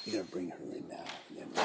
You're gonna bring her in now. And then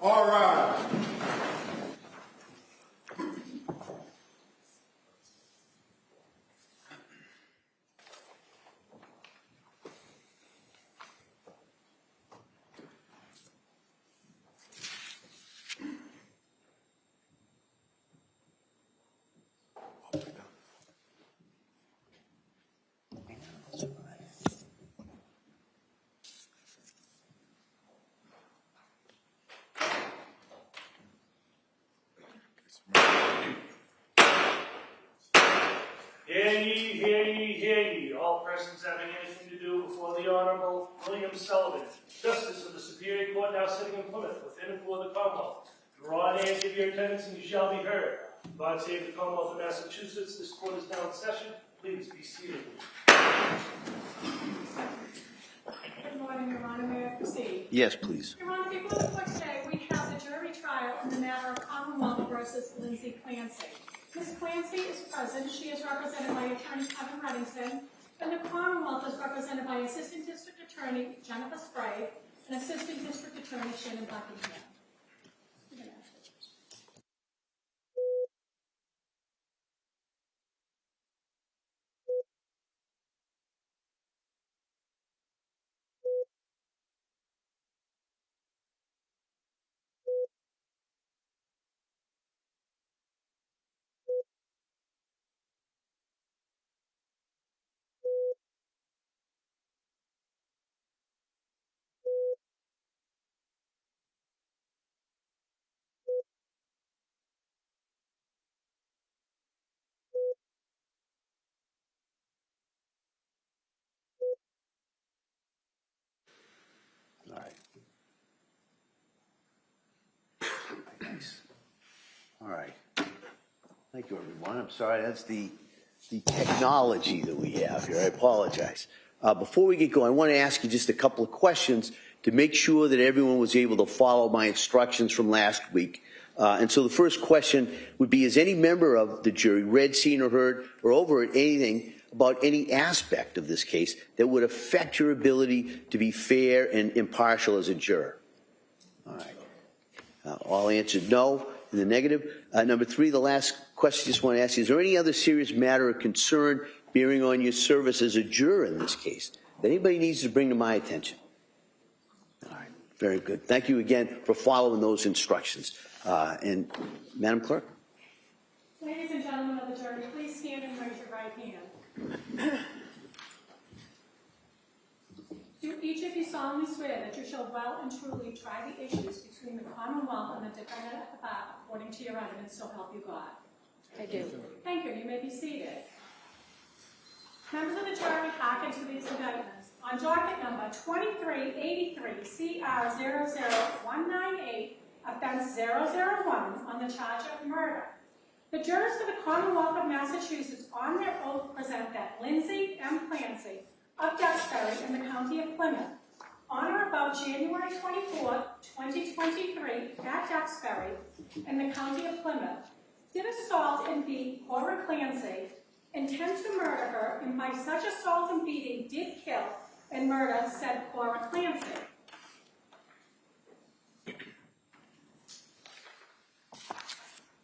All right. Hear ye, hear ye, all persons having anything to do before the Honorable William Sullivan, Justice of the Superior Court now sitting in Plymouth, within and for the Commonwealth. Draw near and give your attendance and you shall be heard. God save the Commonwealth of Massachusetts. This court is now in session. Please be seated. Good morning, Your Honor. May I proceed? Yes, please. Your Honor, before the court today, we have the jury trial in the matter of Commonwealth versus Lindsay Clancy. Ms. Clancy is present. She is represented by Attorney Kevin Reddington, and the Commonwealth is represented by Assistant District Attorney Jennifer Sprague and Assistant District Attorney Shannon Buckingham. All right. Nice. All right. Thank you, everyone. I'm sorry, that's the technology that we have here. I apologize. Before we get going, I want to ask you just a couple of questions to make sure that everyone was able to follow my instructions from last week. And so the first question would be, has any member of the jury read, seen, or heard, or overheard anything about any aspect of this case that would affect your ability to be fair and impartial as a juror? All right. All answered no in the negative. Number three, the last question I just want to ask you, is there any other serious matter of concern bearing on your service as a juror in this case that anybody needs to bring to my attention? All right. Very good. Thank you again for following those instructions. And Madam Clerk? Ladies and gentlemen of the jury, please stand and raise your right hand. Do each of you solemnly swear that you shall well and truly try the issues between the Commonwealth and the defendant at the bar according to your evidence, so help you God? I do. Thank you. You may be seated. Members of the jury, hearken to these indictments. On docket number 2383 CR 00198, offense 001 on the charge of murder, the jurors for the Commonwealth of Massachusetts on their oath present that Lindsay M. Clancy of Duxbury in the County of Plymouth, on or about January 24, 2023, at Duxbury in the County of Plymouth, did assault and beat Cora Clancy, intend to murder her, and by such assault and beating did kill and murder said Cora Clancy.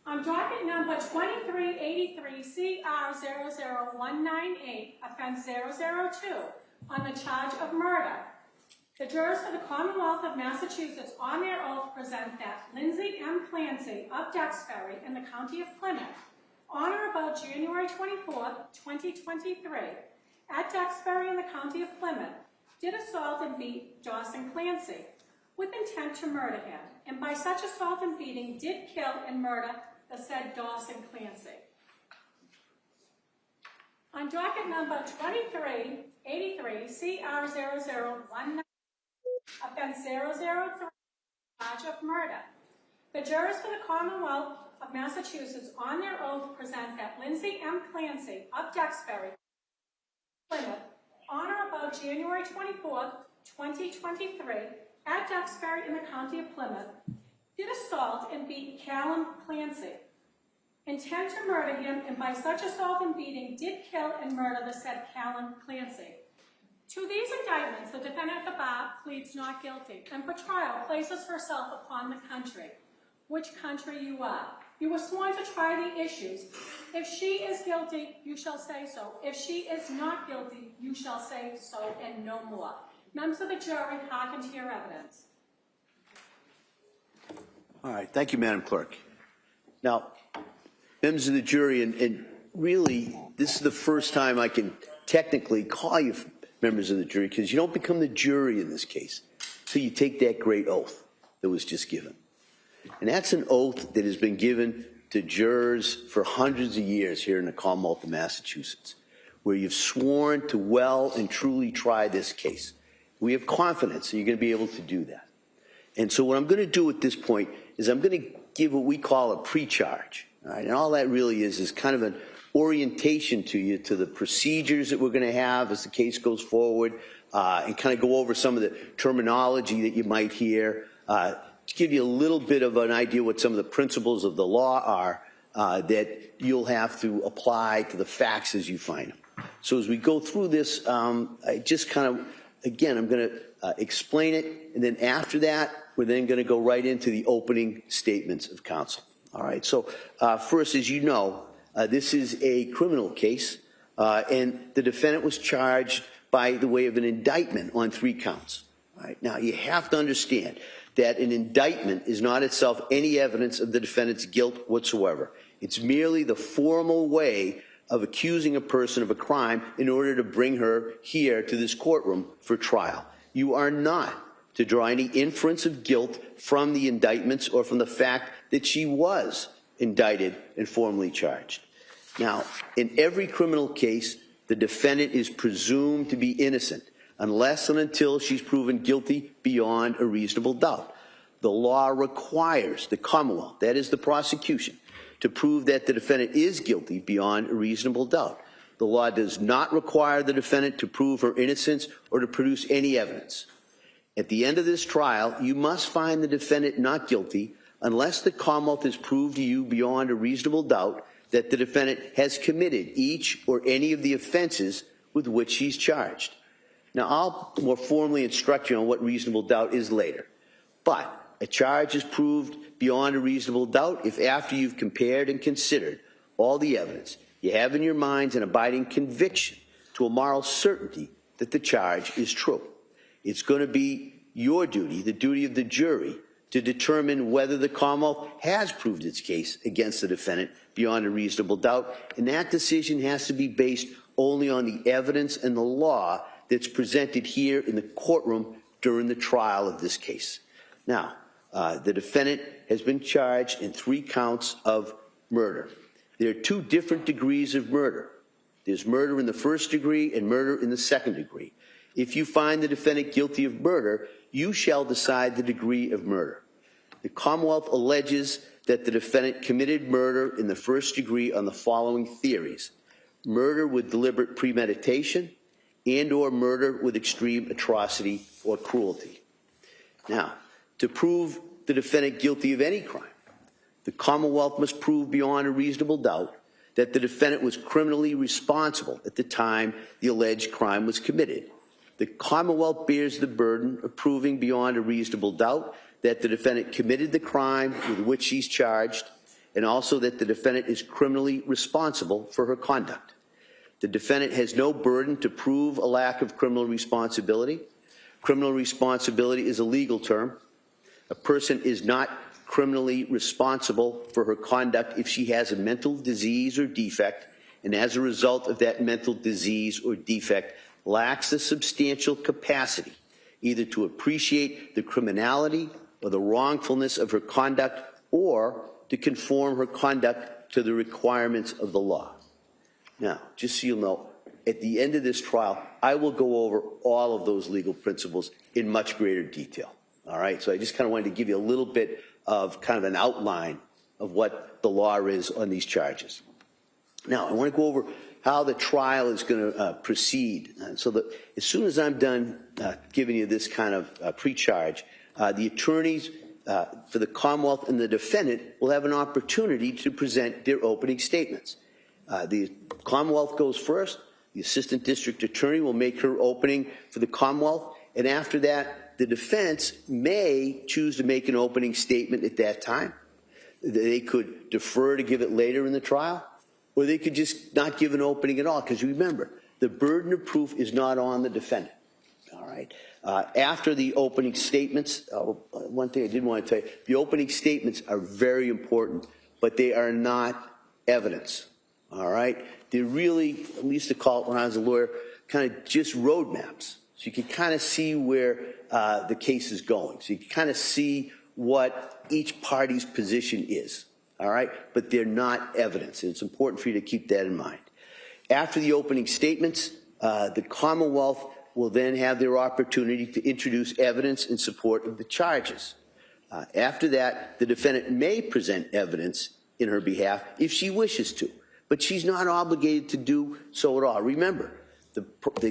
On docket number 2383 CR 00198, offense 002, on the charge of murder, the jurors for the Commonwealth of Massachusetts on their oath present that Lindsay M. Clancy of Duxbury in the County of Plymouth, on or about January 24, 2023, at Duxbury in the County of Plymouth, did assault and beat Dawson Clancy with intent to murder him, and by such assault and beating did kill and murder the said Dawson Clancy. On docket number 2383 CR 0019, offense 003, charge of murder, the jurors for the Commonwealth of Massachusetts on their oath present that Lindsay M. Clancy of Duxbury, Plymouth, on or about January 24, 2023, at Duxbury in the County of Plymouth, did assault and beat Callum Clancy, intend to murder him, and by such assault and beating did kill and murder the said Callum Clancy. To these indictments, the defendant at the bar pleads not guilty, and for trial places herself upon the country. Which country you are. You were sworn to try the issues. If she is guilty, you shall say so. If she is not guilty, you shall say so and no more. Members of the jury, hearken to your evidence. All right, thank you, Madam Clerk. Now, members of the jury, and really, this is the first time I can technically call you members of the jury, because you don't become the jury in this case until you take that great oath that was just given. And that's an oath that has been given to jurors for hundreds of years here in the Commonwealth of Massachusetts, where you've sworn to well and truly try this case. We have confidence that you're going to be able to do that. And so what I'm going to do at this point is I'm going to give what we call a pre-charge. All right? And all that really is kind of an orientation to you to the procedures that we're going to have as the case goes forward, and kind of go over some of the terminology that you might hear, to give you a little bit of an idea what some of the principles of the law are that you'll have to apply to the facts as you find them. So as we go through this, I just kind of, again, I'm going to explain it, and then after that, we're then going to go right into the opening statements of counsel. All right, so first, as you know, this is a criminal case, and the defendant was charged by the way of an indictment on 3 counts. All right, now, you have to understand that an indictment is not itself any evidence of the defendant's guilt whatsoever. It's merely the formal way of accusing a person of a crime in order to bring her here to this courtroom for trial. You are not to draw any inference of guilt from the indictments or from the fact that she was indicted and formally charged. Now, in every criminal case, the defendant is presumed to be innocent unless and until she's proven guilty beyond a reasonable doubt. The law requires the Commonwealth, that is the prosecution, to prove that the defendant is guilty beyond a reasonable doubt. The law does not require the defendant to prove her innocence or to produce any evidence. At the end of this trial, you must find the defendant not guilty unless the Commonwealth has proved to you beyond a reasonable doubt that the defendant has committed each or any of the offenses with which she's charged. Now, I'll more formally instruct you on what reasonable doubt is later. But a charge is proved beyond a reasonable doubt if after you've compared and considered all the evidence, you have in your minds an abiding conviction to a moral certainty that the charge is true. It's going to be your duty, the duty of the jury, to determine whether the Commonwealth has proved its case against the defendant beyond a reasonable doubt, and that decision has to be based only on the evidence and the law that's presented here in the courtroom during the trial of this case. Now, the defendant has been charged in 3 counts of murder. There are 2 different degrees of murder. There's murder in the 1st degree and murder in the 2nd degree. If you find the defendant guilty of murder, you shall decide the degree of murder. The Commonwealth alleges that the defendant committed murder in the 1st degree on the following theories: murder with deliberate premeditation and or murder with extreme atrocity or cruelty. Now, to prove the defendant guilty of any crime, the Commonwealth must prove beyond a reasonable doubt that the defendant was criminally responsible at the time the alleged crime was committed. The Commonwealth bears the burden of proving beyond a reasonable doubt that the defendant committed the crime with which she's charged, and also that the defendant is criminally responsible for her conduct. The defendant has no burden to prove a lack of criminal responsibility. Criminal responsibility is a legal term. A person is not criminally responsible for her conduct if she has a mental disease or defect, and as a result of that mental disease or defect, lacks a substantial capacity either to appreciate the criminality or the wrongfulness of her conduct, or to conform her conduct to the requirements of the law. Now, just so you'll know, at the end of this trial, I will go over all of those legal principles in much greater detail. All right, so I just kind of wanted to give you a little bit of kind of an outline of what the law is on these charges. Now, I want to go over how the trial is going to proceed. And so that as soon as I'm done giving you this kind of pre-charge, the attorneys for the Commonwealth and the defendant will have an opportunity to present their opening statements. The Commonwealth goes first, The assistant district attorney will make her opening for the Commonwealth, and after that, the defense may choose to make an opening statement at that time. They could defer to give it later in the trial, or they could just not give an opening at all, because remember, the burden of proof is not on the defendant. All right. After the opening statements, one thing I did want to tell you, the opening statements are very important, but they are not evidence. All right. They're really, we used to call it when I was a lawyer, kind of just roadmaps. So you can kind of see where the case is going. So you can kind of see what each party's position is. All right. But they're not evidence. And it's important for you to keep that in mind. After the opening statements, the Commonwealth will then have their opportunity to introduce evidence in support of the charges. After that, the defendant may present evidence in her behalf if she wishes to, but she's not obligated to do so at all. Remember, the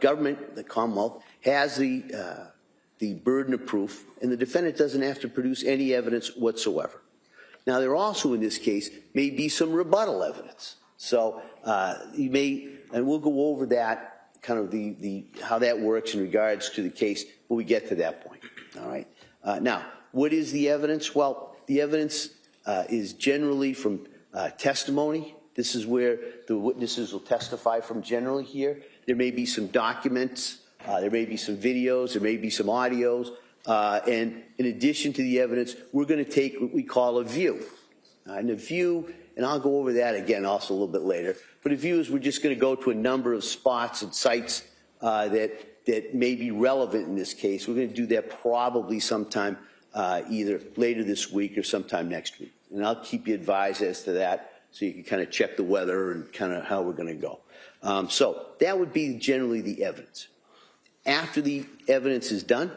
government, the Commonwealth, has the burden of proof, and the defendant doesn't have to produce any evidence whatsoever. Now, there also, in this case, may be some rebuttal evidence. So you may, and we'll go over that, kind of how that works in regards to the case when we get to that point. All right. Now, what is the evidence? Well, the evidence is generally from testimony. This is where the witnesses will testify from generally here. There may be some documents, there may be some videos, there may be some audios, and in addition to the evidence, we're going to take what we call a view. And a view, and I'll go over that again also a little bit later, but a view is we're just going to go to a number of spots and sites that may be relevant in this case. We're going to do that probably sometime either later this week or sometime next week. And I'll keep you advised as to that so you can kind of check the weather and kind of how we're going to go. So that would be generally the evidence. After the evidence is done,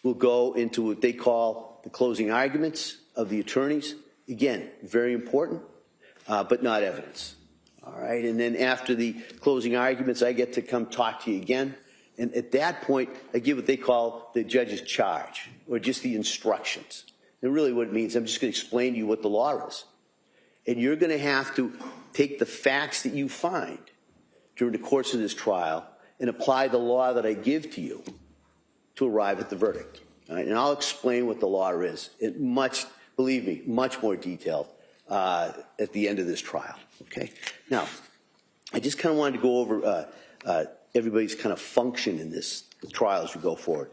we'll go into what they call the closing arguments of the attorneys. Again, very important, but not evidence. All right, and then after the closing arguments, I get to come talk to you again. And at that point, I give what they call the judge's charge, or just the instructions. And really what it means, I'm just going to explain to you what the law is. And you're going to have to take the facts that you find during the course of this trial and apply the law that I give to you to arrive at the verdict. All right? And I'll explain what the law is in much, believe me, much more detailed at the end of this trial. Okay. Now, I just kind of wanted to go over everybody's kind of function in this trial as we go forward.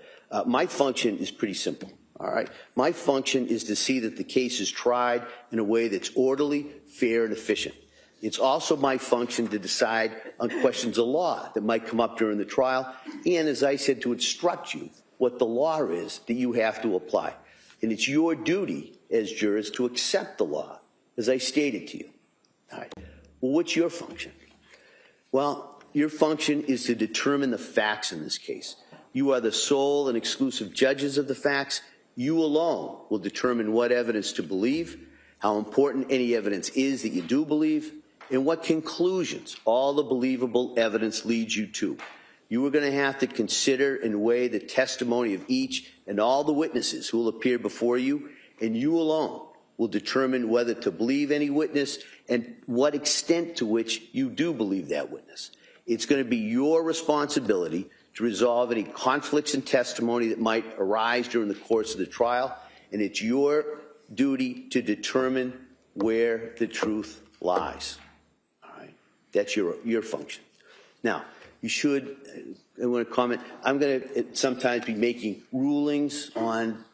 My function is pretty simple. All right. My function is to see that the case is tried in a way that's orderly, fair, and efficient. It's also my function to decide on questions of law that might come up during the trial, and as I said, to instruct you what the law is that you have to apply. And it's your duty as jurors to accept the law, as I stated to you. All right. Well, what's your function? Well, your function is to determine the facts in this case. You are the sole and exclusive judges of the facts. You alone will determine what evidence to believe, how important any evidence is that you do believe, and what conclusions all the believable evidence leads you to. You are going to have to consider and weigh the testimony of each and all the witnesses who will appear before you, and you alone will determine whether to believe any witness and what extent to which you do believe that witness. It's going to be your responsibility to resolve any conflicts in testimony that might arise during the course of the trial, and it's your duty to determine where the truth lies. All right? That's your function. Now, you should, I want to comment, I'm going to sometimes be making rulings on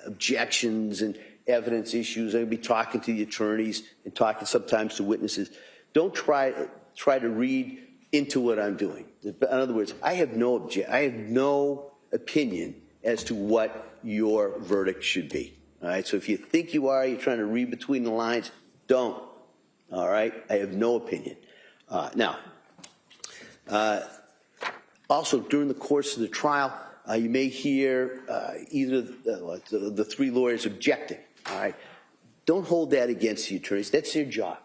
objections and evidence issues. I'm going to be talking to the attorneys and talking sometimes to witnesses. Don't try to read into what I'm doing. In other words, I have no opinion as to what your verdict should be. All right. So if you think you are, you're trying to read between the lines, don't. All right. I have no opinion. Now, also during the course of the trial, you may hear either the three lawyers objecting. All right. Don't hold that against the attorneys. That's their job.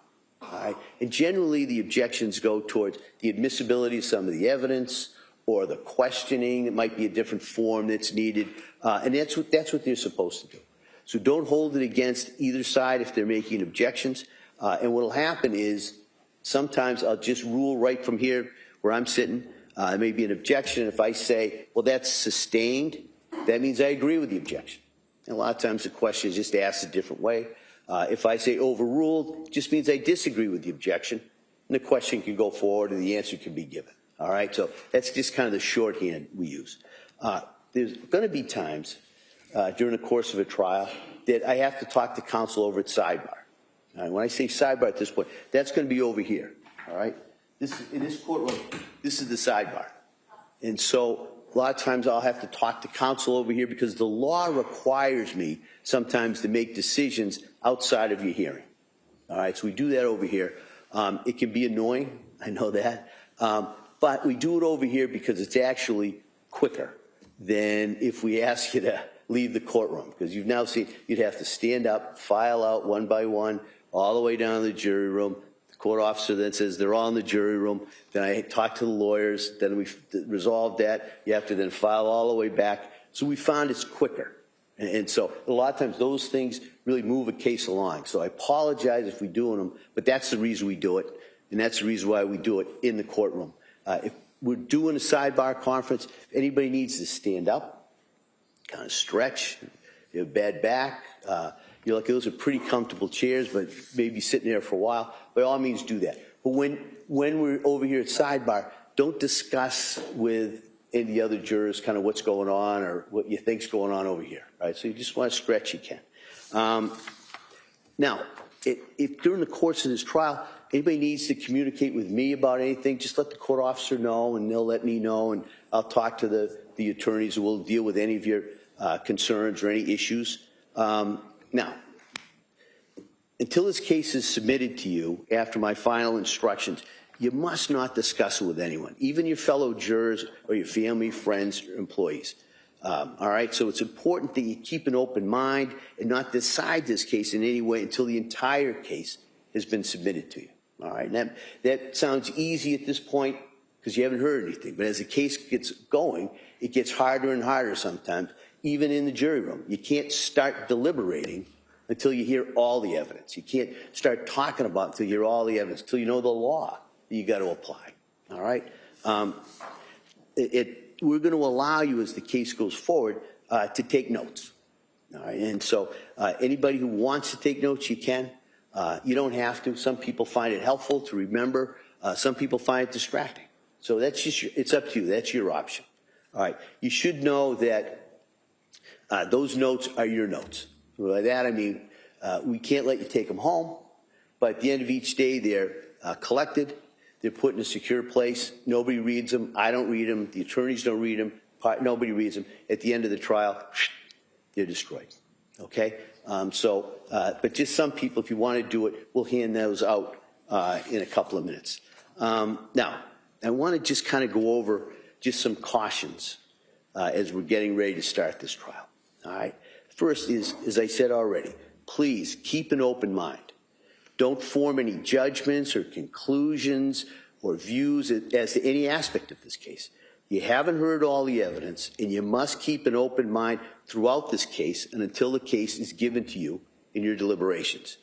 All right. And generally, the objections go towards the admissibility of some of the evidence or the questioning. It might be a different form that's needed, and that's what they're supposed to do. So don't hold it against either side if they're making objections. And what will happen is sometimes I'll just rule right from here where I'm sitting, it may be an objection. If I say, well, that's sustained, that means I agree with the objection. And a lot of times the question is just asked a different way. If I say overruled, it just means I disagree with the objection, and the question can go forward and the answer can be given. All right, so that's just kind of the shorthand we use. There's going to be times during the course of a trial that I have to talk to counsel over at sidebar. All right, when I say sidebar at this point, that's going to be over here. All right, in this courtroom, this is the sidebar, and so a lot of times I'll have to talk to counsel over here because the law requires me sometimes to make decisions outside of your hearing. All right, so we do that over here. It can be annoying, I know that, but we do it over here because it's actually quicker than if we ask you to leave the courtroom, because you've now seen you'd have to stand up, file out one by one, all the way down to the jury room. The court officer then says they're all in the jury room. Then I talk to the lawyers. Then we resolve that. You have to then file all the way back. So we found it's quicker. And so a lot of times those things really move a case along. So I apologize if we're doing them, but that's the reason we do it. And that's the reason why we do it in the courtroom. If we're doing a sidebar conference, if anybody needs to stand up, kind of stretch, you have bad back, you're like, those are pretty comfortable chairs, but maybe sitting there for a while, by all means do that. But when we're over here at sidebar, don't discuss with any of the other jurors kind of what's going on or what you think's going on over here, right? So you just want to stretch, you can. Now, if during the course of this trial, anybody needs to communicate with me about anything, just let the court officer know, and they'll let me know, and I'll talk to the attorneys who will deal with any of your concerns or any issues. Now, until this case is submitted to you after my final instructions, you must not discuss it with anyone, even your fellow jurors or your family, friends, or employees. All right, so it's important that you keep an open mind and not decide this case in any way until the entire case has been submitted to you. All right, and that sounds easy at this point because you haven't heard anything, but as the case gets going, it gets harder and harder sometimes, even in the jury room. You can't start deliberating until you hear all the evidence. You can't start talking about it until you hear all the evidence, until you know the law that you got to apply. All right? We're going to allow you, as the case goes forward, to take notes. All right? And so anybody who wants to take notes, you can. You don't have to. Some people find it helpful to remember. Some people find it distracting. So that's just it's up to you. That's your option. All right. You should know that those notes are your notes. By that I mean we can't let you take them home, but at the end of each day they're collected. They're put in a secure place. Nobody reads them. I don't read them. The attorneys don't read them. Nobody reads them. At the end of the trial, they're destroyed. Okay? But just some people, if you want to do it, we'll hand those out in a couple of minutes. Now, I want to just kind of go over just some cautions as we're getting ready to start this trial. All right? First is, as I said already, please keep an open mind. Don't form any judgments or conclusions or views as to any aspect of this case. You haven't heard all the evidence, and you must keep an open mind throughout this case and until the case is given to you in your deliberations.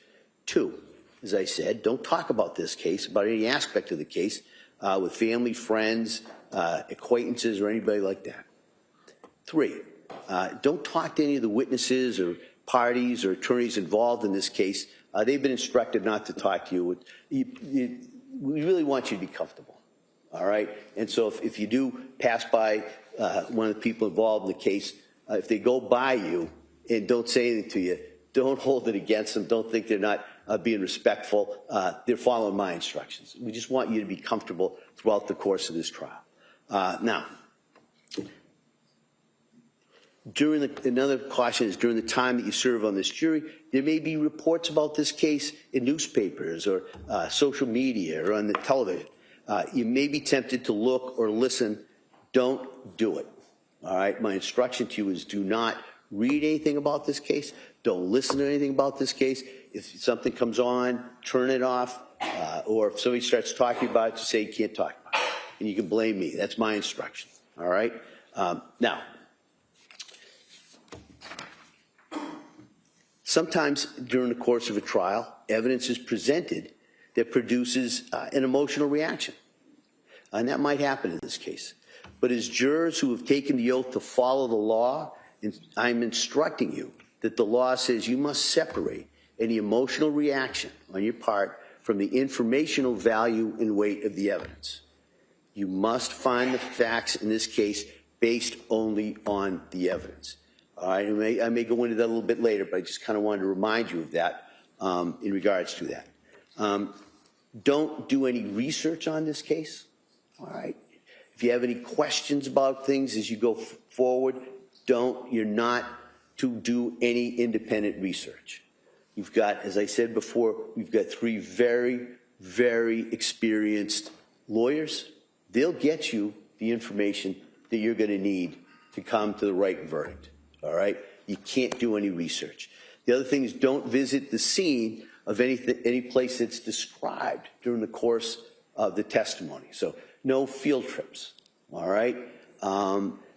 2, as I said, don't talk about this case, about any aspect of the case, with family, friends, acquaintances, or anybody like that. 3, don't talk to any of the witnesses or parties or attorneys involved in this case. They've been instructed not to talk to you. We really want you to be comfortable, all right? And so if you do pass by one of the people involved in the case, if they go by you and don't say anything to you, don't hold it against them. Don't think they're not being respectful. They're following my instructions. We just want you to be comfortable throughout the course of this trial. Now, another caution is during the time that you serve on this jury, there may be reports about this case in newspapers or social media or on the television. You may be tempted to look or listen. Don't do it. All right? My instruction to you is do not read anything about this case. Don't listen to anything about this case. If something comes on, turn it off. Or if somebody starts talking about it, just say you can't talk about it. And you can blame me. That's my instruction. All right? Now, sometimes during the course of a trial, evidence is presented that produces an emotional reaction. And that might happen in this case. But as jurors who have taken the oath to follow the law, I'm instructing you that the law says you must separate any emotional reaction on your part from the informational value and weight of the evidence. You must find the facts in this case based only on the evidence. All right, I may go into that a little bit later, but I just kind of wanted to remind you of that in regards to that. Don't do any research on this case. All right. If you have any questions about things as you go forward, you're not to do any independent research. You've got, as I said before, we've got 3 very, very experienced lawyers. They'll get you the information that you're going to need to come to the right verdict. All right? You can't do any research. The other thing is don't visit the scene of any place that's described during the course of the testimony. So no field trips. All right?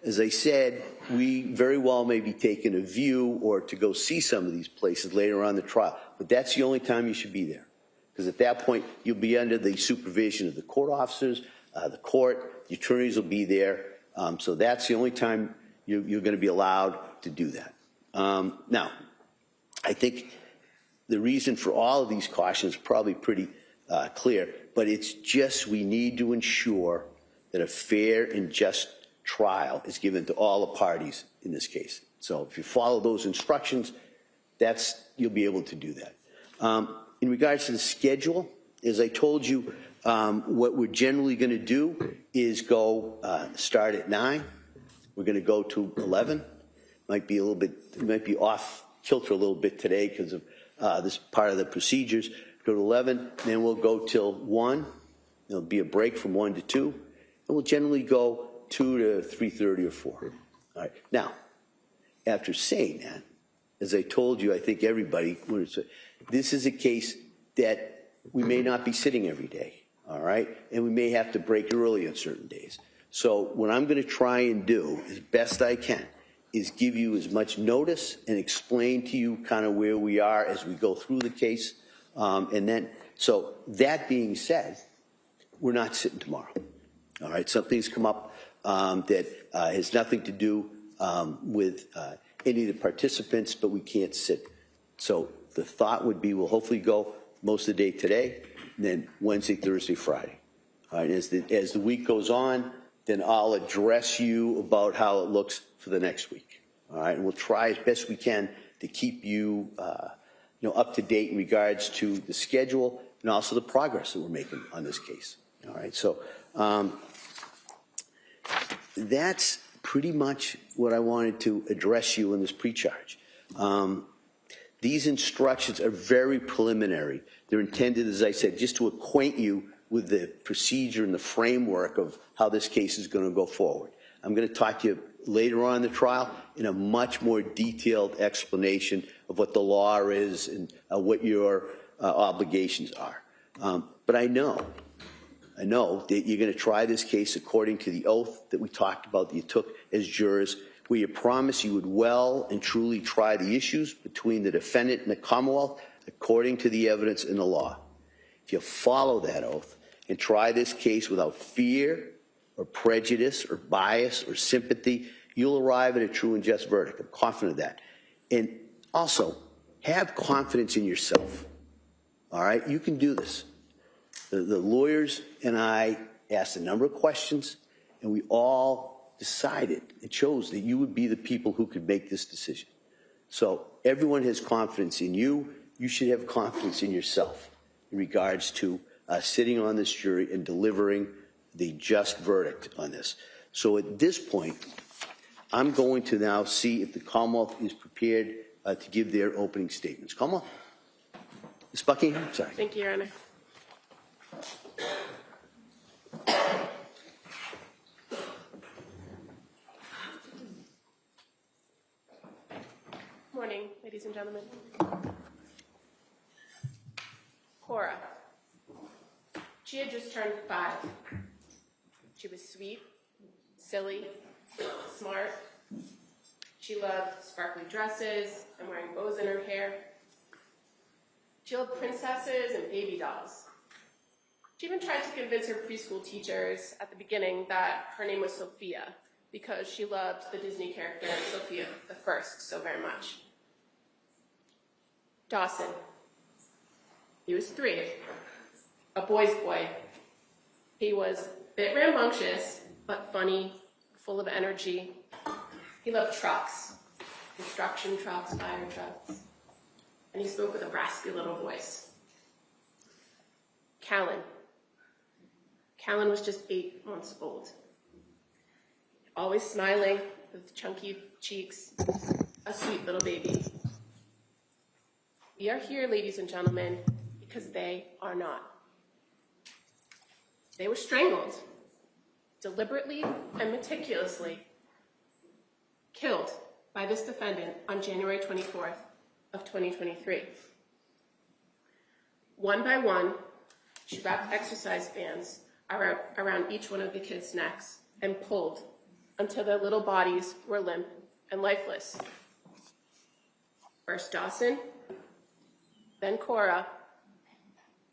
As I said, we very well may be taking a view or to go see some of these places later on in the trial, but that's the only time you should be there. Because at that point, you'll be under the supervision of the court officers, the court, the attorneys will be there. So that's the only time you're going to be allowed to do that. Now, I think the reason for all of these cautions is probably pretty clear, but it's just we need to ensure that a fair and just trial is given to all the parties in this case. So if you follow those instructions, you'll be able to do that. In regards to the schedule, as I told you, what we're generally going to do is go start at 9. We're going to go to 11. Might be off kilter a little bit today because of this part of the procedures. Go to 11, then we'll go till 1. There'll be a break from 1 to 2, and we'll generally go 2 to 3:30 or 4. All right. Now, after saying that, as I told you, I think everybody, this is a case that we may not be sitting every day. All right, and we may have to break early on certain days. So what I'm going to try and do as best I can is give you as much notice and explain to you kind of where we are as we go through the case. And then, so that being said, we're not sitting tomorrow. All right, something's come up that has nothing to do with any of the participants, but we can't sit. So the thought would be we'll hopefully go most of the day today, and then Wednesday, Thursday, Friday. All right, as the week goes on, then I'll address you about how it looks for the next week. All right, and we'll try as best we can to keep you, up to date in regards to the schedule and also the progress that we're making on this case. All right, so that's pretty much what I wanted to address you in this pre-charge. These instructions are very preliminary. They're intended, as I said, just to acquaint you with the procedure and the framework of how this case is going to go forward. I'm going to talk to you later on in the trial in a much more detailed explanation of what the law is and what your obligations are. But I know that you're going to try this case according to the oath that we talked about that you took as jurors, where you promised you would well and truly try the issues between the defendant and the Commonwealth according to the evidence in the law. If you follow that oath and try this case without fear or prejudice or bias or sympathy, you'll arrive at a true and just verdict. I'm confident of that. And also, have confidence in yourself. All right? You can do this. The lawyers and I asked a number of questions, and we all decided and chose that you would be the people who could make this decision. So everyone has confidence in you. You should have confidence in yourself in regards to sitting on this jury and delivering the just verdict on this. So at this point, I'm going to now see if the Commonwealth is prepared to give their opening statements. Commonwealth? Ms. Buckingham? Sorry. Thank you, Your Honor. Morning, ladies and gentlemen. Cora. She had just turned 5. She was sweet, silly, smart. She loved sparkly dresses and wearing bows in her hair. She loved princesses and baby dolls. She even tried to convince her preschool teachers at the beginning that her name was Sophia because she loved the Disney character Sophia the First so very much. Dawson. He was 3, a boy's boy. He was a bit rambunctious, but funny, full of energy. He loved trucks, construction trucks, fire trucks, and he spoke with a raspy little voice. Callan. Callan was just 8 months old. Always smiling with chunky cheeks, a sweet little baby. We are here, ladies and gentlemen, because they are not. They were strangled, deliberately and meticulously killed by this defendant on January 24th of 2023. One by one, she wrapped exercise bands around each one of the kids' necks and pulled until their little bodies were limp and lifeless. First Dawson, then Cora,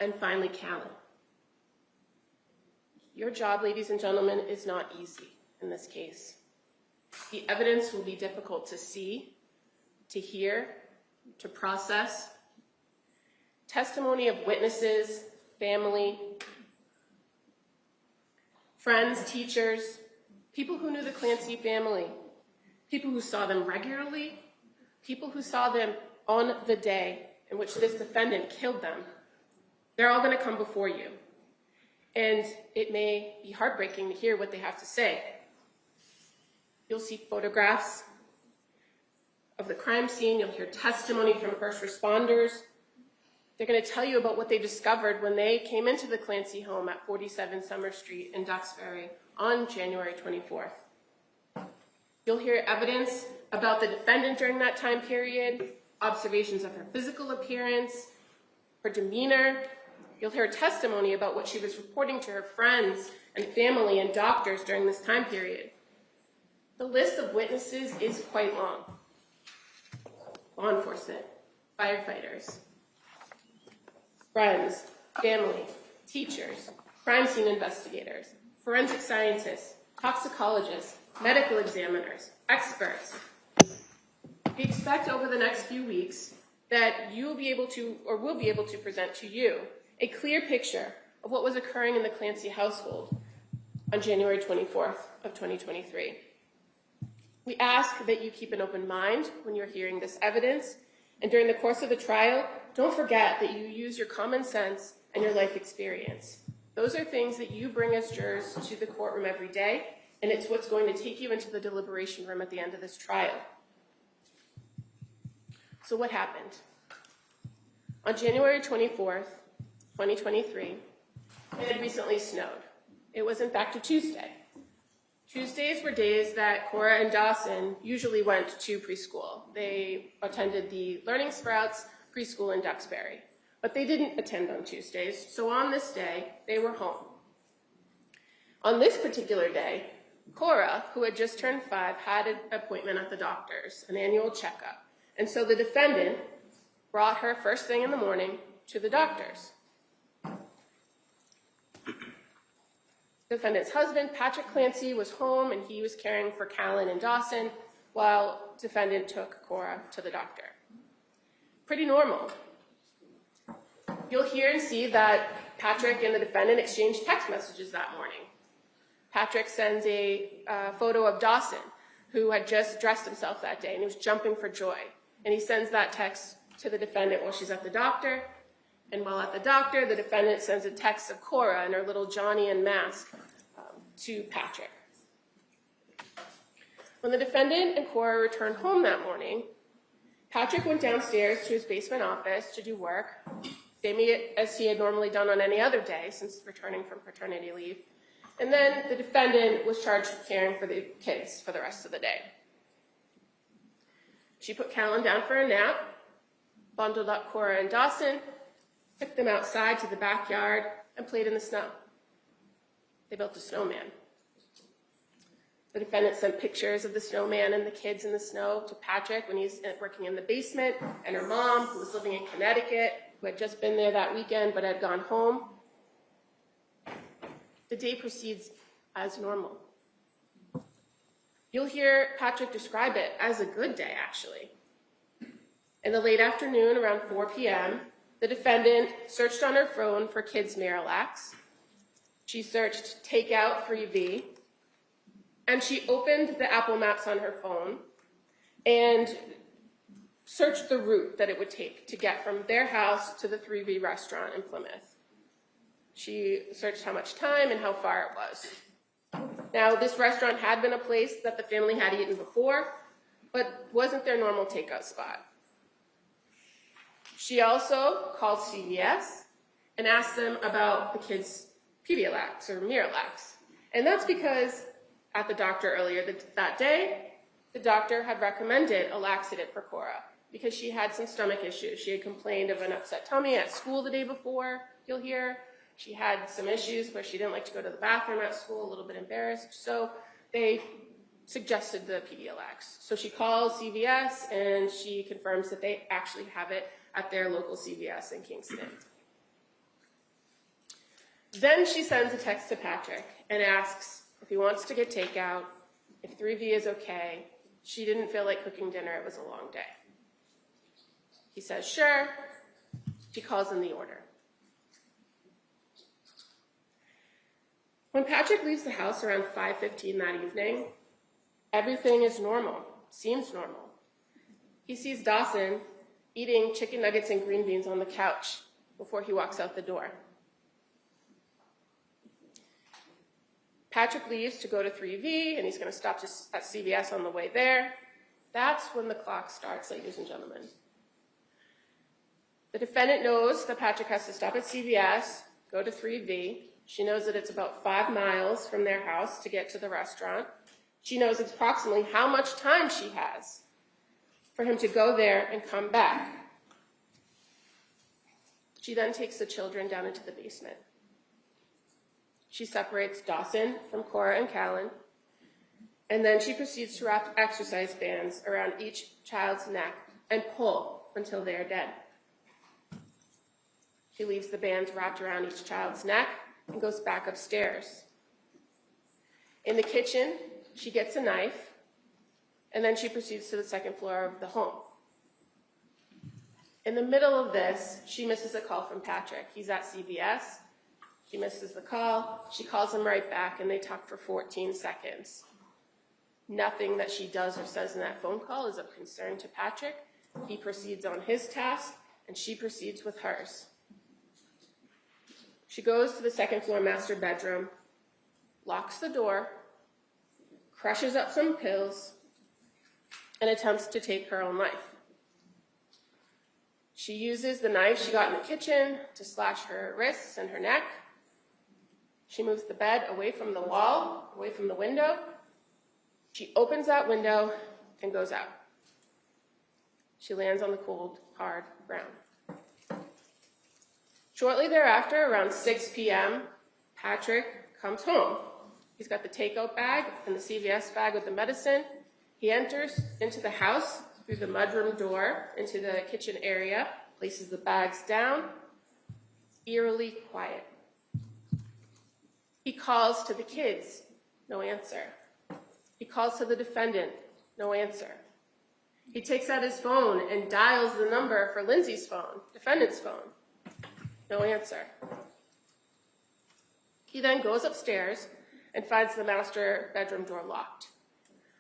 and finally Callan. Your job, ladies and gentlemen, is not easy in this case. The evidence will be difficult to see, to hear, to process. Testimony of witnesses, family, friends, teachers, people who knew the Clancy family, people who saw them regularly, people who saw them on the day in which this defendant killed them. They're all going to come before you. And it may be heartbreaking to hear what they have to say. You'll see photographs of the crime scene. You'll hear testimony from first responders. They're going to tell you about what they discovered when they came into the Clancy home at 47 Summer Street in Duxbury on January 24th. You'll hear evidence about the defendant during that time period, observations of her physical appearance, her demeanor. You'll hear testimony about what she was reporting to her friends and family and doctors during this time period. The list of witnesses is quite long. Law enforcement, firefighters, friends, family, teachers, crime scene investigators, forensic scientists, toxicologists, medical examiners, experts. We expect over the next few weeks that you will be able to, or will be able to present to you a clear picture of what was occurring in the Clancy household on January 24th of 2023. We ask that you keep an open mind when you're hearing this evidence, and during the course of the trial, don't forget that you use your common sense and your life experience. Those are things that you bring as jurors to the courtroom every day, and it's what's going to take you into the deliberation room at the end of this trial. So what happened? On January 24th, 2023, it had recently snowed. It was in fact a Tuesday. Tuesdays were days that Cora and Dawson usually went to preschool. They attended the Learning Sprouts preschool in Duxbury, but they didn't attend on Tuesdays, so on this day, they were home. On this particular day, Cora, who had just turned 5, had an appointment at the doctor's, an annual checkup, and so the defendant brought her first thing in the morning to the doctor's. Defendant's husband, Patrick Clancy, was home and he was caring for Callan and Dawson while defendant took Cora to the doctor. Pretty normal. You'll hear and see that Patrick and the defendant exchanged text messages that morning. Patrick sends a photo of Dawson, who had just dressed himself that day and he was jumping for joy. And he sends that text to the defendant while she's at the doctor. And while at the doctor, the defendant sends a text of Cora and her little Johnny and mask to Patrick. When the defendant and Cora returned home that morning, Patrick went downstairs to his basement office to do work, same as he had normally done on any other day since returning from paternity leave. And then the defendant was charged with caring for the kids for the rest of the day. She put Callan down for a nap, bundled up Cora and Dawson, took them outside to the backyard, and played in the snow. They built a snowman. The defendant sent pictures of the snowman and the kids in the snow to Patrick when he's working in the basement, and her mom, who was living in Connecticut, who had just been there that weekend but had gone home. The day proceeds as normal. You'll hear Patrick describe it as a good day, actually. In the late afternoon, around 4 p.m., the defendant searched on her phone for kids' Miralax. She searched takeout 3V, and she opened the Apple Maps on her phone and searched the route that it would take to get from their house to the 3V restaurant in Plymouth. She searched how much time and how far it was. Now, this restaurant had been a place that the family had eaten before, but wasn't their normal takeout spot. She also called CVS and asked them about the kids' Pedialax or Miralax. And that's because at the doctor earlier that day, the doctor had recommended a laxative for Cora because she had some stomach issues. She had complained of an upset tummy at school the day before, you'll hear. She had some issues where she didn't like to go to the bathroom at school, a little bit embarrassed. So they suggested the Pedialax. So she calls CVS and she confirms that they actually have it at their local CVS in Kingston. Then she sends a text to Patrick and asks if he wants to get takeout, if 3V is okay. She didn't feel like cooking dinner, it was a long day. He says, sure. She calls in the order. When Patrick leaves the house around 5:15 that evening, everything is normal, seems normal. He sees Dawson eating chicken nuggets and green beans on the couch before he walks out the door. Patrick leaves to go to 3V, and he's going to stop at CVS on the way there. That's when the clock starts, ladies and gentlemen. The defendant knows that Patrick has to stop at CVS, go to 3V. She knows that it's about 5 miles from their house to get to the restaurant. She knows approximately how much time she has for him to go there and come back. She then takes the children down into the basement. She separates Dawson from Cora and Callan, and then she proceeds to wrap exercise bands around each child's neck and pull until they are dead. She leaves the bands wrapped around each child's neck and goes back upstairs. In the kitchen, she gets a knife, and then she proceeds to the second floor of the home. In the middle of this, she misses a call from Patrick. He's at CVS. She misses the call. She calls him right back, and they talk for 14 seconds. Nothing that she does or says in that phone call is of concern to Patrick. He proceeds on his task, and she proceeds with hers. She goes to the second floor master bedroom, locks the door, crushes up some pills, and attempts to take her own life. She uses the knife she got in the kitchen to slash her wrists and her neck. She moves the bed away from the wall, away from the window. She opens that window and goes out. She lands on the cold, hard ground. Shortly thereafter, around 6 p.m., Patrick comes home. He's got the takeout bag and the CVS bag with the medicine. He enters into the house through the mudroom door into the kitchen area, places the bags down. It's eerily quiet. He calls to the kids, no answer. He calls to the defendant, no answer. He takes out his phone and dials the number for Lindsay's phone, defendant's phone. No answer. He then goes upstairs and finds the master bedroom door locked.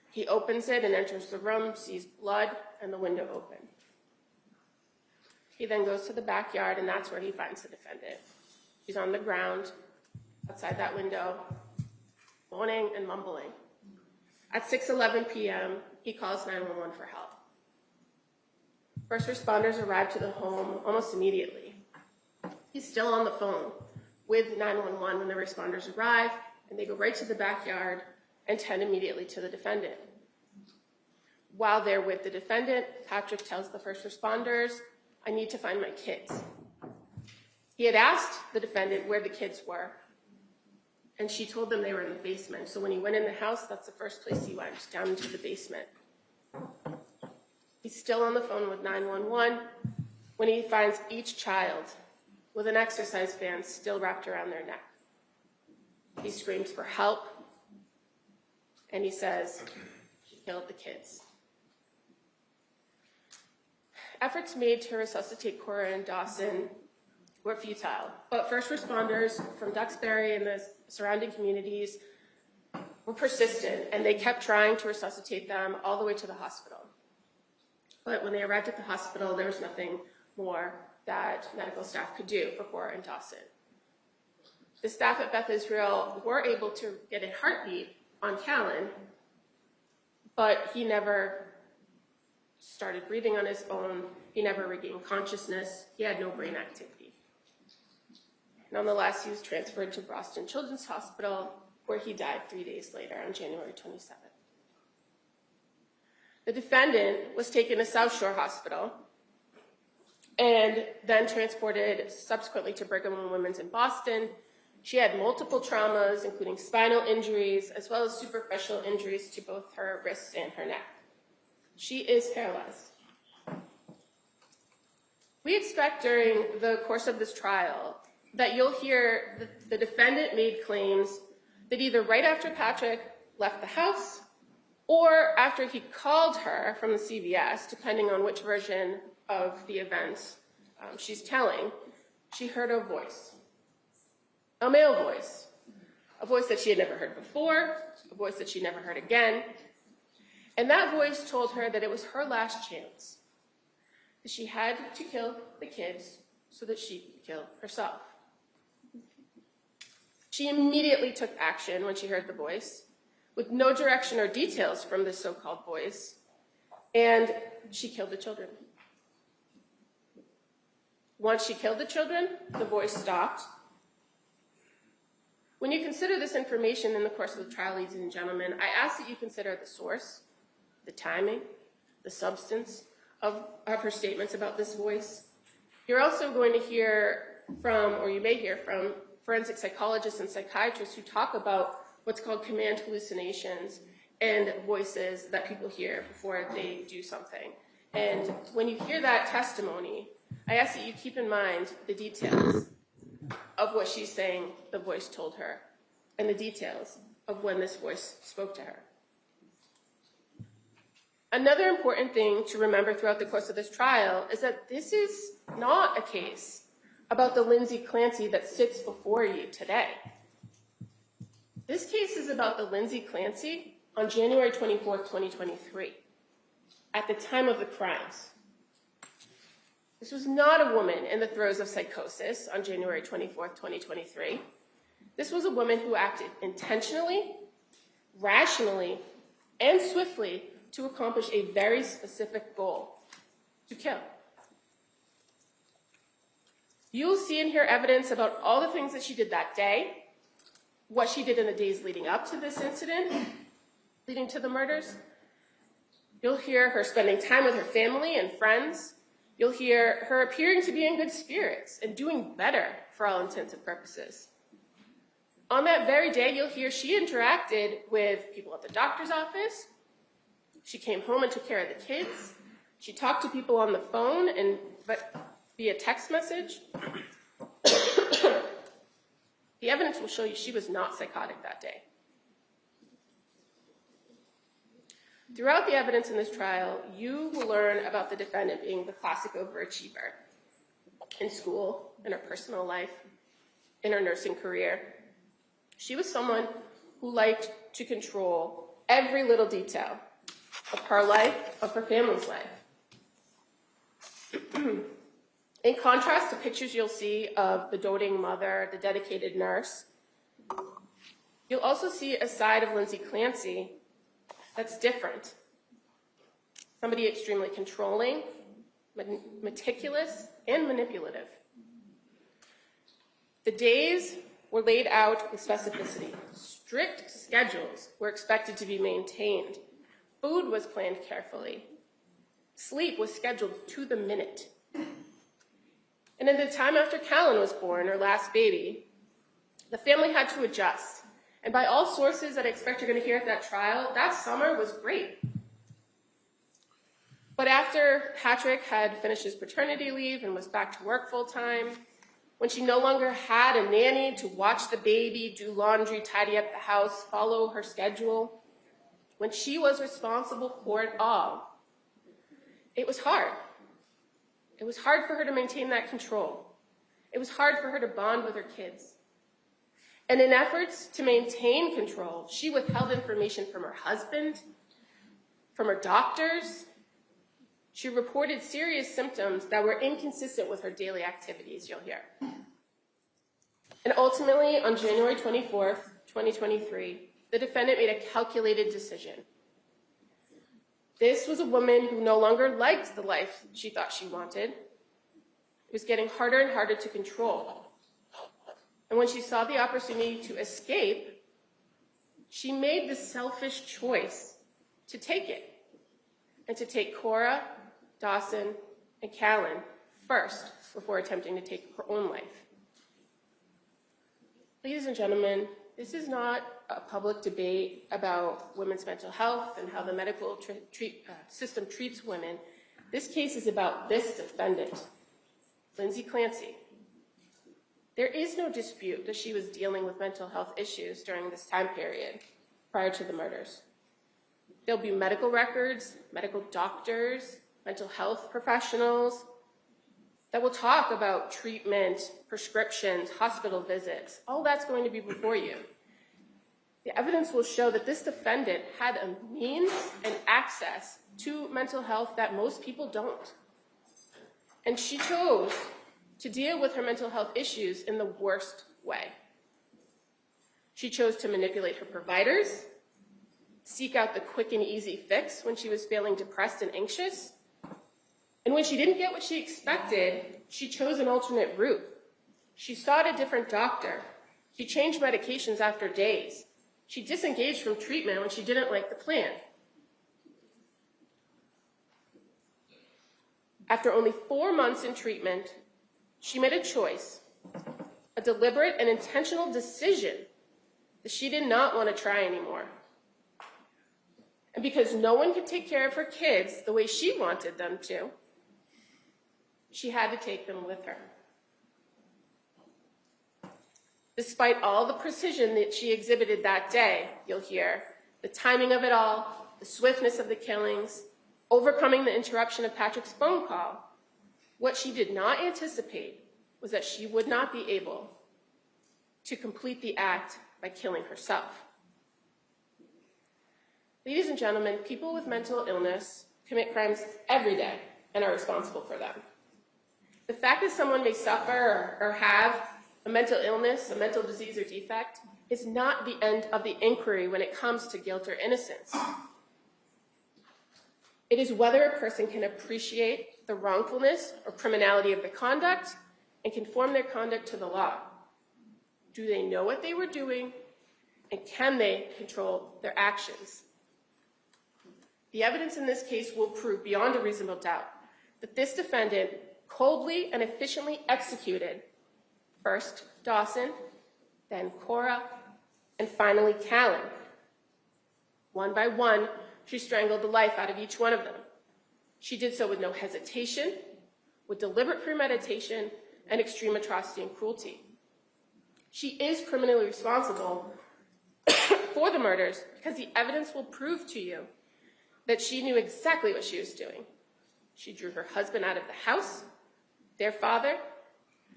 He opens it and enters the room, sees blood and the window open. He then goes to the backyard, and that's where he finds the defendant. She's on the ground outside that window, moaning and mumbling. At 6:11 p.m., he calls 911 for help. First responders arrive to the home almost immediately. He's still on the phone with 911 when the responders arrive, and they go right to the backyard and tend immediately to the defendant. While they're with the defendant, Patrick tells the first responders, I need to find my kids. He had asked the defendant where the kids were, and she told them they were in the basement. So when he went in the house, that's the first place he went, down into the basement. He's still on the phone with 911 when he finds each child with an exercise band still wrapped around their neck. He screams for help, and he says he killed the kids. Efforts made to resuscitate Cora and Dawson were futile, but first responders from Duxbury and the surrounding communities were persistent, and they kept trying to resuscitate them all the way to the hospital. But when they arrived at the hospital, there was nothing more that medical staff could do for Cora and Dawson. The staff at Beth Israel were able to get a heartbeat on Callan, but he never started breathing on his own. He never regained consciousness. He had no brain activity. Nonetheless, he was transferred to Boston Children's Hospital, where he died 3 days later on January 27th. The defendant was taken to South Shore Hospital and then transported subsequently to Brigham and Women's in Boston. She had multiple traumas, including spinal injuries, as well as superficial injuries to both her wrists and her neck. She is paralyzed. We expect during the course of this trial that you'll hear the defendant made claims that either right after Patrick left the house or after he called her from the CVS, depending on which version of the events she's telling, she heard a voice, a male voice, a voice that she had never heard before, a voice that she never heard again. And that voice told her that it was her last chance, that she had to kill the kids so that she could kill herself. She immediately took action when she heard the voice, with no direction or details from this so-called voice, and she killed the children. Once she killed the children, the voice stopped. When you consider this information in the course of the trial, ladies and gentlemen, I ask that you consider the source, the timing, the substance of her statements about this voice. You're also going to hear from, or you may hear from, forensic psychologists and psychiatrists who talk about what's called command hallucinations and voices that people hear before they do something. And when you hear that testimony, I ask that you keep in mind the details of what she's saying the voice told her and the details of when this voice spoke to her. Another important thing to remember throughout the course of this trial is that this is not a case about the Lindsay Clancy that sits before you today. This case is about the Lindsay Clancy on January 24th, 2023, at the time of the crimes. This was not a woman in the throes of psychosis on January 24th, 2023. This was a woman who acted intentionally, rationally, and swiftly to accomplish a very specific goal: to kill. You'll see and hear evidence about all the things that she did that day, what she did in the days leading up to this incident, leading to the murders. You'll hear her spending time with her family and friends. You'll hear her appearing to be in good spirits and doing better for all intents and purposes. On that very day, you'll hear she interacted with people at the doctor's office. She came home and took care of the kids. She talked to people on the phone and via text message. The evidence will show you she was not psychotic that day. Throughout the evidence in this trial, you will learn about the defendant being the classic overachiever in school, in her personal life, in her nursing career. She was someone who liked to control every little detail of her life, of her family's life. In contrast to pictures you'll see of the doting mother, the dedicated nurse, you'll also see a side of Lindsay Clancy that's different. Somebody extremely controlling, meticulous, and manipulative. The days were laid out with specificity. Strict schedules were expected to be maintained. Food was planned carefully. Sleep was scheduled to the minute. And in the time after Callan was born, her last baby, the family had to adjust. And by all sources that I expect you're going to hear at that trial, that summer was great. But after Patrick had finished his paternity leave and was back to work full time, when she no longer had a nanny to watch the baby, do laundry, tidy up the house, follow her schedule, when she was responsible for it all. It was hard. It was hard for her to maintain that control. It was hard for her to bond with her kids. And in efforts to maintain control, she withheld information from her husband, from her doctors. She reported serious symptoms that were inconsistent with her daily activities, you'll hear. And ultimately, on January 24th, 2023, the defendant made a calculated decision. This was a woman who no longer liked the life she thought she wanted. It was getting harder and harder to control. And when she saw the opportunity to escape, she made the selfish choice to take it, and to take Cora, Dawson, and Callan first before attempting to take her own life. Ladies and gentlemen, this is not a public debate about women's mental health and how the medical system treats women. This case is about this defendant, Lindsay Clancy. There is no dispute that she was dealing with mental health issues during this time period prior to the murders. There'll be medical records, medical doctors, mental health professionals that will talk about treatment, prescriptions, hospital visits. All that's going to be before you. The evidence will show that this defendant had a means and access to mental health that most people don't. And she chose to deal with her mental health issues in the worst way. She chose to manipulate her providers, seek out the quick and easy fix when she was feeling depressed and anxious. And when she didn't get what she expected, she chose an alternate route. She sought a different doctor. She changed medications after days. She disengaged from treatment when she didn't like the plan. After only 4 months in treatment, she made a choice, a deliberate and intentional decision that she did not want to try anymore. And because no one could take care of her kids the way she wanted them to, she had to take them with her. Despite all the precision that she exhibited that day, you'll hear, the timing of it all, the swiftness of the killings, overcoming the interruption of Patrick's phone call, what she did not anticipate was that she would not be able to complete the act by killing herself. Ladies and gentlemen, people with mental illness commit crimes every day and are responsible for them. The fact that someone may suffer or have a mental illness, a mental disease or defect, is not the end of the inquiry when it comes to guilt or innocence. It is whether a person can appreciate the wrongfulness or criminality of the conduct and conform their conduct to the law. Do they know what they were doing, and can they control their actions? The evidence in this case will prove beyond a reasonable doubt that this defendant coldly and efficiently executed first Dawson, then Cora, and finally Callan. One by one, she strangled the life out of each one of them. She did so with no hesitation, with deliberate premeditation, and extreme atrocity and cruelty. She is criminally responsible for the murders because the evidence will prove to you that she knew exactly what she was doing. She drew her husband out of the house, their father,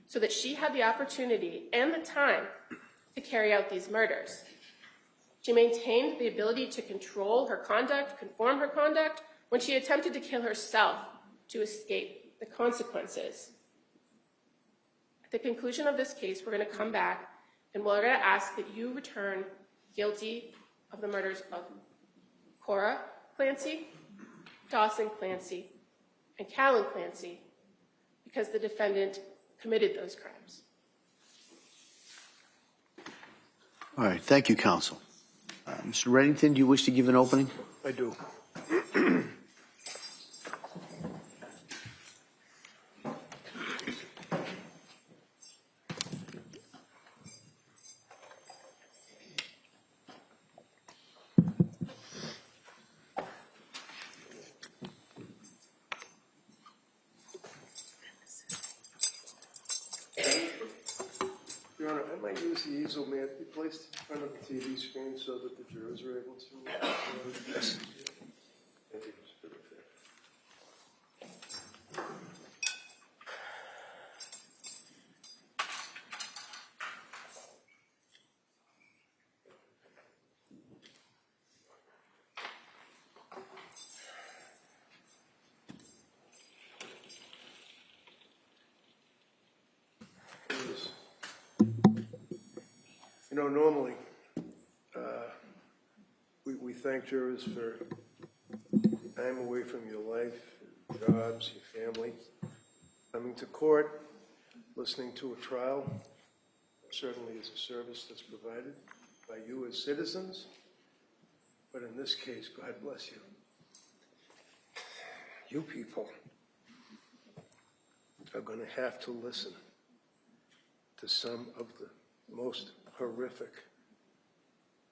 so that she had the opportunity and the time to carry out these murders. She maintained the ability to control her conduct, conform her conduct, when she attempted to kill herself to escape the consequences. At the conclusion of this case, we're going to come back and we're going to ask that you return guilty of the murders of Cora Clancy, Dawson Clancy, and Callan Clancy, because the defendant committed those crimes. All right, thank you, counsel. Mr. Reddington, do you wish to give an opening? I do. Your Honor, I might use the easel. May it be placed in front of the TV screen so that the jurors are able to? Yes. Thank you, Mr. Fair. You know, normally, we thank jurors for time away from your life, your jobs, your family, coming to court, listening to a trial. Certainly is a service that's provided by you as citizens, but in this case, God bless you. You people are going to have to listen to some of the most horrific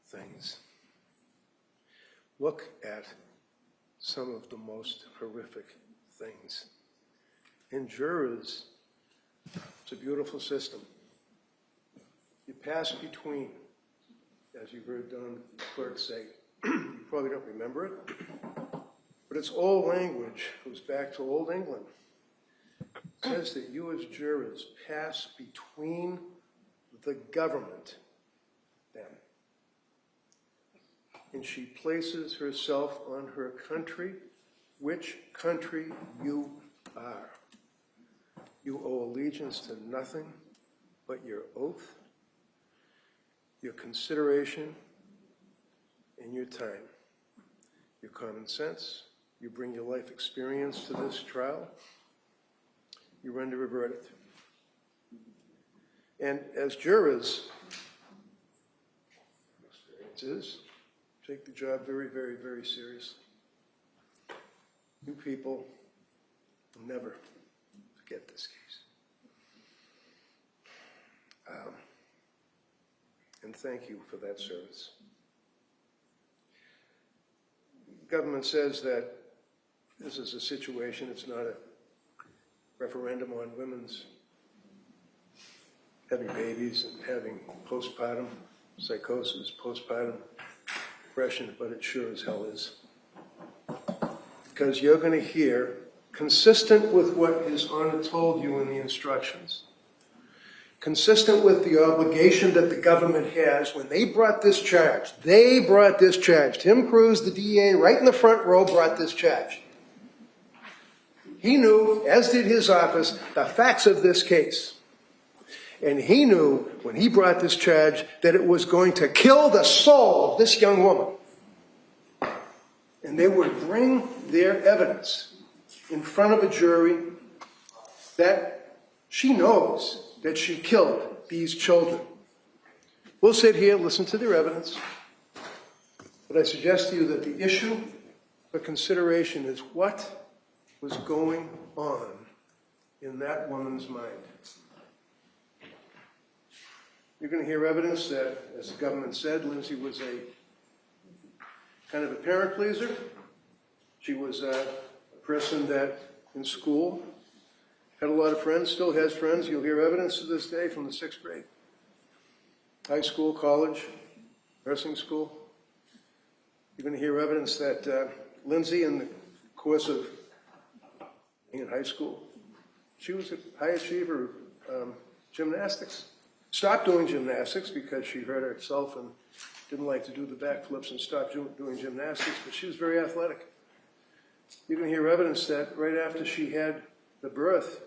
things. Look at some of the most horrific things. And jurors, it's a beautiful system. You pass between, as you heard Don Clerk say, you probably don't remember it, but it's old language, goes back to Old England. It says that you as jurors pass between the government, them. And she places herself on her country, which country you are. You owe allegiance to nothing but your oath, your consideration, and your time. Your common sense. You bring your life experience to this trial. You render a verdict. And as jurors, experiences, take the job very, very, very seriously. You people will never forget this case. And thank you for that service. The government says that this is a situation, it's not a referendum on women's having babies and having postpartum psychosis, postpartum depression, but it sure as hell is. Because you're going to hear, consistent with what His Honor told you in the instructions, consistent with the obligation that the government has when they brought this charge. They brought this charge. Tim Cruz, the DA, right in the front row, brought this charge. He knew, as did his office, the facts of this case. And he knew, when he brought this charge, that it was going to kill the soul of this young woman. And they would bring their evidence in front of a jury that she knows that she killed these children. We'll sit here, listen to their evidence, but I suggest to you that the issue for consideration is what was going on in that woman's mind. You're going to hear evidence that, as the government said, Lindsay was a kind of a parent pleaser. She was a person that, in school, had a lot of friends, still has friends. You'll hear evidence to this day from the 6th grade. High school, college, nursing school. You're going to hear evidence that Lindsay, in the course of being in high school, she was a high achiever, gymnastics. Stopped doing gymnastics because she hurt herself and didn't like to do the backflips and stopped doing gymnastics, but she was very athletic. You can hear evidence that right after she had the birth,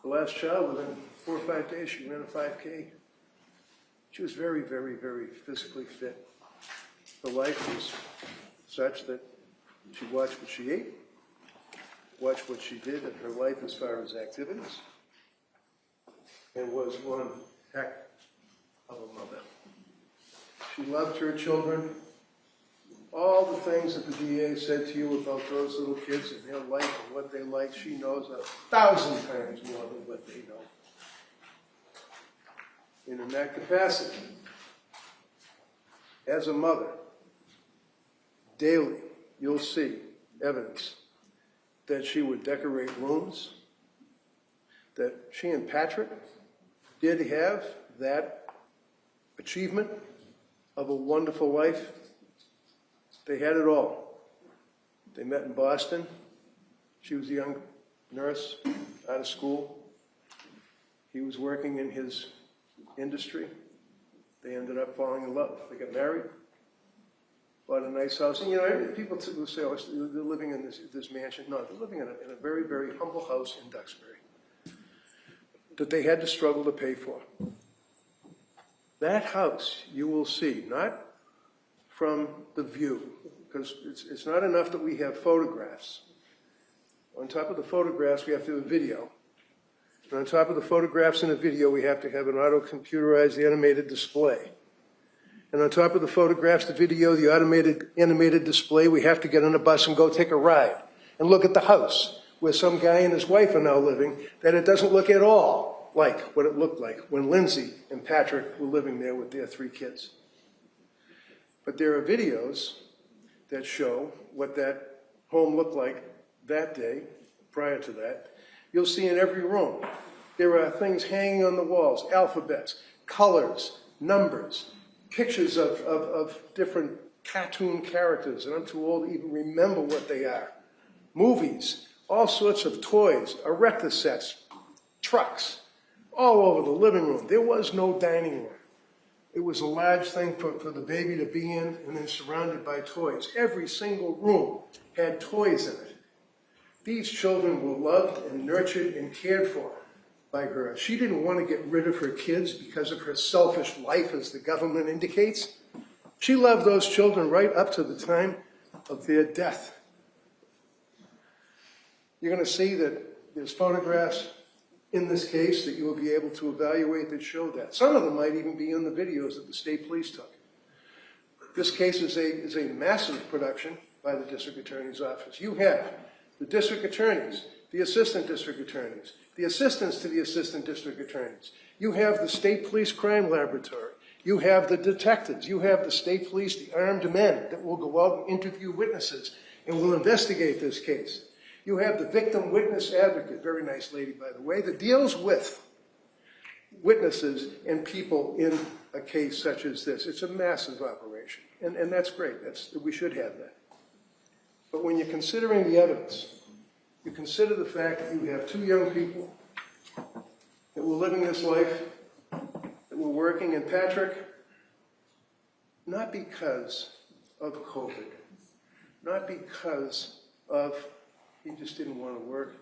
the last child, within 4 or 5 days, she ran a 5K. She was very, very, very physically fit. Her life was such that she watched what she ate, watched what she did in her life as far as activities, and was one heck of a mother. She loved her children. All the things that the DA said to you about those little kids and their life and what they like, she knows 1,000 times more than what they know. And in that capacity, as a mother, daily you'll see evidence that she would decorate rooms, that she and Patrick did have that achievement of a wonderful life, they had it all. They met in Boston. She was a young nurse out of school. He was working in his industry. They ended up falling in love. They got married, bought a nice house. And, you know, people will say, oh, they're living in this mansion. No, they're living in a very, very humble house in Duxbury that they had to struggle to pay for. That house, you will see, not from the view, because it's not enough that we have photographs. On top of the photographs, we have to have a video. And on top of the photographs and the video, we have to have an auto-computerized animated display. And on top of the photographs, the video, the automated animated display, we have to get on a bus and go take a ride and look at the house where some guy and his wife are now living, that it doesn't look at all like what it looked like when Lindsay and Patrick were living there with their 3 kids. But there are videos that show what that home looked like that day, prior to that. You'll see in every room, there are things hanging on the walls, alphabets, colors, numbers, pictures of different cartoon characters, and I'm too old to even remember what they are. Movies, all sorts of toys, erector sets, trucks, all over the living room. There was no dining room. It was a large thing for the baby to be in, and then surrounded by toys. Every single room had toys in it. These children were loved and nurtured and cared for by her. She didn't want to get rid of her kids because of her selfish life, as the government indicates. She loved those children right up to the time of their death. You're going to see that there's photographs in this case that you will be able to evaluate that show that. Some of them might even be in the videos that the state police took. This case is a massive production by the district attorney's office. You have the district attorneys, the assistant district attorneys, the assistants to the assistant district attorneys. You have the state police crime laboratory. You have the detectives. You have the state police, the armed men that will go out and interview witnesses and will investigate this case. You have the victim witness advocate, very nice lady, by the way, that deals with witnesses and people in a case such as this. It's a massive operation, and that's great. We should have that. But when you're considering the evidence, you consider the fact that you have 2 young people that were living this life, that were working, and Patrick, not because of COVID, not because of he just didn't want to work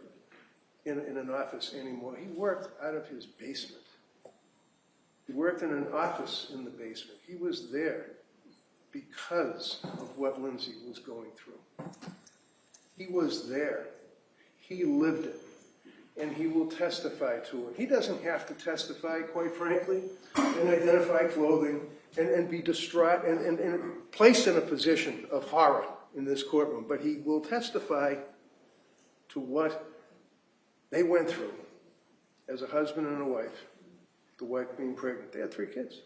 in an office anymore. He worked out of his basement. He worked in an office in the basement. He was there because of what Lindsay was going through. He was there. He lived it. And he will testify to it. He doesn't have to testify, quite frankly, and identify clothing and be distraught and placed in a position of horror in this courtroom. But he will testify to what they went through as a husband and a wife, the wife being pregnant. They had 3 kids.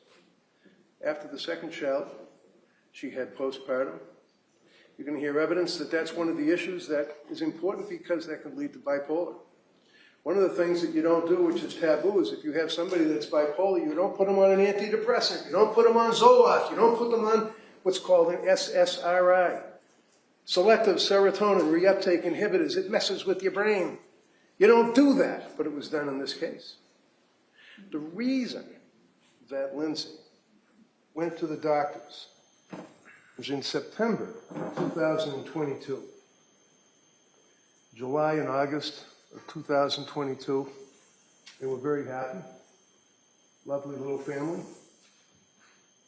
After the 2nd child, she had postpartum. You're going to hear evidence that that's one of the issues that is important because that can lead to bipolar. One of the things that you don't do, which is taboo, is if you have somebody that's bipolar, you don't put them on an antidepressant. You don't put them on Zoloft. You don't put them on what's called an SSRI. Selective serotonin reuptake inhibitors. It messes with your brain. You don't do that, but it was done in this case. The reason that Lindsay went to the doctors was in September 2022. July and August of 2022, they were very happy. Lovely little family.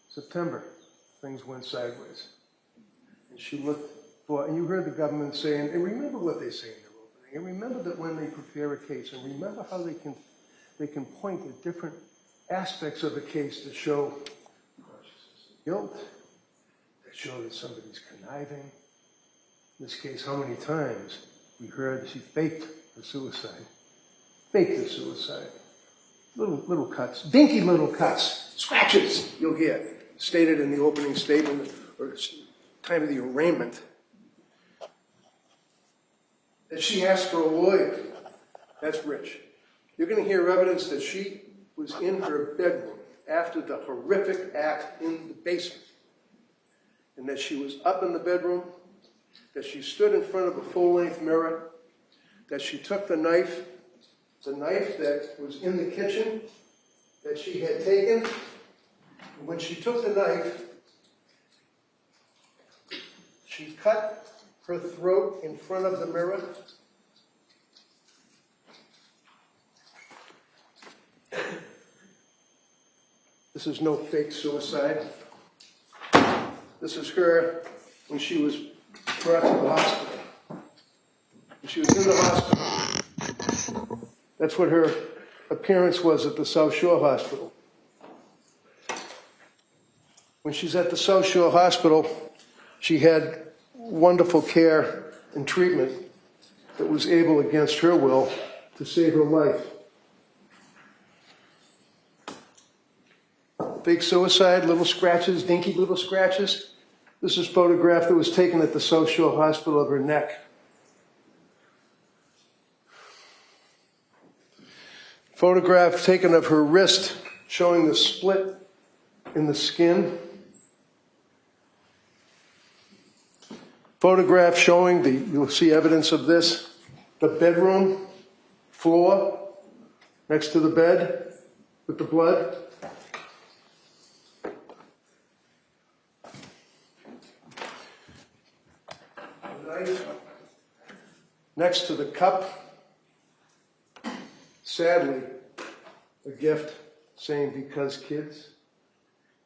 September, things went sideways. And she looked for, and you heard the government saying, and remember what they say in their opening, and remember that when they prepare a case, and remember how they can point at different aspects of a case to show guilt, that show that somebody's conniving. In this case, how many times we heard she faked her suicide. Faked her suicide. Little cuts, dinky little cuts, scratches, you'll hear, stated in the opening statement or time of the arraignment. That she asked for a lawyer. That's rich. You're going to hear evidence that she was in her bedroom after the horrific act in the basement, and that she was up in the bedroom, that she stood in front of a full-length mirror, that she took the knife that was in the kitchen that she had taken, and when she took the knife, she cut her throat in front of the mirror. This is no fake suicide. This is her when she was brought to the hospital. When she was in the hospital. That's what her appearance was at the South Shore Hospital. When she's at the South Shore Hospital, she had wonderful care and treatment that was able, against her will, to save her life. Fake suicide, little scratches, dinky little scratches. This is a photograph that was taken at the South Shore Hospital of her neck. Photograph taken of her wrist, showing the split in the skin. Photograph showing you'll see evidence of this, the bedroom floor next to the bed with the blood. Next to the cup, sadly, a gift saying, "Because kids."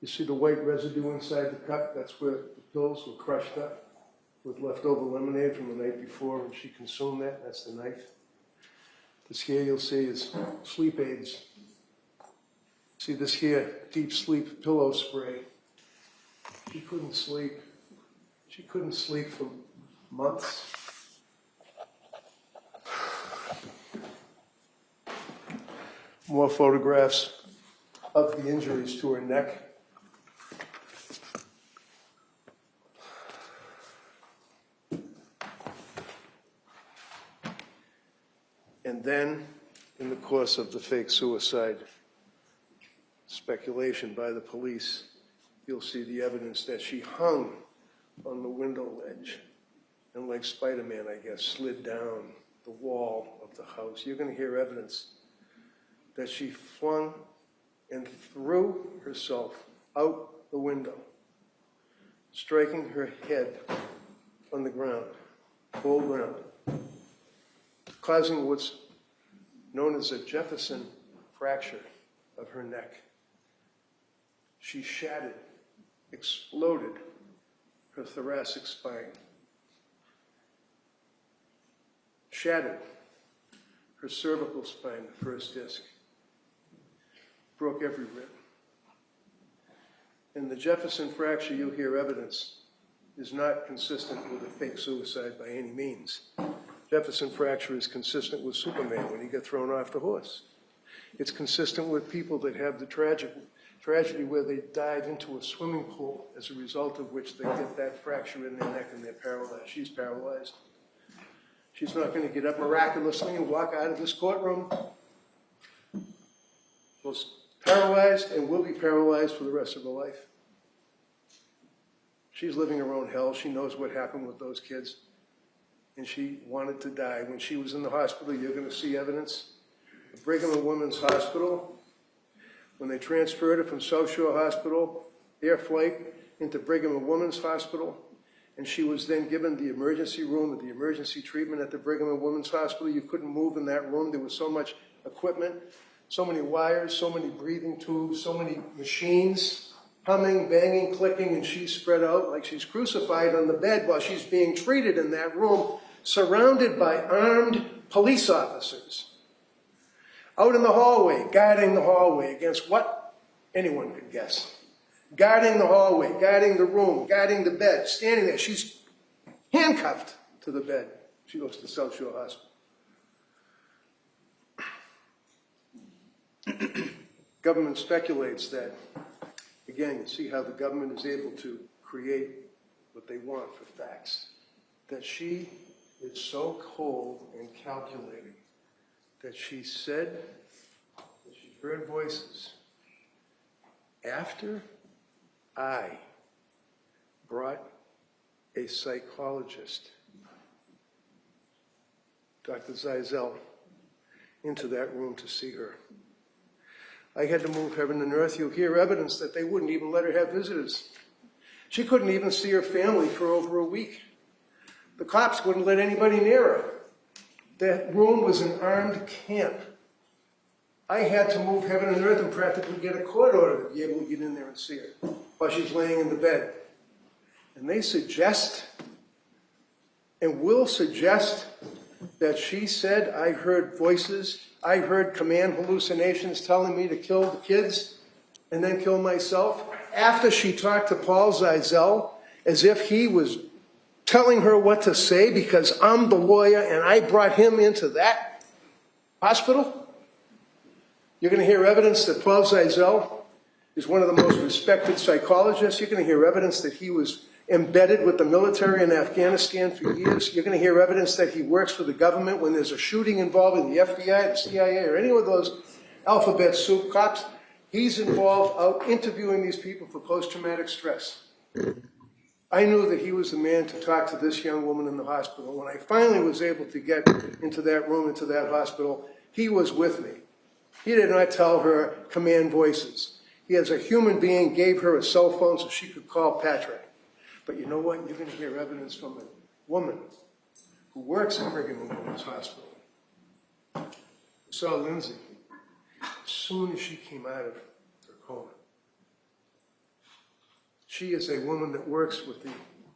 You see the white residue inside the cup? That's where the pills were crushed up with leftover lemonade from the night before when she consumed that. That's the knife. This here you'll see is sleep aids. See this here, deep sleep pillow spray. She couldn't sleep. She couldn't sleep for months. More photographs of the injuries to her neck. And then, in the course of the fake suicide speculation by the police, you'll see the evidence that she hung on the window ledge and, like Spider-Man, I guess, slid down the wall of the house. You're going to hear evidence that she flung and threw herself out the window, striking her head on the ground, full ground, causing what's known as a Jefferson fracture of her neck. She shattered, exploded her thoracic spine, shattered her cervical spine, the first disc, broke every rib. And the Jefferson fracture, you'll hear evidence, is not consistent with a fake suicide by any means. Jefferson fracture is consistent with Superman when he got thrown off the horse. It's consistent with people that have the tragedy where they dive into a swimming pool, as a result of which they get that fracture in their neck and they're paralyzed. She's paralyzed. She's not going to get up miraculously and walk out of this courtroom. She's paralyzed and will be paralyzed for the rest of her life. She's living her own hell. She knows what happened with those kids. And she wanted to die. When she was in the hospital, you're going to see evidence. The Brigham and Women's Hospital, when they transferred her from South Shore Hospital, air flight into Brigham and Women's Hospital, and she was then given the emergency room with the emergency treatment at the Brigham and Women's Hospital. You couldn't move in that room. There was so much equipment, so many wires, so many breathing tubes, so many machines, humming, banging, clicking, and she's spread out like she's crucified on the bed while she's being treated in that room, surrounded by armed police officers. Out in the hallway, guarding the hallway against what anyone could guess. Guarding the hallway, guarding the room, guarding the bed, standing there. She's handcuffed to the bed. She goes to South Shore Hospital. Government speculates that, again, you see how the government is able to create what they want for facts, that she is so cold and calculating that she said that she heard voices after I brought a psychologist, Dr. Zeisel, into that room to see her. I had to move heaven and earth. You'll hear evidence that they wouldn't even let her have visitors. She couldn't even see her family for over a week. The cops wouldn't let anybody near her. That room was an armed camp. I had to move heaven and earth and practically get a court order to be able to get in there and see her while she's laying in the bed. And they suggest, and will suggest, that she said, I heard voices, I heard command hallucinations telling me to kill the kids and then kill myself, after she talked to Paul Zeisel as if he was telling her what to say because I'm the lawyer and I brought him into that hospital. You're going to hear evidence that Paul Zeisel is one of the most respected psychologists. You're going to hear evidence that he was embedded with the military in Afghanistan for years. You're going to hear evidence that he works for the government when there's a shooting involving the FBI, the CIA, or any of those alphabet soup cops. He's involved out interviewing these people for post-traumatic stress. I knew that he was the man to talk to this young woman in the hospital. When I finally was able to get into that room, into that hospital, he was with me. He did not tell her command voices. He, as a human being, gave her a cell phone so she could call Patrick. But you know what? You're going to hear evidence from a woman who works at Brigham and Women's Hospital. I saw Lindsay as soon as she came out of her coma. She is a woman that works with the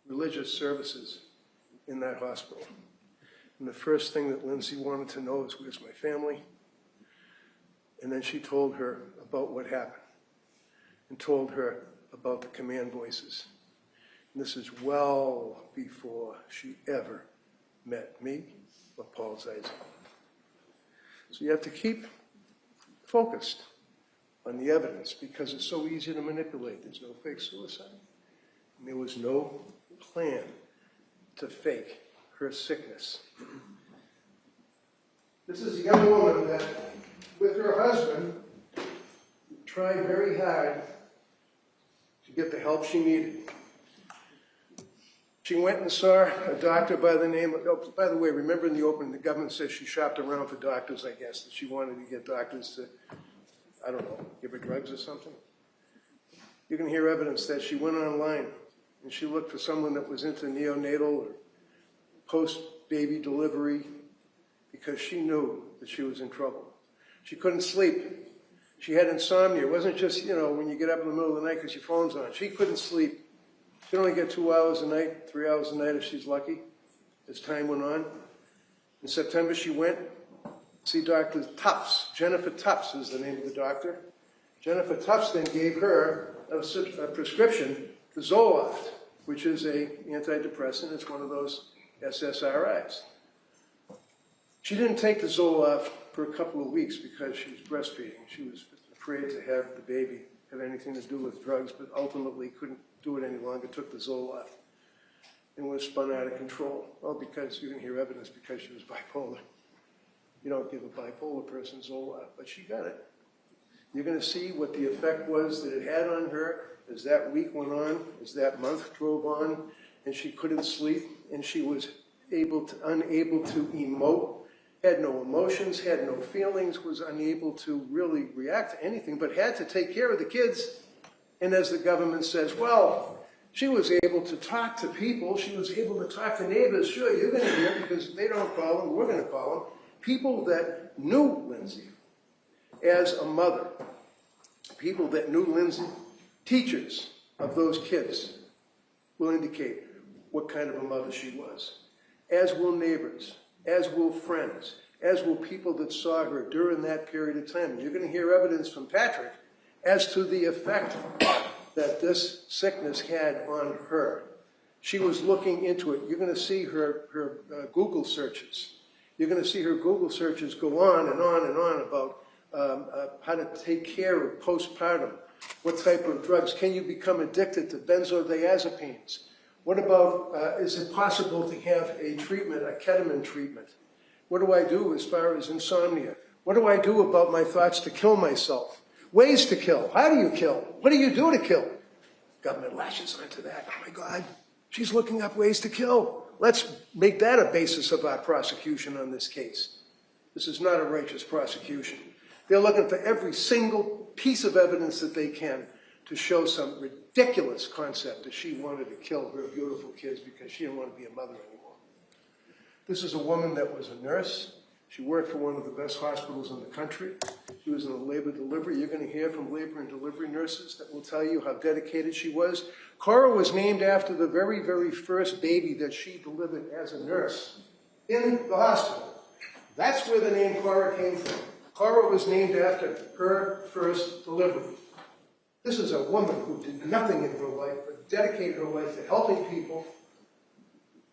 religious services in that hospital. And the first thing that Lindsay wanted to know is, where's my family? And then she told her about what happened and told her about the command voices. And this is well before she ever met me or Paul Zeisel. So you have to keep focused on the evidence because it's so easy to manipulate. There's no fake suicide. And there was no plan to fake her sickness. This is a young woman that, with her husband, tried very hard to get the help she needed. She went and saw a doctor by the name of, oh, by the way, remember in the opening, the government says she shopped around for doctors, I guess, that she wanted to get doctors to, I don't know, give her drugs or something. You can hear evidence that she went online and she looked for someone that was into neonatal or post-baby delivery because she knew that she was in trouble. She couldn't sleep. She had insomnia. It wasn't just, you know, when you get up in the middle of the night because your phone's on. She couldn't sleep. She could only get 2 hours a night, 3 hours a night if she's lucky, as time went on. In September, she went to see Dr. Tufts. Jennifer Tufts is the name of the doctor. Jennifer Tufts then gave her a prescription for Zoloft, which is an antidepressant. It's one of those SSRIs. She didn't take the Zoloft for a couple of weeks because she was breastfeeding. She was afraid to have the baby have anything to do with drugs, but ultimately couldn't do it any longer, took the Zoloft, and was spun out of control. Well, because you can hear evidence because she was bipolar. You don't give a bipolar person Zoloft, but she got it. You're going to see what the effect was that it had on her as that week went on, as that month drove on, and she couldn't sleep, and she was unable to emote, had no emotions, had no feelings, was unable to really react to anything, but had to take care of the kids. And as the government says, well, she was able to talk to people, she was able to talk to neighbors. Sure, you're going to hear, because if they don't call them, we're going to call them. People that knew Lindsay as a mother, people that knew Lindsay, teachers of those kids will indicate what kind of a mother she was, as will neighbors, as will friends, as will people that saw her during that period of time. And you're going to hear evidence from Patrick as to the effect that this sickness had on her. She was looking into it. You're going to see her Google searches. You're going to see her Google searches go on and on and on about how to take care of postpartum. What type of drugs? Can you become addicted to benzodiazepines? What about, is it possible to have a treatment, a ketamine treatment? What do I do as far as insomnia? What do I do about my thoughts to kill myself? Ways to kill. How do you kill? What do you do to kill? Government lashes onto that. Oh my God, she's looking up ways to kill. Let's make that a basis of our prosecution on this case. This is not a righteous prosecution. They're looking for every single piece of evidence that they can to show some ridiculous concept that she wanted to kill her beautiful kids because she didn't want to be a mother anymore. This is a woman that was a nurse. She worked for one of the best hospitals in the country. She was in a labor delivery. You're going to hear from labor and delivery nurses that will tell you how dedicated she was. Cora was named after the very, very first baby that she delivered as a nurse in the hospital. That's where the name Cora came from. Cora was named after her first delivery. This is a woman who did nothing in her life but dedicate her life to helping people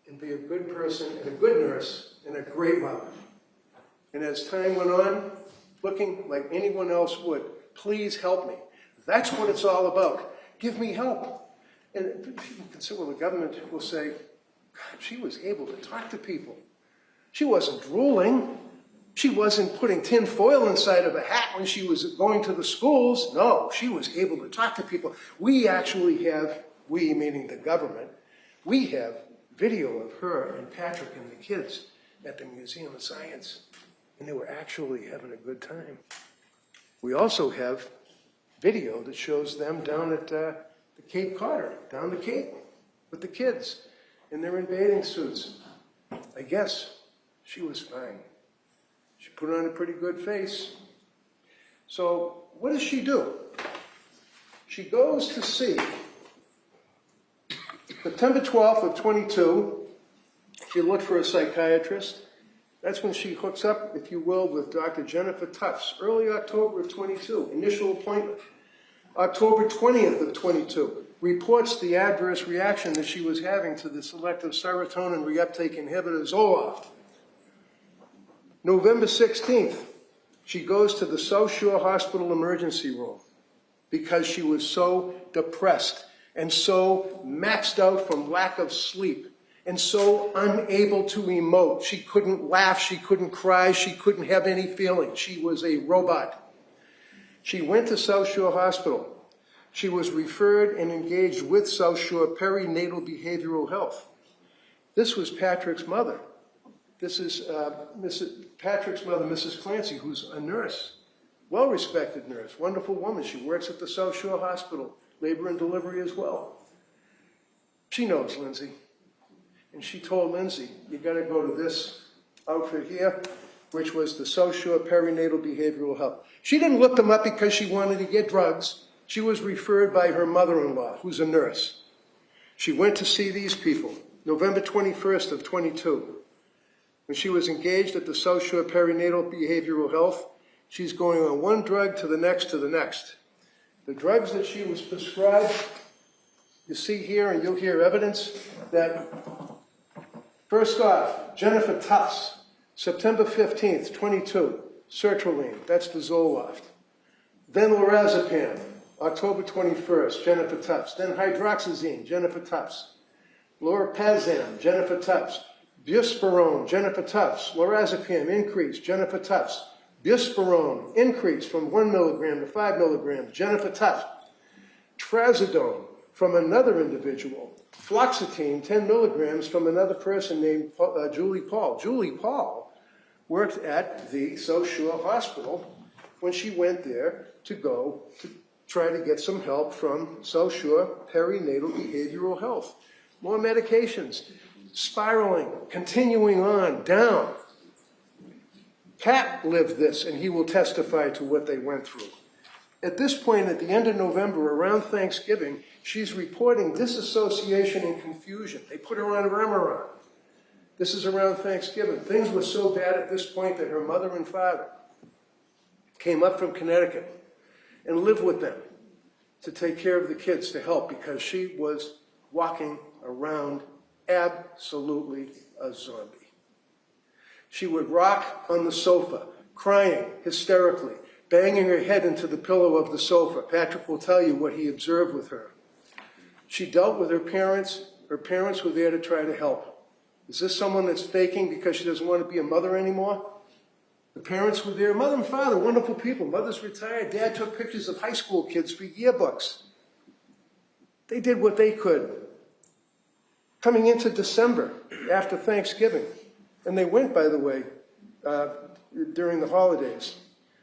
and be a good person and a good nurse and a great mother. And as time went on, looking like anyone else would, please help me. That's what it's all about. Give me help. And people consider, well, the government will say, God, she was able to talk to people. She wasn't drooling. She wasn't putting tin foil inside of a hat when she was going to the schools. No, she was able to talk to people. We actually have, we meaning the government, we have video of her and Patrick and the kids at the Museum of Science. And they were actually having a good time. We also have video that shows them down at the Cape Cod, down the Cape, with the kids. And they're in bathing suits. I guess she was fine. She put on a pretty good face. So what does she do? She goes to see, September 12th of 22, she looked for a psychiatrist. That's when she hooks up, if you will, with Dr. Jennifer Tufts, early October of 22, initial appointment. October 20th of 22, reports the adverse reaction that she was having to the selective serotonin reuptake inhibitor Zoloft. November 16th, she goes to the South Shore Hospital emergency room because she was so depressed and so maxed out from lack of sleep and so unable to emote. She couldn't laugh, she couldn't cry, she couldn't have any feeling. She was a robot. She went to South Shore Hospital. She was referred and engaged with South Shore Perinatal Behavioral Health. This was Patrick's mother. This is Patrick's mother, Mrs. Clancy, who's a nurse, well-respected nurse, wonderful woman. She works at the South Shore Hospital, labor and delivery as well. She knows Lindsay. And she told Lindsay, you got to go to this outfit here, which was the South Shore Perinatal Behavioral Health. She didn't look them up because she wanted to get drugs. She was referred by her mother-in-law, who's a nurse. She went to see these people, November 21st of 22. When she was engaged at the South Shore Perinatal Behavioral Health, she's going on one drug to the next to the next. The drugs that she was prescribed, you see here, and you'll hear evidence that, first off, Jennifer Tufts, September 15th, 22, sertraline, that's the Zoloft. Then lorazepam, October 21st, Jennifer Tufts. Then hydroxyzine, Jennifer Tufts. Lorapazam, Jennifer Tufts. Buspirone, Jennifer Tufts. Lorazepam, increase, Jennifer Tufts. Buspirone, increase from 1 milligram to 5 milligrams, Jennifer Tufts. Trazodone from another individual. Fluoxetine, 10 milligrams from another person named Julie Paul. Julie Paul worked at the South Shore Hospital when she went there to go to try to get some help from South Shore Perinatal Behavioral Health. More medications, spiraling, continuing on, down. Pat lived this, and he will testify to what they went through. At this point, at the end of November, around Thanksgiving, she's reporting disassociation and confusion. They put her on Remeron. This is around Thanksgiving. Things were so bad at this point that her mother and father came up from Connecticut and lived with them to take care of the kids, to help, because she was walking around absolutely a zombie. She would rock on the sofa, crying hysterically, banging her head into the pillow of the sofa. Patrick will tell you what he observed with her. She dealt with her parents. Her parents were there to try to help. Is this someone that's faking because she doesn't want to be a mother anymore? The parents were there. Mother and father, wonderful people. Mother's retired. Dad took pictures of high school kids for yearbooks. They did what they could. Coming into December, after Thanksgiving, and they went, by the way, during the holidays,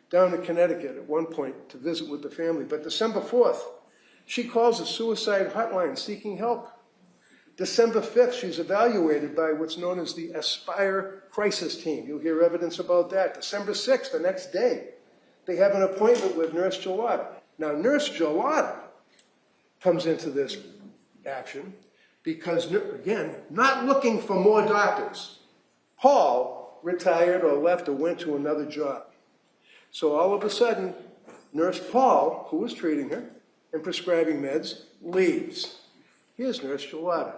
down to Connecticut at one point to visit with the family. But December 4th, she calls a suicide hotline seeking help. December 5th, she's evaluated by what's known as the Aspire Crisis Team. You'll hear evidence about that. December 6th, the next day, they have an appointment with Nurse Gelada. Now, Nurse Gelada comes into this action because, again, not looking for more doctors. Paul retired or left or went to another job. So all of a sudden, Nurse Paul, who was treating her and prescribing meds, leaves. Here's Nurse Gelada.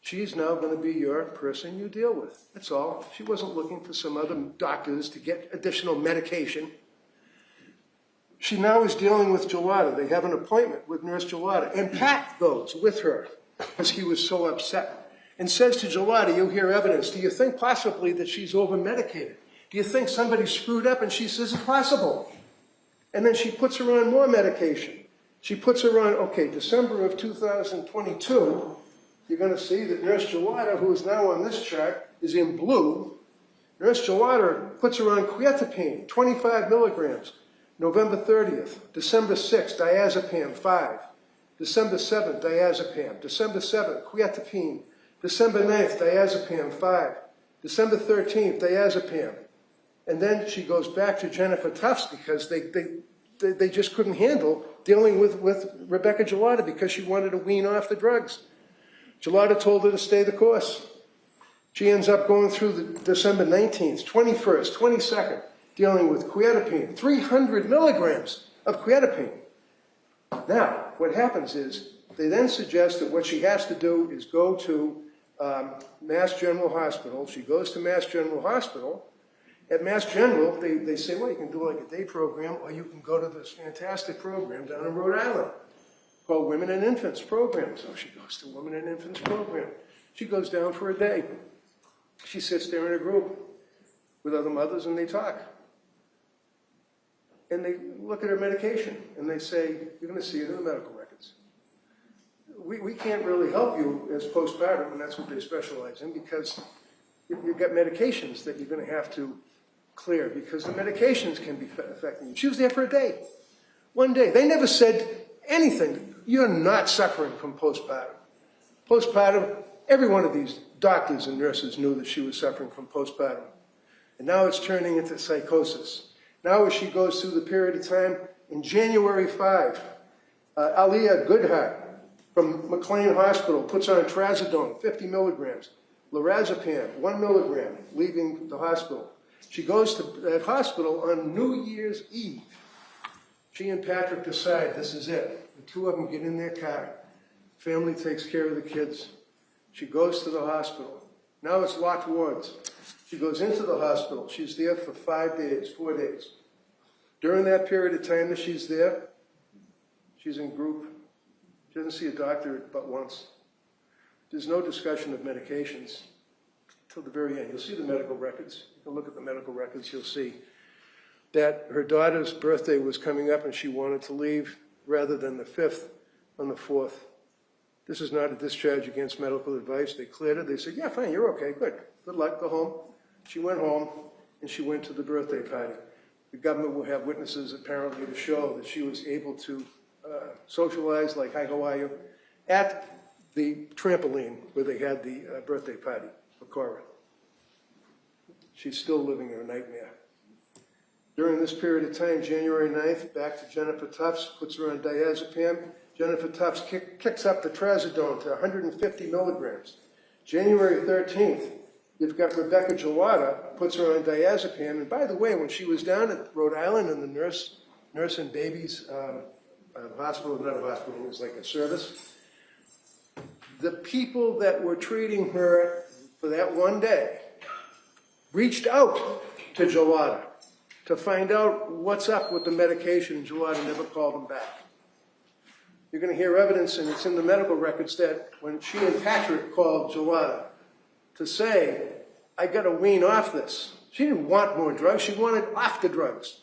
She's now going to be your person you deal with. That's all. She wasn't looking for some other doctors to get additional medication. She now is dealing with Gelada. They have an appointment with Nurse Gelada. And Pat goes with her because he was so upset and says to Gelada, you'll hear evidence, do you think possibly that she's over-medicated? Do you think somebody screwed up? And she says, it's possible. And then she puts her on more medication. She puts her on, okay, December of 2022, you're going to see that Nurse Gelada, who is now on this chart, is in blue. Nurse Gelada puts her on quietapine, 25 milligrams, November 30th. December 6th, diazepam, 5. December 7th, diazepam. December 7th, quietapine. December 9th, diazepam, 5. December 13th, diazepam. And then she goes back to Jennifer Tufts because they just couldn't handle dealing with Rebecca Gelada because she wanted to wean off the drugs. Gelada told her to stay the course. She ends up going through the December 19th, 21st, 22nd, dealing with quietapine, 300 milligrams of quietapine. Now, what happens is they then suggest that what she has to do is go to Mass General Hospital. She goes to Mass General Hospital. At Mass General, they say, well, you can do like a day program, or you can go to this fantastic program down in Rhode Island called Women and Infants Program. So she goes to Women and Infants Program. She goes down for a day. She sits there in a group with other mothers, and they talk. And they look at her medication, and they say, you're going to see it in the medical records. We can't really help you as postpartum, and that's what they specialize in, because you've got medications that you're going to have to clear, because the medications can be affecting you. She was there for a day. One day. They never said anything. You're not suffering from postpartum. Postpartum, every one of these doctors and nurses knew that she was suffering from postpartum. And now it's turning into psychosis. Now as she goes through the period of time, in January 5, Aliyah Goodhart from McLean Hospital puts on trazodone, 50 milligrams, lorazepam, 1 milligram, leaving the hospital. She goes to that hospital on New Year's Eve. She and Patrick decide this is it. The two of them get in their car. Family takes care of the kids. She goes to the hospital. Now it's locked wards. She goes into the hospital. She's there for 4 days. During that period of time that she's there, she's in group. She doesn't see a doctor but once. There's no discussion of medications till the very end. You'll see the medical records. You can look at the medical records. You'll see that her daughter's birthday was coming up and she wanted to leave rather than the 5th on the 4th. This is not a discharge against medical advice. They cleared her. They said, yeah, fine, you're okay, good. Good luck, go home. She went home and she went to the birthday party. The government will have witnesses apparently to show that she was able to socialize, like, hi, how are you, at the trampoline where they had the birthday party for Cora. She's still living her nightmare. During this period of time, January 9th, back to Jennifer Tufts, puts her on diazepam. Jennifer Tufts kicks up the trazodone to 150 milligrams. January 13th, you've got Rebecca Gelada, puts her on diazepam. And by the way, when she was down at Rhode Island in the nurse and babies hospital, not a hospital, it was like a service, the people that were treating her for that one day reached out to Gelada to find out what's up with the medication, and Gelada never called them back. You're going to hear evidence, and it's in the medical records, that when she and Patrick called Gelada to say, I got to wean off this, She didn't want more drugs. She wanted off the drugs.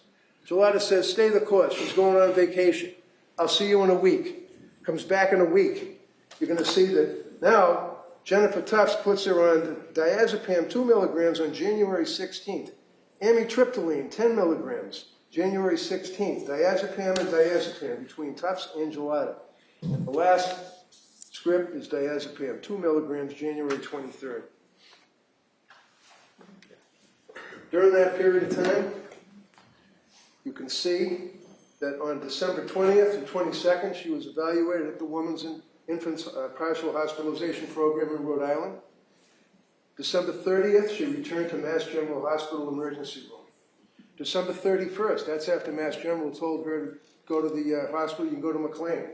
Gelada says, stay the course. She's going on vacation. I'll see you in a week. Comes back in a week. You're going to see that now Jennifer Tufts puts her on diazepam 2 milligrams on January 16th. Amitriptyline 10 milligrams, January 16th. Diazepam and diazepam between Tufts and Gelada. The last script is diazepam 2 milligrams, January 23rd. During that period of time, you can see that on December 20th and 22nd, she was evaluated at the Women's and Infants Partial Hospitalization Program in Rhode Island. December 30th, she returned to Mass General Hospital emergency room. December 31st, that's after Mass General told her to go to the hospital, you can go to McLean.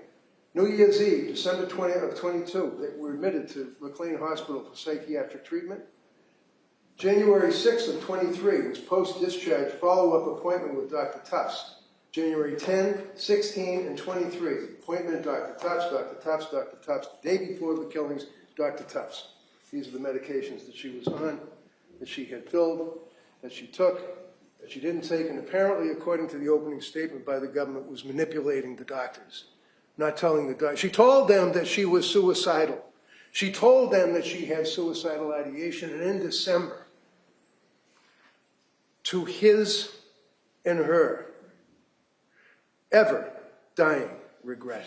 New Year's Eve, December 20th of 22, they were admitted to McLean Hospital for psychiatric treatment. January 6th of 23 was post-discharge follow-up appointment with Dr. Tufts. January 10, 16, and 23, appointment Dr. Tufts, Dr. Tufts, Dr. Tufts. The day before the killings, Dr. Tufts. These are the medications that she was on, that she had filled, that she took, that she didn't take, and apparently, according to the opening statement by the government, was manipulating the doctors, not telling the doctors. She told them that she was suicidal. She told them that she had suicidal ideation, and in December, to his and her ever dying regret,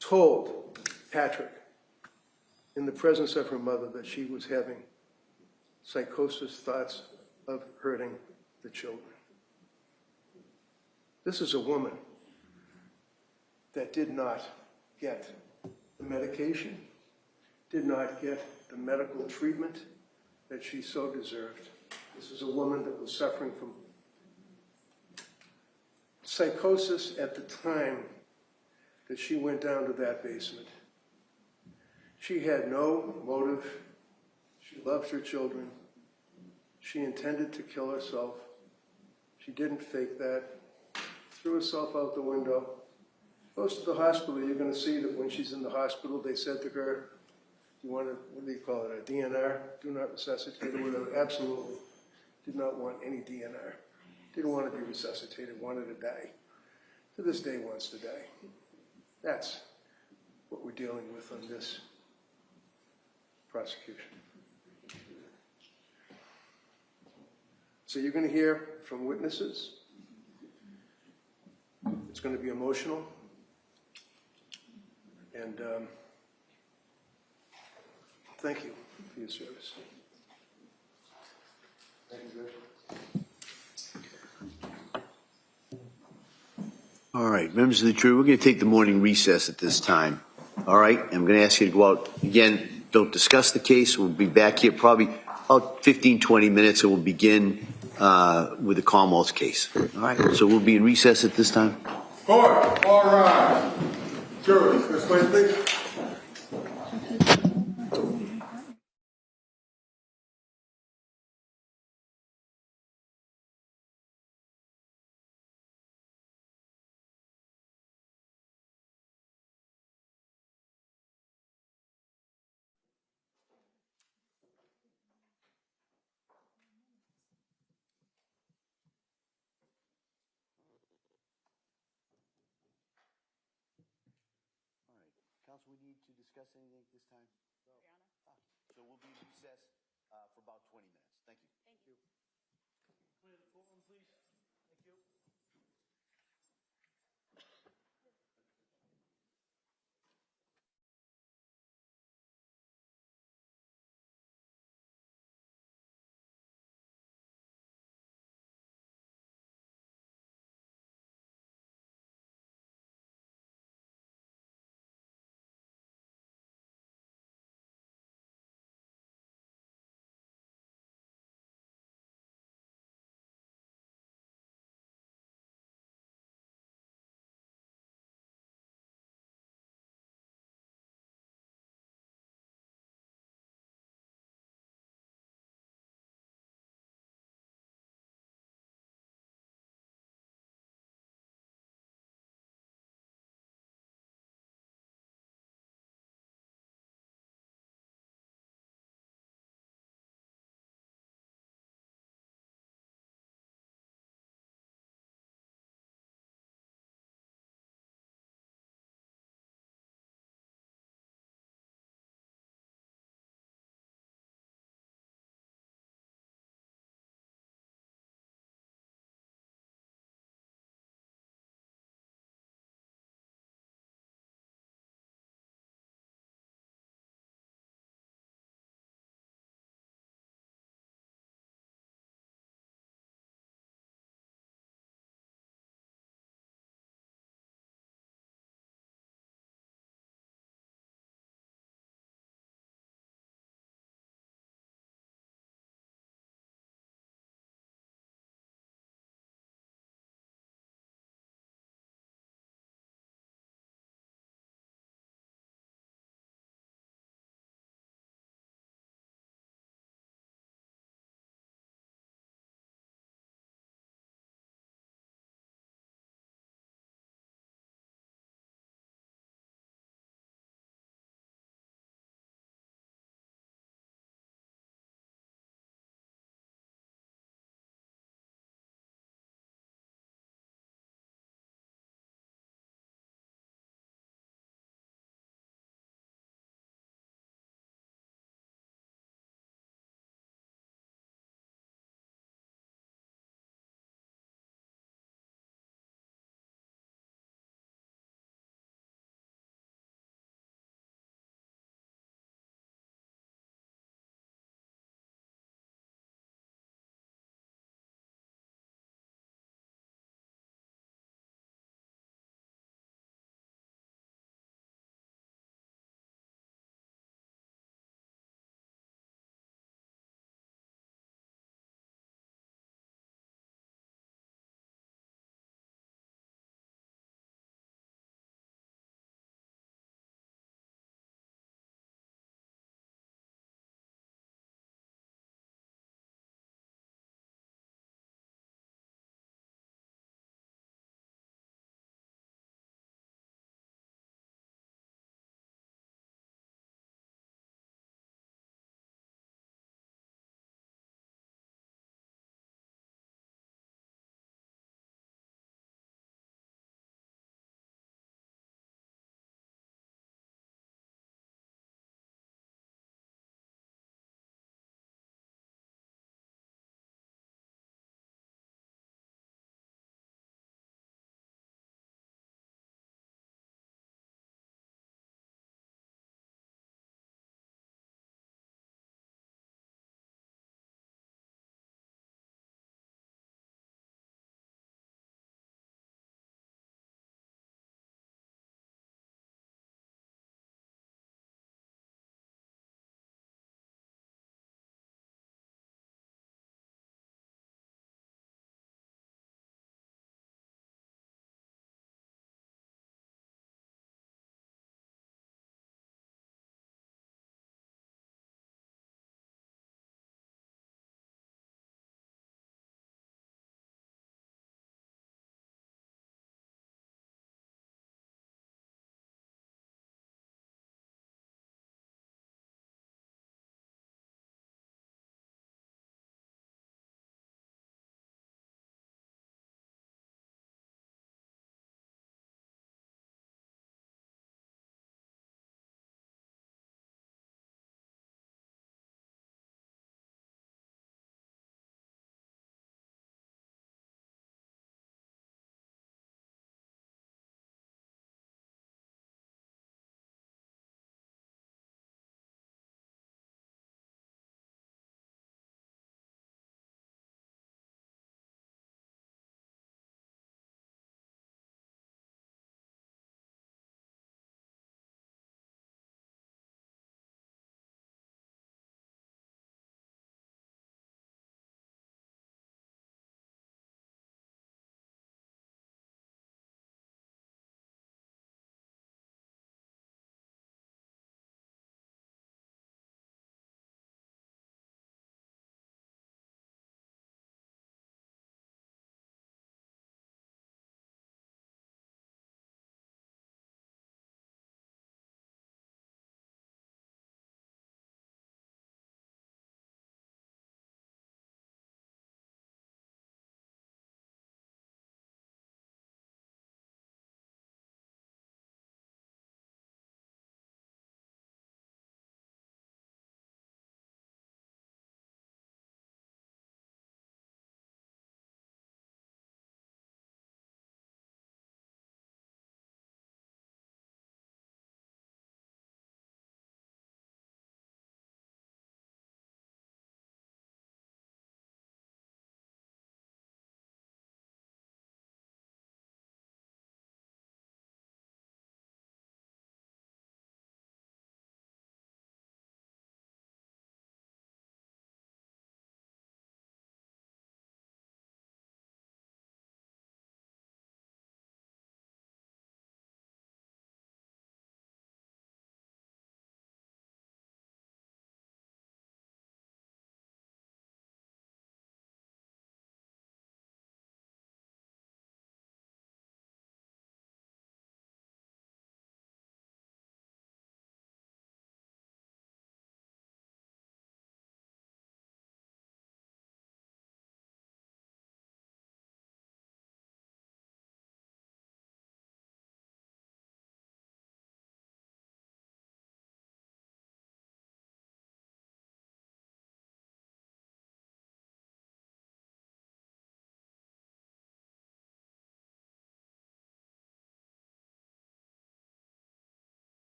told Patrick in the presence of her mother that she was having psychosis, thoughts of hurting the children. This is a woman that did not get the medication, did not get the medical treatment that she so deserved. This is a woman that was suffering from psychosis at the time that she went down to that basement. She had no motive. She loved her children. She intended to kill herself. She didn't fake that. Threw herself out the window. Goes to the hospital. You're going to see that when she's in the hospital, they said to her, you want to, what do you call it, a DNR? Do not resuscitate or whatever. Absolutely. Did not want any DNR. Didn't want to be resuscitated, wanted to die. To this day wants to die. That's what we're dealing with on this prosecution. So you're going to hear from witnesses. It's going to be emotional. And thank you for your service. Thank you, Judge. All right, members of the jury, we're going to take the morning recess at this time. All right, I'm going to ask you to go out. Again, don't discuss the case. We'll be back here probably about 15, 20 minutes, and we'll begin with the Commonwealth's case. All right, so we'll be in recess at this time. Court, all rise. Jury, this way, please. Counsel, we need to discuss anything at this time? No. So we'll be in recess for about 20 minutes. Thank you. Thank you. Clear the courtroom, please. Thank you.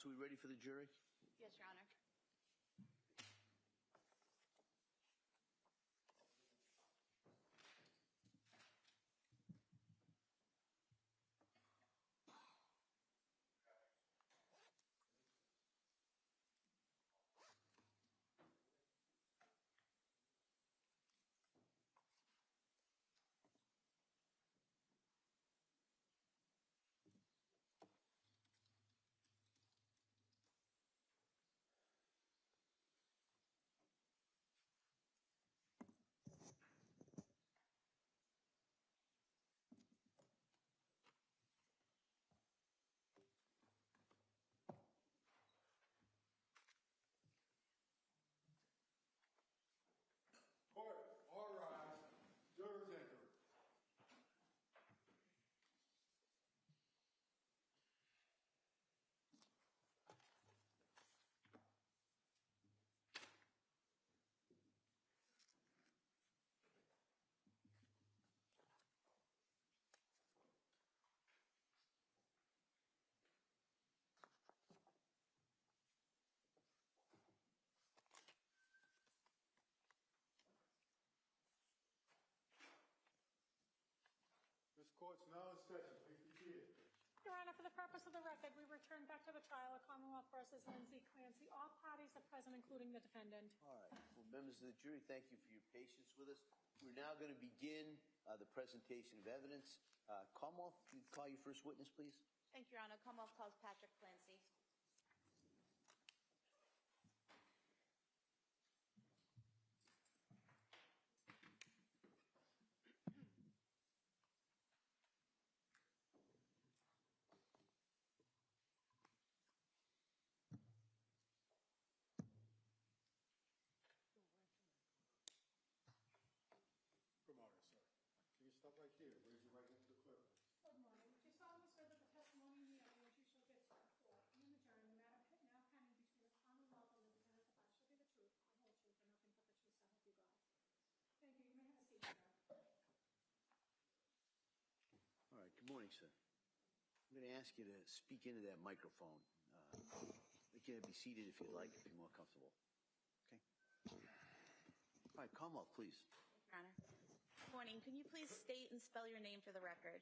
Counsel, we ready for the jury? Yes, Your Honor. Court, all rise. Jurors enter. This court's now in session. Please be seated. Your Honor, for the purpose of the record, we return back to the trial of Commonwealth versus Lindsay Clancy. All parties are present, including the defendant. All right. Well, members of the jury, thank you for your patience with us. We're now going to begin the presentation of evidence. Commonwealth, can you call your first witness, please? Thank you, Your Honor. Commonwealth calls Patrick Clancy. Good morning, sir. Can you stop right there? Raise your right hand to the clerk. Good morning. Do you solemnly swear that the testimony in the evidence you shall give before and in the jury, the matter now pending between the Commonwealth and the defendant, the facts shall be the truth, the whole truth, and nothing but the truth, so help you God? Thank you. You may have a seat, sir. All right. Good morning, sir. I'm going to ask you to speak into that microphone. You can be seated if you'd like, if you're more comfortable. Okay. All right. Commonwealth, please. Your Honor. Good morning. Can you please state and spell your name for the record?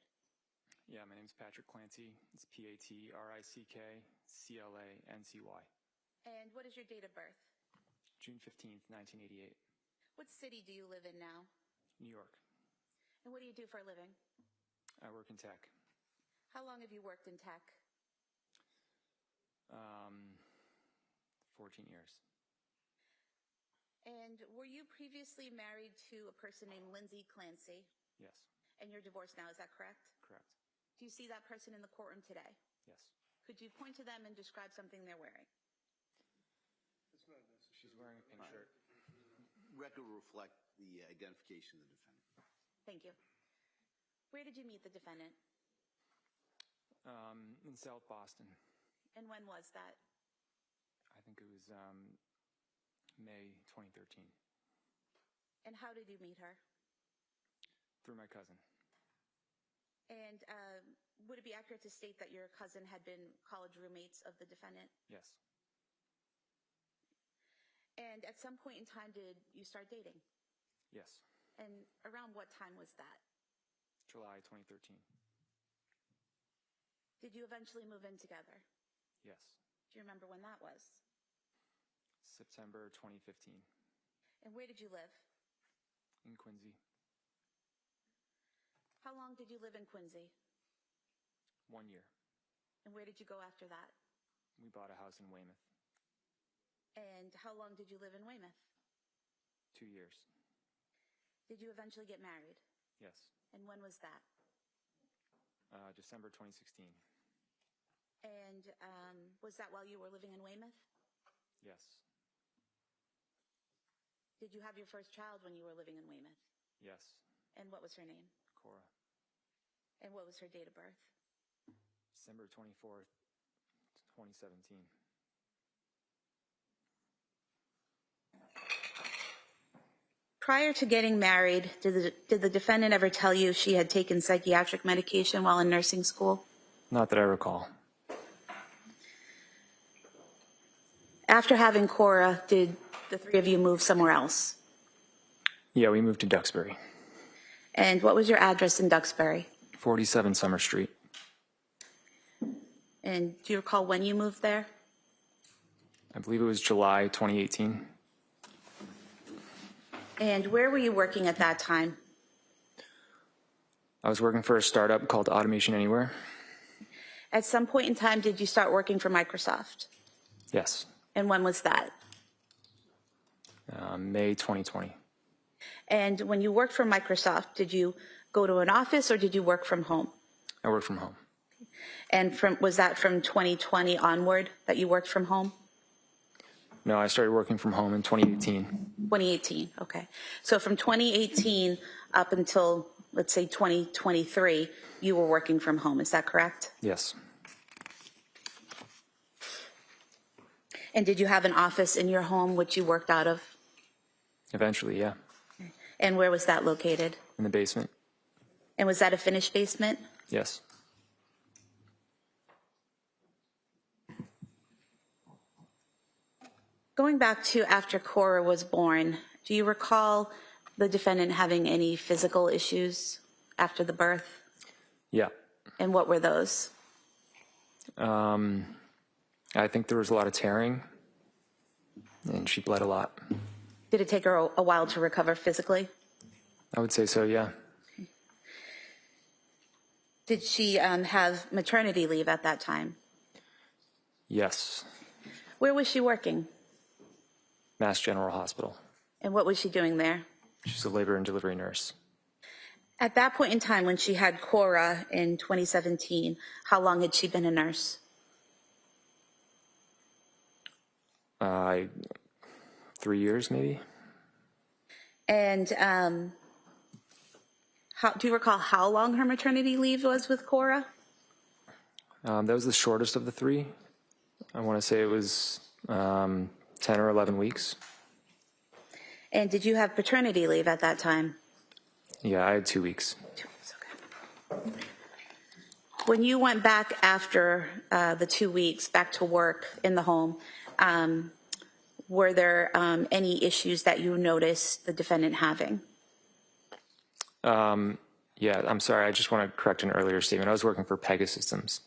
Yeah, my name's Patrick Clancy. It's Patrickclancy. And what is your date of birth? June 15th, 1988. What city do you live in now? New York. And what do you do for a living? I work in tech. How long have you worked in tech? 14 years. And were you previously married to a person named Lindsay Clancy? Yes, And you're divorced now, is that correct? correct. Do you see that person in the courtroom today? Yes. Could you point to them and describe something they're wearing? It's not necessary. She's wearing a pink shirt. Record will reflect the identification of the defendant. Thank you. Where did you meet the defendant? In South Boston. And when was that? I think it was May 2013. And how did you meet her? Through my cousin. And would it be accurate to state that your cousin had been college roommates of the defendant? Yes. And at some point in time, did you start dating? Yes. And around what time was that? July 2013. Did you eventually move in together? Yes. Do you remember when that was? September 2015. And where did you live? In Quincy. How long did you live in Quincy? 1 year. And where did you go after that? We bought a house in Weymouth. And how long did you live in Weymouth? 2 years. Did you eventually get married? Yes. And when was that? December 2016. And was that while you were living in Weymouth? Yes. Did you have your first child when you were living in Weymouth? Yes. And what was her name? Cora. And what was her date of birth? December 24th, 2017. Prior to getting married, did the defendant ever tell you she had taken psychiatric medication while in nursing school? Not that I recall. After having Cora, did the three of you move somewhere else? Yeah, we moved to Duxbury, And what was your address in Duxbury? 47 Summer Street. And do you recall when you moved there? I believe it was July 2018. And where were you working at that time? I was working for a startup called Automation Anywhere. At some point in time, did you start working for Microsoft? Yes, And when was that? May 2020. And when you worked for Microsoft, did you go to an office or did you work from home? I worked from home. And was that from 2020 onward that you worked from home? No, I started working from home in 2018. 2018, okay. So from 2018 up until, let's say, 2023, you were working from home, is that correct? Yes. And did you have an office in your home which you worked out of? Eventually, yeah. And where was that located? In the basement. And was that a finished basement? Yes. Going back to after Cora was born, do you recall the defendant having any physical issues after the birth? Yeah. And what were those? I think there was a lot of tearing, and she bled a lot. Did it take her a while to recover physically? I would say so, yeah. Did she have maternity leave at that time? Yes. Where was she working? Mass General Hospital. And what was she doing there? She's a labor and delivery nurse. At that point in time, when she had Cora in 2017, how long had she been a nurse? 3 years, maybe? And do you recall how long her maternity leave was with Cora? That was the shortest of the three. I want to say it was 10 or 11 weeks. And did you have paternity leave at that time? Yeah, I had 2 weeks. 2 weeks, okay. When you went back after the 2 weeks back to work in the home, were there any issues that you noticed the defendant having? Yeah, I'm sorry. I just want to correct an earlier statement. I was working for Pega Systems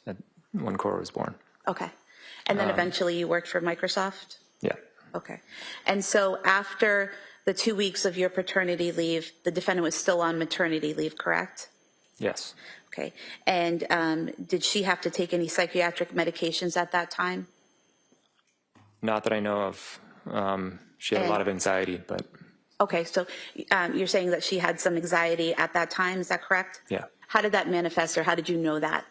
when Cora was born. Okay. And then eventually you worked for Microsoft? Yeah. Okay. And so after the 2 weeks of your paternity leave, the defendant was still on maternity leave, correct? Yes. Okay. And did she have to take any psychiatric medications at that time? Not that I know of. She had a lot of anxiety, but Okay. So you're saying that she had some anxiety at that time, is that correct? yeah. How did that manifest, or how did you know that?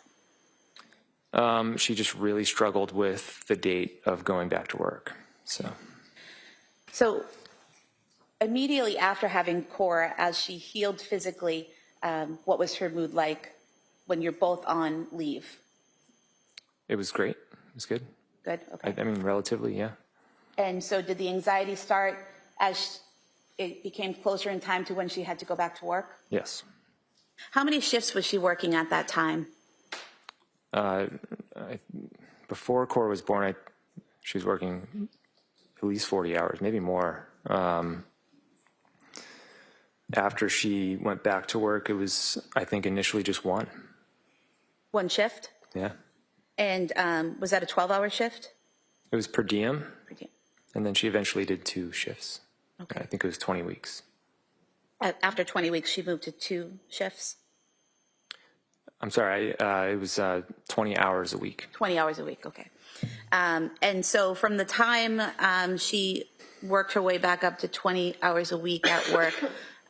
She just really struggled with the date of going back to work. So immediately after having Cora, as she healed physically, what was her mood like when you're both on leave? It was great. It was good. Good, okay. I mean, relatively, yeah. And so did the anxiety start as it became closer in time to when she had to go back to work? Yes. How many shifts was she working at that time? Before Cora was born, she was working at least 40 hours, maybe more. After she went back to work, it was, I think, initially just one. One shift? Yeah. And was that a 12-hour shift? It was per diem, Per diem. and then she eventually did 2 shifts. Okay. I think it was 20 weeks. After 20 weeks, she moved to 2 shifts? I'm sorry, it was 20 hours a week. 20 hours a week, okay. And so from the time she worked her way back up to 20 hours a week at work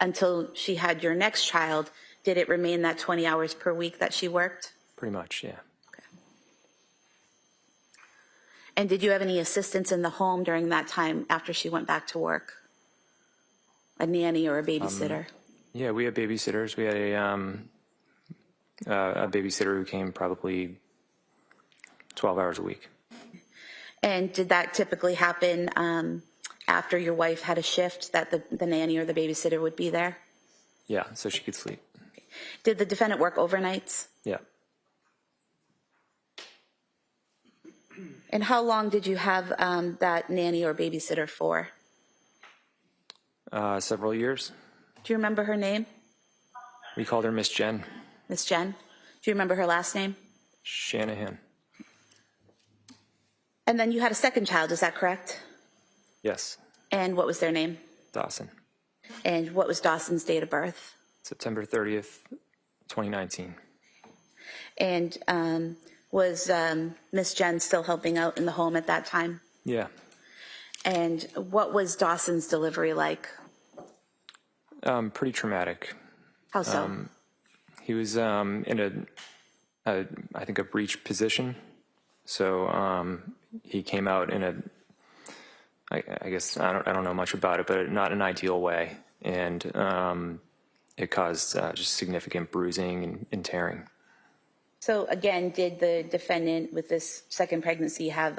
until she had your next child, did it remain that 20 hours per week that she worked? Pretty much, yeah. Okay. And did you have any assistance in the home during that time after she went back to work? A nanny or a babysitter? Yeah, we had babysitters. We had a babysitter who came probably 12 hours a week. And did that typically happen after your wife had a shift, that the nanny or the babysitter would be there? Yeah, so she could sleep. Did the defendant work overnights? Yeah. And how long did you have that nanny or babysitter for? Several years. Do you remember her name? We called her Miss Jen Miss Jen? Do you remember her last name? Shanahan. And then you had a second child, is that correct? Yes, And what was their name? Dawson. And what was Dawson's date of birth? September 30th, 2019. And was Miss Jen still helping out in the home at that time? Yeah. And what was Dawson's delivery like? Pretty traumatic. How so? He was in I think a breech position. So he came out in I guess I don't know much about it, but not an ideal way, and it caused just significant bruising and tearing. So again, did the defendant with this second pregnancy have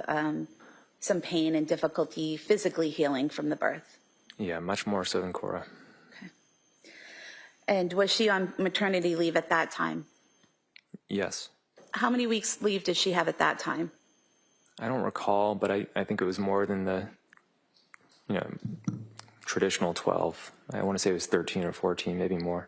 some pain and difficulty physically healing from the birth? Yeah, much more so than Cora. Okay. And was she on maternity leave at that time? Yes. How many weeks leave did she have at that time? I don't recall, but I think it was more than the traditional 12. I want to say it was 13 or 14, maybe more.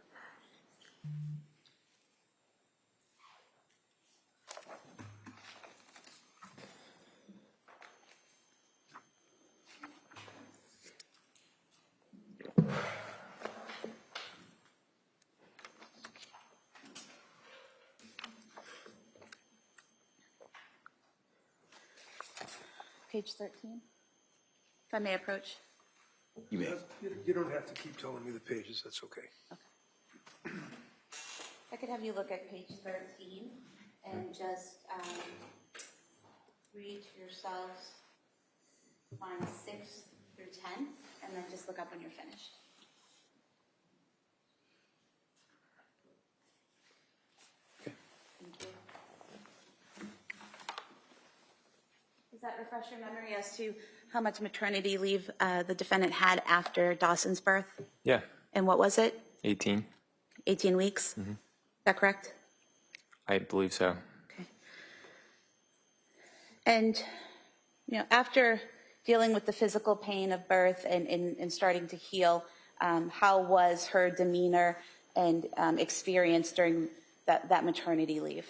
Page 13, if I may approach. You may. You don't have to keep telling me the pages, that's okay. I could have you look at page 13 and just read to yourselves lines 6 through 10, and then just look up when you're finished. Okay. Thank you. Does that refresh your memory as to how much maternity leave the defendant had after Dawson's birth? Yeah, And what was it? 18. 18 weeks? Is that correct? I believe so. Okay. And, after dealing with the physical pain of birth and starting to heal, how was her demeanor and experience during that maternity leave?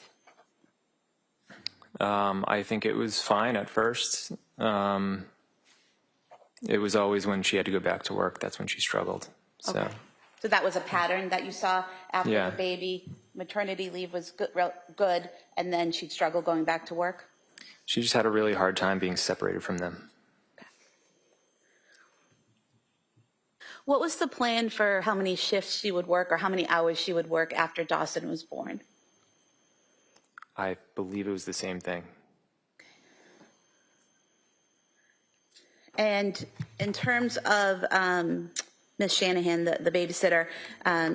I think it was fine at first. It was always when she had to go back to work, that's when she struggled. So. Okay. So that was a pattern that you saw after Yeah. the baby. Maternity leave was good, and then she'd struggle going back to work? She just had a really hard time being separated from them. What was the plan for how many shifts she would work or how many hours she would work after Dawson was born? I believe it was the same thing. And in terms of Ms. Shanahan, the babysitter,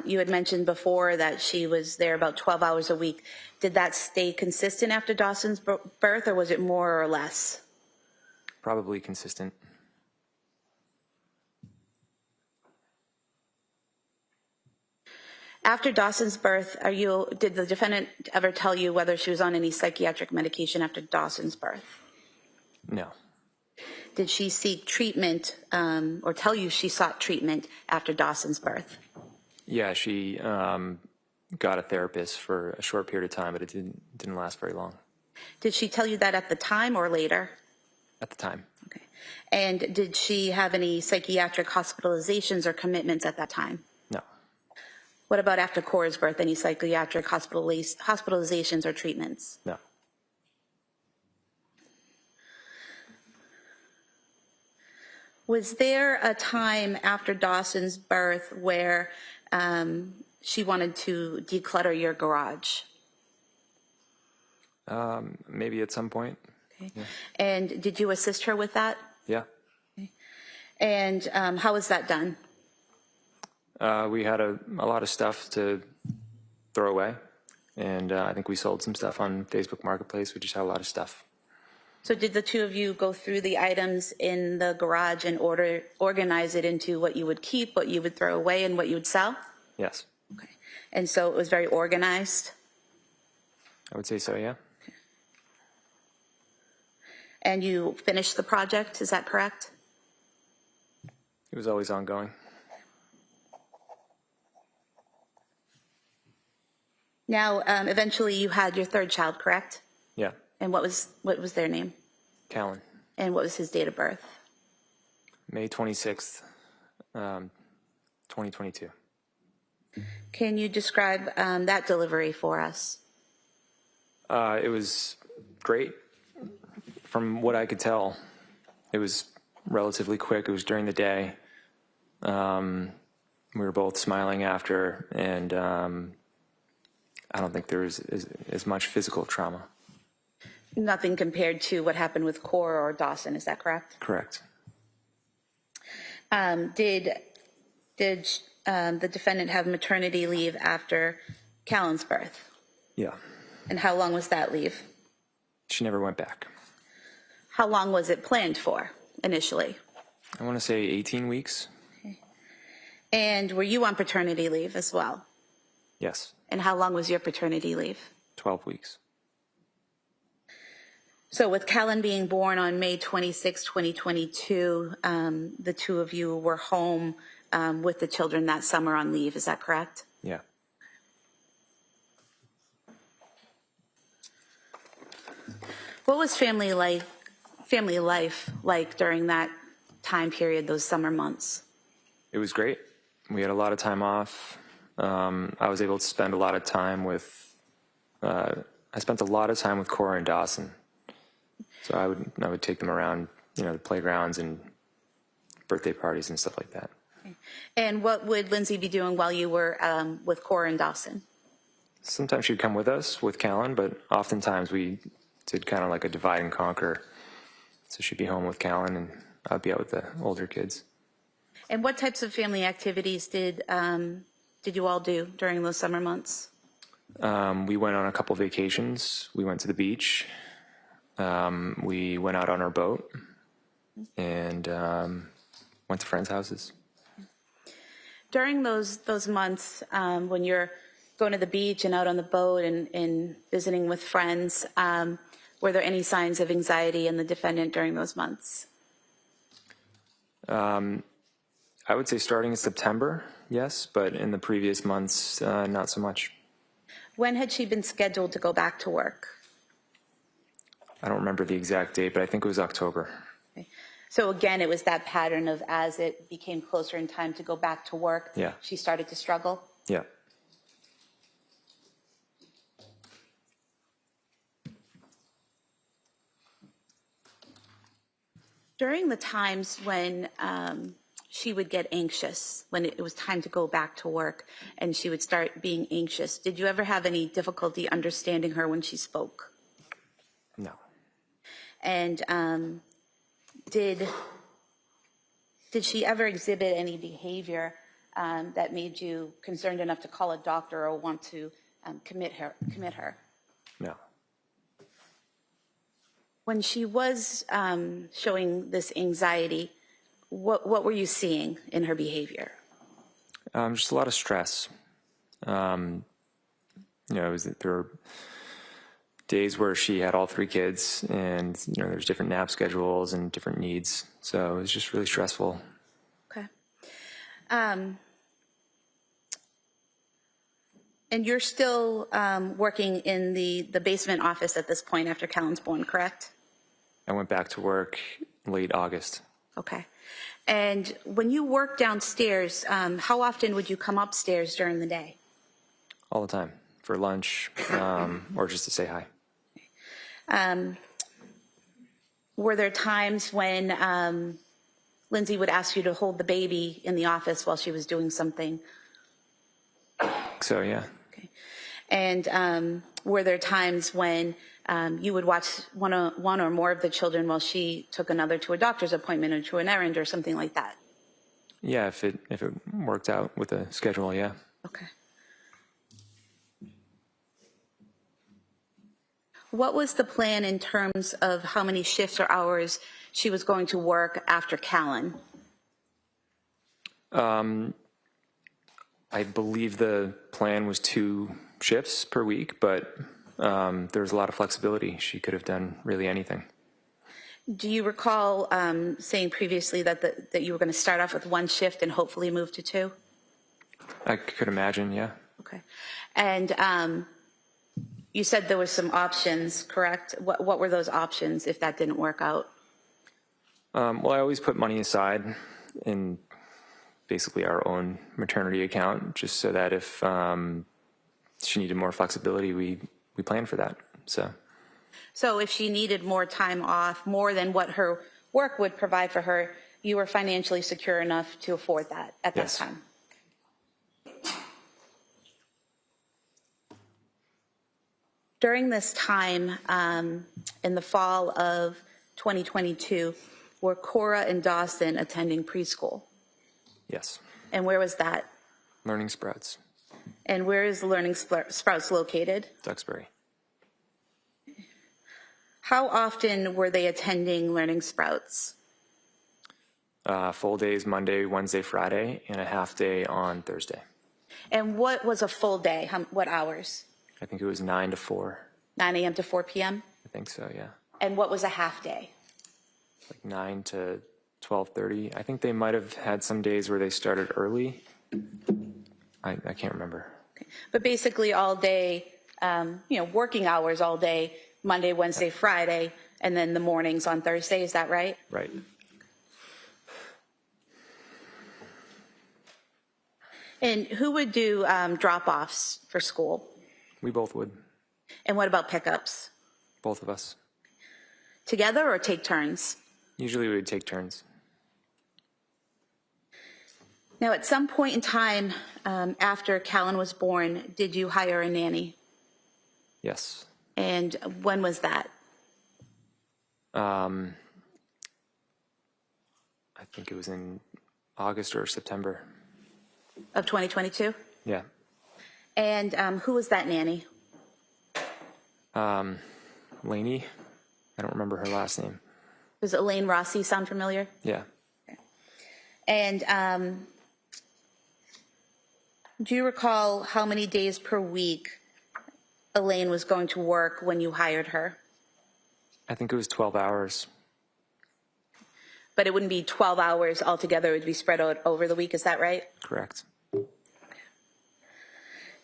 you had mentioned before that she was there about 12 hours a week. Did that stay consistent after Dawson's birth, or was it more or less? Probably consistent. After Dawson's birth, did the defendant ever tell you whether she was on any psychiatric medication after Dawson's birth? No. Did she seek treatment or tell you she sought treatment after Dawson's birth? Yeah, she got a therapist for a short period of time, but it didn't last very long. Did she tell you that at the time or later? At the time. Okay. And did she have any psychiatric hospitalizations or commitments at that time? No. What about after Cora's birth? Any psychiatric hospitalizations or treatments? No. Was there a time after Dawson's birth where she wanted to declutter your garage? Maybe at some point. Okay. Yeah. And did you assist her with that? Yeah. And how was that done? We had a lot of stuff to throw away, and I think we sold some stuff on Facebook Marketplace. We just had a lot of stuff. So did the two of you go through the items in the garage and organize it into what you would keep, what you would throw away, and what you would sell? Yes. Okay. And so it was very organized? I would say so, yeah. And you finished the project, is that correct? It was always ongoing. Now, eventually you had your third child, correct? Yeah. And what was their name? Callan. And what was his date of birth? May 26th, 2022. Can you describe that delivery for us? It was great. From what I could tell, it was relatively quick. It was during the day. We were both smiling after, and I don't think there was as much physical trauma. Nothing compared to what happened with Cora or Dawson, is that correct? Correct. Did the defendant have maternity leave after Callan's birth? Yeah. And how long was that leave? She never went back. How long was it planned for initially? I want to say 18 weeks. And were you on paternity leave as well? Yes. And how long was your paternity leave? 12 weeks. So with Callan being born on May 26, 2022, the two of you were home with the children that summer on leave, is that correct? Yeah. What was family life like during that time period, those summer months? It was great. We had a lot of time off. I was able to spend a lot of time with, I spent a lot of time with Cora and Dawson. So I would take them around, the playgrounds and birthday parties and stuff like that. And what would Lindsay be doing while you were with Cora and Dawson? Sometimes she'd come with us with Callan, but oftentimes we did kind of like a divide and conquer. So she'd be home with Callan and I'd be out with the older kids. And what types of family activities did you all do during those summer months? We went on a couple vacations. We went to the beach. We went out on our boat and went to friends' houses. During those months when you're going to the beach and out on the boat and visiting with friends, were there any signs of anxiety in the defendant during those months? I would say starting in September, yes, but in the previous months, not so much. When had she been scheduled to go back to work? I don't remember the exact date, but I think it was October. Okay. So again, it was that pattern of as it became closer in time to go back to work, Yeah. she started to struggle? Yeah. During the times when she would get anxious, when it was time to go back to work and she would start being anxious, did you ever have any difficulty understanding her when she spoke? No. And did she ever exhibit any behavior that made you concerned enough to call a doctor or want to commit her? No. When she was showing this anxiety, what were you seeing in her behavior? Just a lot of stress. There were days where she had all three kids, and there's different nap schedules and different needs. So it was just really stressful. Okay. And you're still working in the basement office at this point after Callan's born, correct? I went back to work late August. Okay. And when you work downstairs, how often would you come upstairs during the day? All the time, for lunch or just to say hi. Were there times when Lindsay would ask you to hold the baby in the office while she was doing something? So, yeah. Okay. And were there times when you would watch one or more of the children while she took another to a doctor's appointment or to an errand or something like that? Yeah, if it worked out with the schedule, yeah. Okay. What was the plan in terms of how many shifts or hours she was going to work after Callan? I believe the plan was 2 shifts per week, but there was a lot of flexibility. She could have done really anything. Do you recall saying previously that you were going to start off with one shift and hopefully move to two? I could imagine, yeah. Okay. And you said there were some options, correct? What were those options if that didn't work out? Well, I always put money aside in basically our own maternity account, just so that if she needed more flexibility, we planned for that. So if she needed more time off, more than what her work would provide for her, you were financially secure enough to afford that at that Yes. time? During this time, in the fall of 2022, were Cora and Dawson attending preschool? Yes. And where was that? Learning Sprouts, And where is Learning Sprouts located? Duxbury. How often were they attending Learning Sprouts? Full days Monday, Wednesday, Friday, and a half day on Thursday. And what was a full day? What hours? I think it was 9 to 4. 9 a.m. to 4 p.m.? I think so, yeah. And what was a half day? Like 9 to 12:30. I think they might have had some days where they started early. I can't remember. Okay. But basically all day, working hours all day, Monday, Wednesday, Friday, and then the mornings on Thursday, is that right? Right. And who would do drop-offs for school? We both would. And what about pickups? Both of us. Together or take turns? Usually we would take turns. Now, at some point in time after Callan was born, did you hire a nanny? Yes. And when was that? I think it was in August or September. Of 2022? Yeah. And who was that nanny? Lainey. I don't remember her last name. Does Elaine Rossi sound familiar? Yeah. And do you recall how many days per week Elaine was going to work when you hired her? I think it was 12 hours. But it wouldn't be 12 hours altogether. It would be spread out over the week. Is that right? Correct.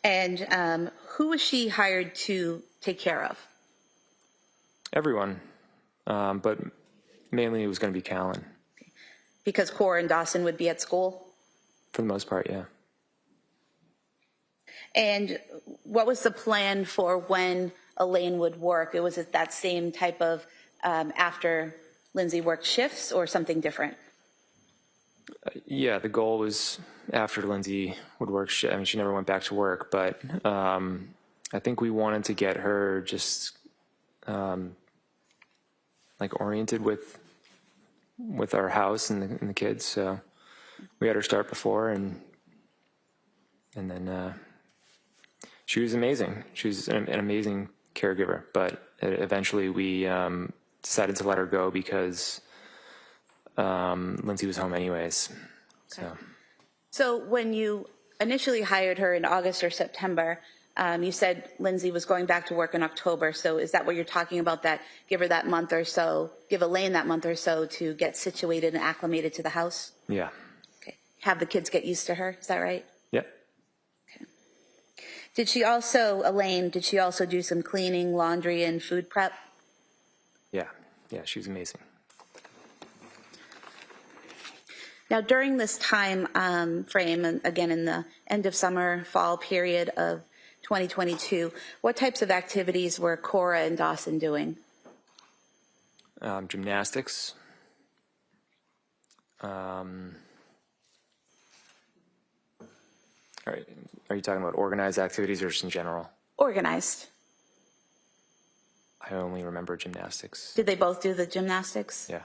And who was she hired to take care of? Everyone. But mainly it was going to be Callan. Because Cora and Dawson would be at school? For the most part, yeah. And what was the plan for when Elaine would work? Was it that same type of after Lindsay worked shifts or something different? Yeah, the goal was after Lindsay would work. I mean, she never went back to work, but I think we wanted to get her just like oriented with our house and the kids. So we had her start before, and then she was amazing. She was an amazing caregiver, but eventually we decided to let her go because Lindsay was home anyways. So when you initially hired her in August or September, you said Lindsay was going back to work in October. So is that what you're talking about, that give her that month or so, give Elaine that month or so to get situated and acclimated to the house? yeah. Okay. Have the kids get used to her, is that right? Yep. Okay. Elaine, did she also do some cleaning, laundry, and food prep? Yeah. She was amazing. Now, during this time frame, and again in the end of summer, fall period of 2022, what types of activities were Cora and Dawson doing? Gymnastics. Are you talking about organized activities or just in general? Organized. I only remember gymnastics. Did they both do the gymnastics? Yeah.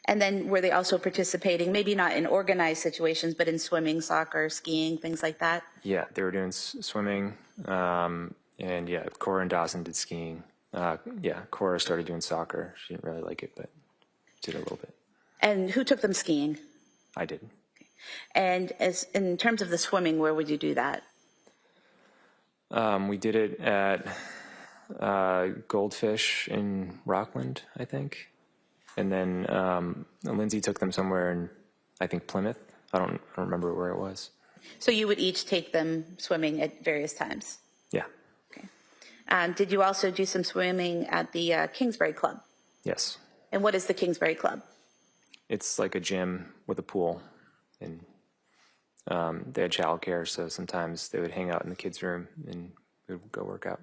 And then were they also participating, maybe not in organized situations, but in swimming, soccer, skiing, things like that? Yeah, they were doing swimming, and yeah, Cora and Dawson did skiing. Yeah, Cora started doing soccer. She didn't really like it, but did a little bit. And who took them skiing? I did. And in terms of the swimming, where would you do that? We did it at Goldfish in Rockland, I think. And then Lindsay took them somewhere in, I think, Plymouth. I don't remember where it was. So you would each take them swimming at various times? Yeah. Okay. Did you also do some swimming at the Kingsbury Club? Yes. And what is the Kingsbury Club? It's like a gym with a pool, and they had childcare, so sometimes they would hang out in the kids' room and we would go work out.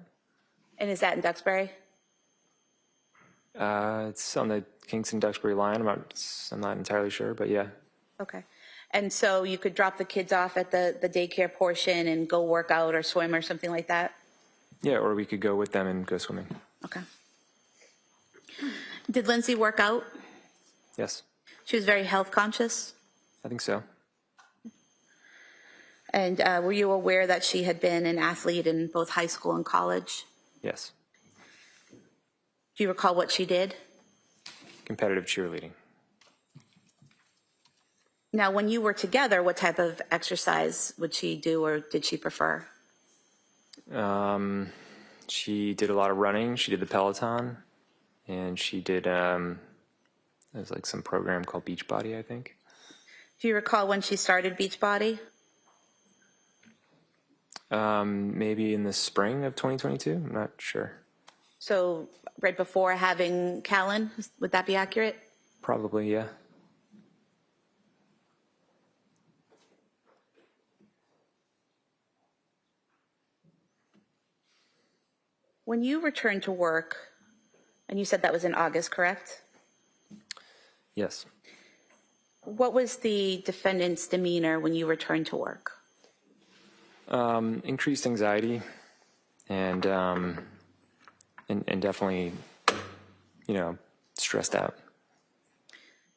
And is that in Duxbury? It's on the Kingston-Duxbury line. I'm not entirely sure, but yeah. Okay. And so you could drop the kids off at the daycare portion and go work out or swim or something like that? Yeah, or we could go with them and go swimming. Okay. Did Lindsay work out? Yes, She was very health conscious? I think so. And were you aware that she had been an athlete in both high school and college? Yes. Do you recall what she did? Competitive cheerleading. Now, when you were together, what type of exercise would she do or did she prefer? She did a lot of running. She did the Peloton, and she did there's like some program called Beachbody, I think. Do you recall when she started Beachbody? Maybe in the spring of 2022. I'm not sure. So right before having Callan, would that be accurate? Probably, yeah. When you returned to work, and you said that was in August, correct? Yes. What was the defendant's demeanor when you returned to work? Increased anxiety and definitely, stressed out.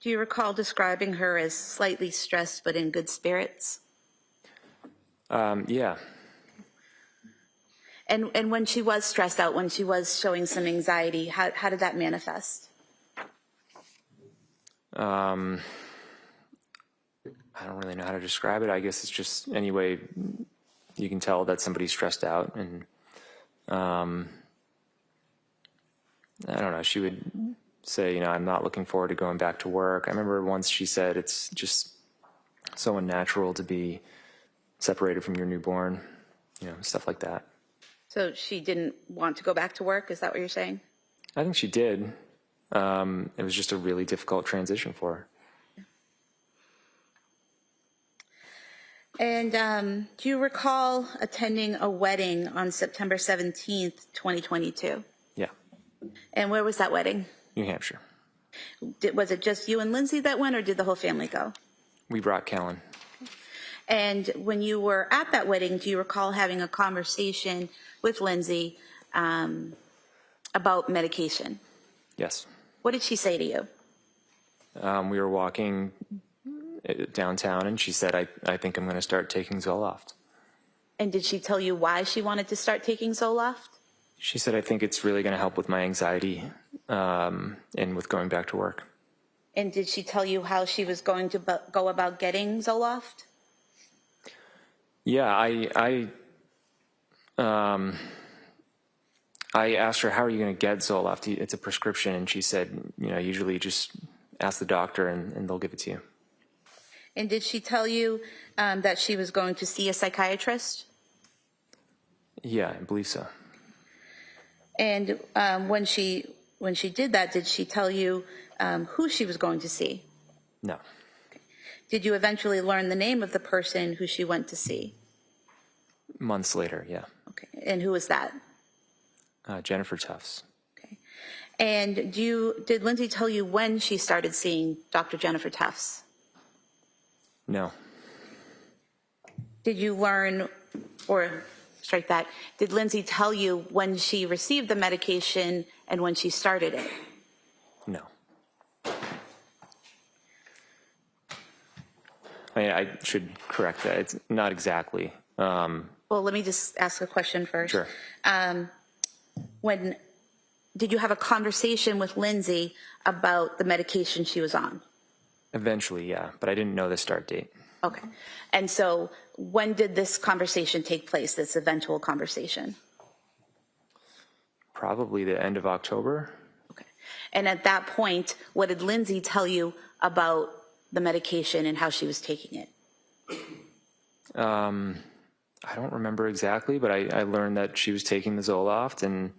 Do you recall describing her as slightly stressed but in good spirits? Yeah. And when she was stressed out, when she was showing some anxiety, how did that manifest? I don't really know how to describe it. I guess it's just any way you can tell that somebody's stressed out. And I don't know, she would say, I'm not looking forward to going back to work. I remember once she said it's just so unnatural to be separated from your newborn, stuff like that. So she didn't want to go back to work? Is that what you're saying? I think she did. It was just a really difficult transition for her. And do you recall attending a wedding on September 17th, 2022? Yeah, And where was that wedding? New Hampshire. Was it just you and Lindsay that went, or did the whole family go? We brought Callan. And when you were at that wedding, do you recall having a conversation with Lindsay about medication? Yes. What did she say to you? We were walking downtown, and she said, I think I'm going to start taking Zoloft. And did she tell you why she wanted to start taking Zoloft? She said, I think it's really going to help with my anxiety and with going back to work. And did she tell you how she was going to go about getting Zoloft? Yeah, I asked her, how are you going to get Zoloft? It's a prescription. And she said, usually just ask the doctor and they'll give it to you. And did she tell you that she was going to see a psychiatrist? Yeah, I believe so. And when she did that, did she tell you who she was going to see? No. Did you eventually learn the name of the person who she went to see? Months later, yeah. Okay. And who was that? Jennifer Tufts. Okay. And did Lindsay tell you when she started seeing Dr. Jennifer Tufts? No. Did you learn, or strike that, did Lindsay tell you when she received the medication and when she started it? No. I should correct that. It's not exactly. Well, let me just ask a question first. Sure. Did you have a conversation with Lindsay about the medication she was on? Eventually, yeah, but I didn't know the start date. Okay. And so when did this conversation take place, this eventual conversation? Probably the end of October. Okay. And at that point, what did Lindsay tell you about the medication and how she was taking it? I don't remember exactly, but I learned that she was taking the Zoloft, and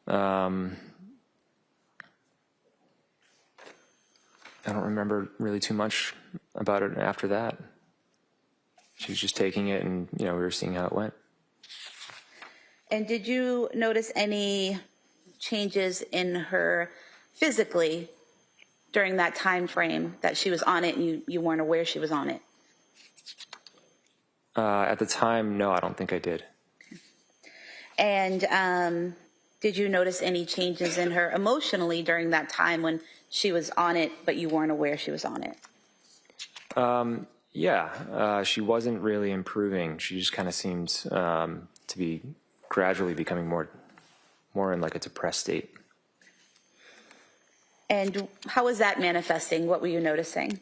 I don't remember really too much about it after that. She was just taking it, and we were seeing how it went. And did you notice any changes in her physically during that time frame that she was on it and you weren't aware she was on it? At the time, no, I don't think I did. And did you notice any changes in her emotionally during that time when she was on it, but you weren't aware she was on it? Yeah, she wasn't really improving. She just kind of seemed to be gradually becoming more in like a depressed state. And how was that manifesting? What were you noticing?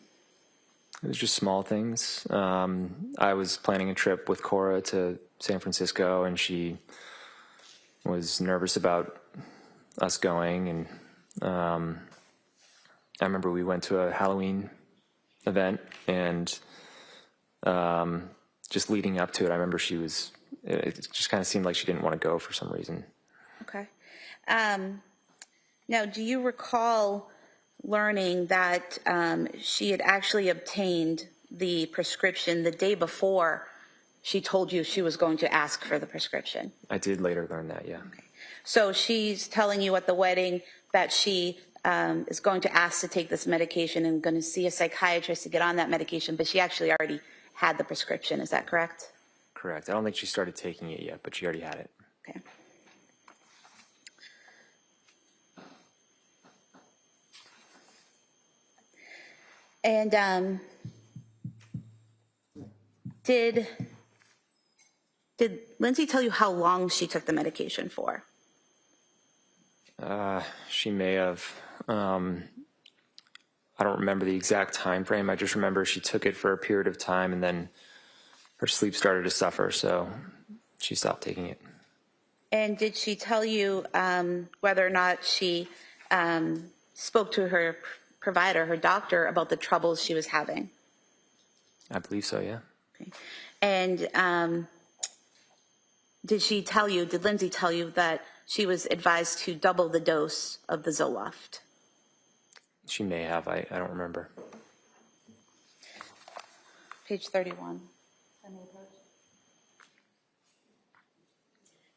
It was just small things. I was planning a trip with Cora to San Francisco, and she was nervous about us going. And I remember we went to a Halloween event, and just leading up to it, I remember it just kind of seemed like she didn't want to go for some reason. Okay. Now, do you recall learning that she had actually obtained the prescription the day before she told you she was going to ask for the prescription? I did later learn that, yeah. Okay. So she's telling you at the wedding that she is going to ask to take this medication and going to see a psychiatrist to get on that medication, but she actually already had the prescription. Is that correct? Correct. I don't think she started taking it yet, but she already had it. Okay. And did Lindsay tell you how long she took the medication for? She may have. I don't remember the exact time frame. I just remember she took it for a period of time, and then her sleep started to suffer, so she stopped taking it. And did she tell you whether or not she spoke to her provider, her doctor, about the troubles she was having? I believe so, yeah. Okay. And did Lindsay tell you that she was advised to double the dose of the Zoloft? She may have. I don't remember. Page 31.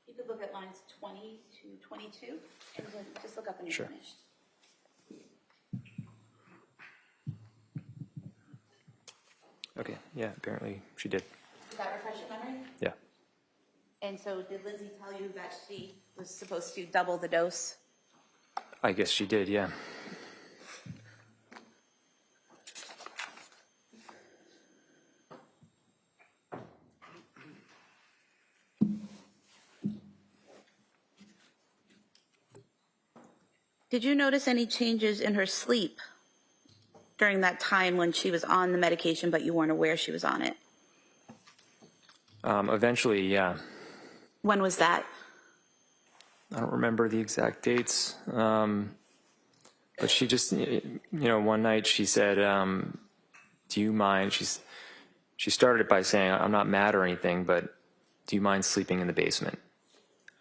You could look at lines 20 to 22, and then just look up when you're Sure. finished. Okay, yeah, apparently she did. Did that refresh your memory? Yeah. And so did Lindsay tell you that she was supposed to double the dose? I guess she did, yeah. Did you notice any changes in her sleep during that time when she was on the medication but you weren't aware she was on it? Eventually, yeah. When was that? I don't remember the exact dates. But she just, one night she said, do you mind? She started it by saying, I'm not mad or anything, but do you mind sleeping in the basement?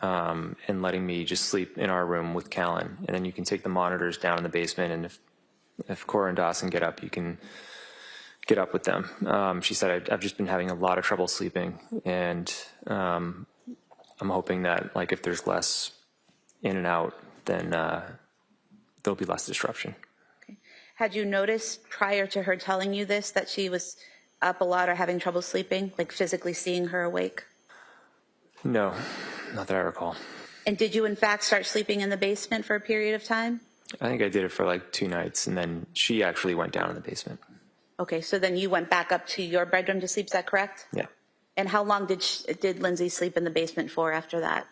And letting me just sleep in our room with Callan. And then you can take the monitors down in the basement, and if Cora and Dawson get up, you can get up with them. She said, I've just been having a lot of trouble sleeping, and I'm hoping that, like, if there's less in and out, then there'll be less disruption. Okay. Had you noticed prior to her telling you this that she was up a lot or having trouble sleeping, like physically seeing her awake? No, not that I recall. And did you in fact start sleeping in the basement for a period of time? I think I did it for like 2 nights, and then she actually went down in the basement. Okay, so then you went back up to your bedroom to sleep, is that correct? Yeah. And how long did Lindsay sleep in the basement for after that?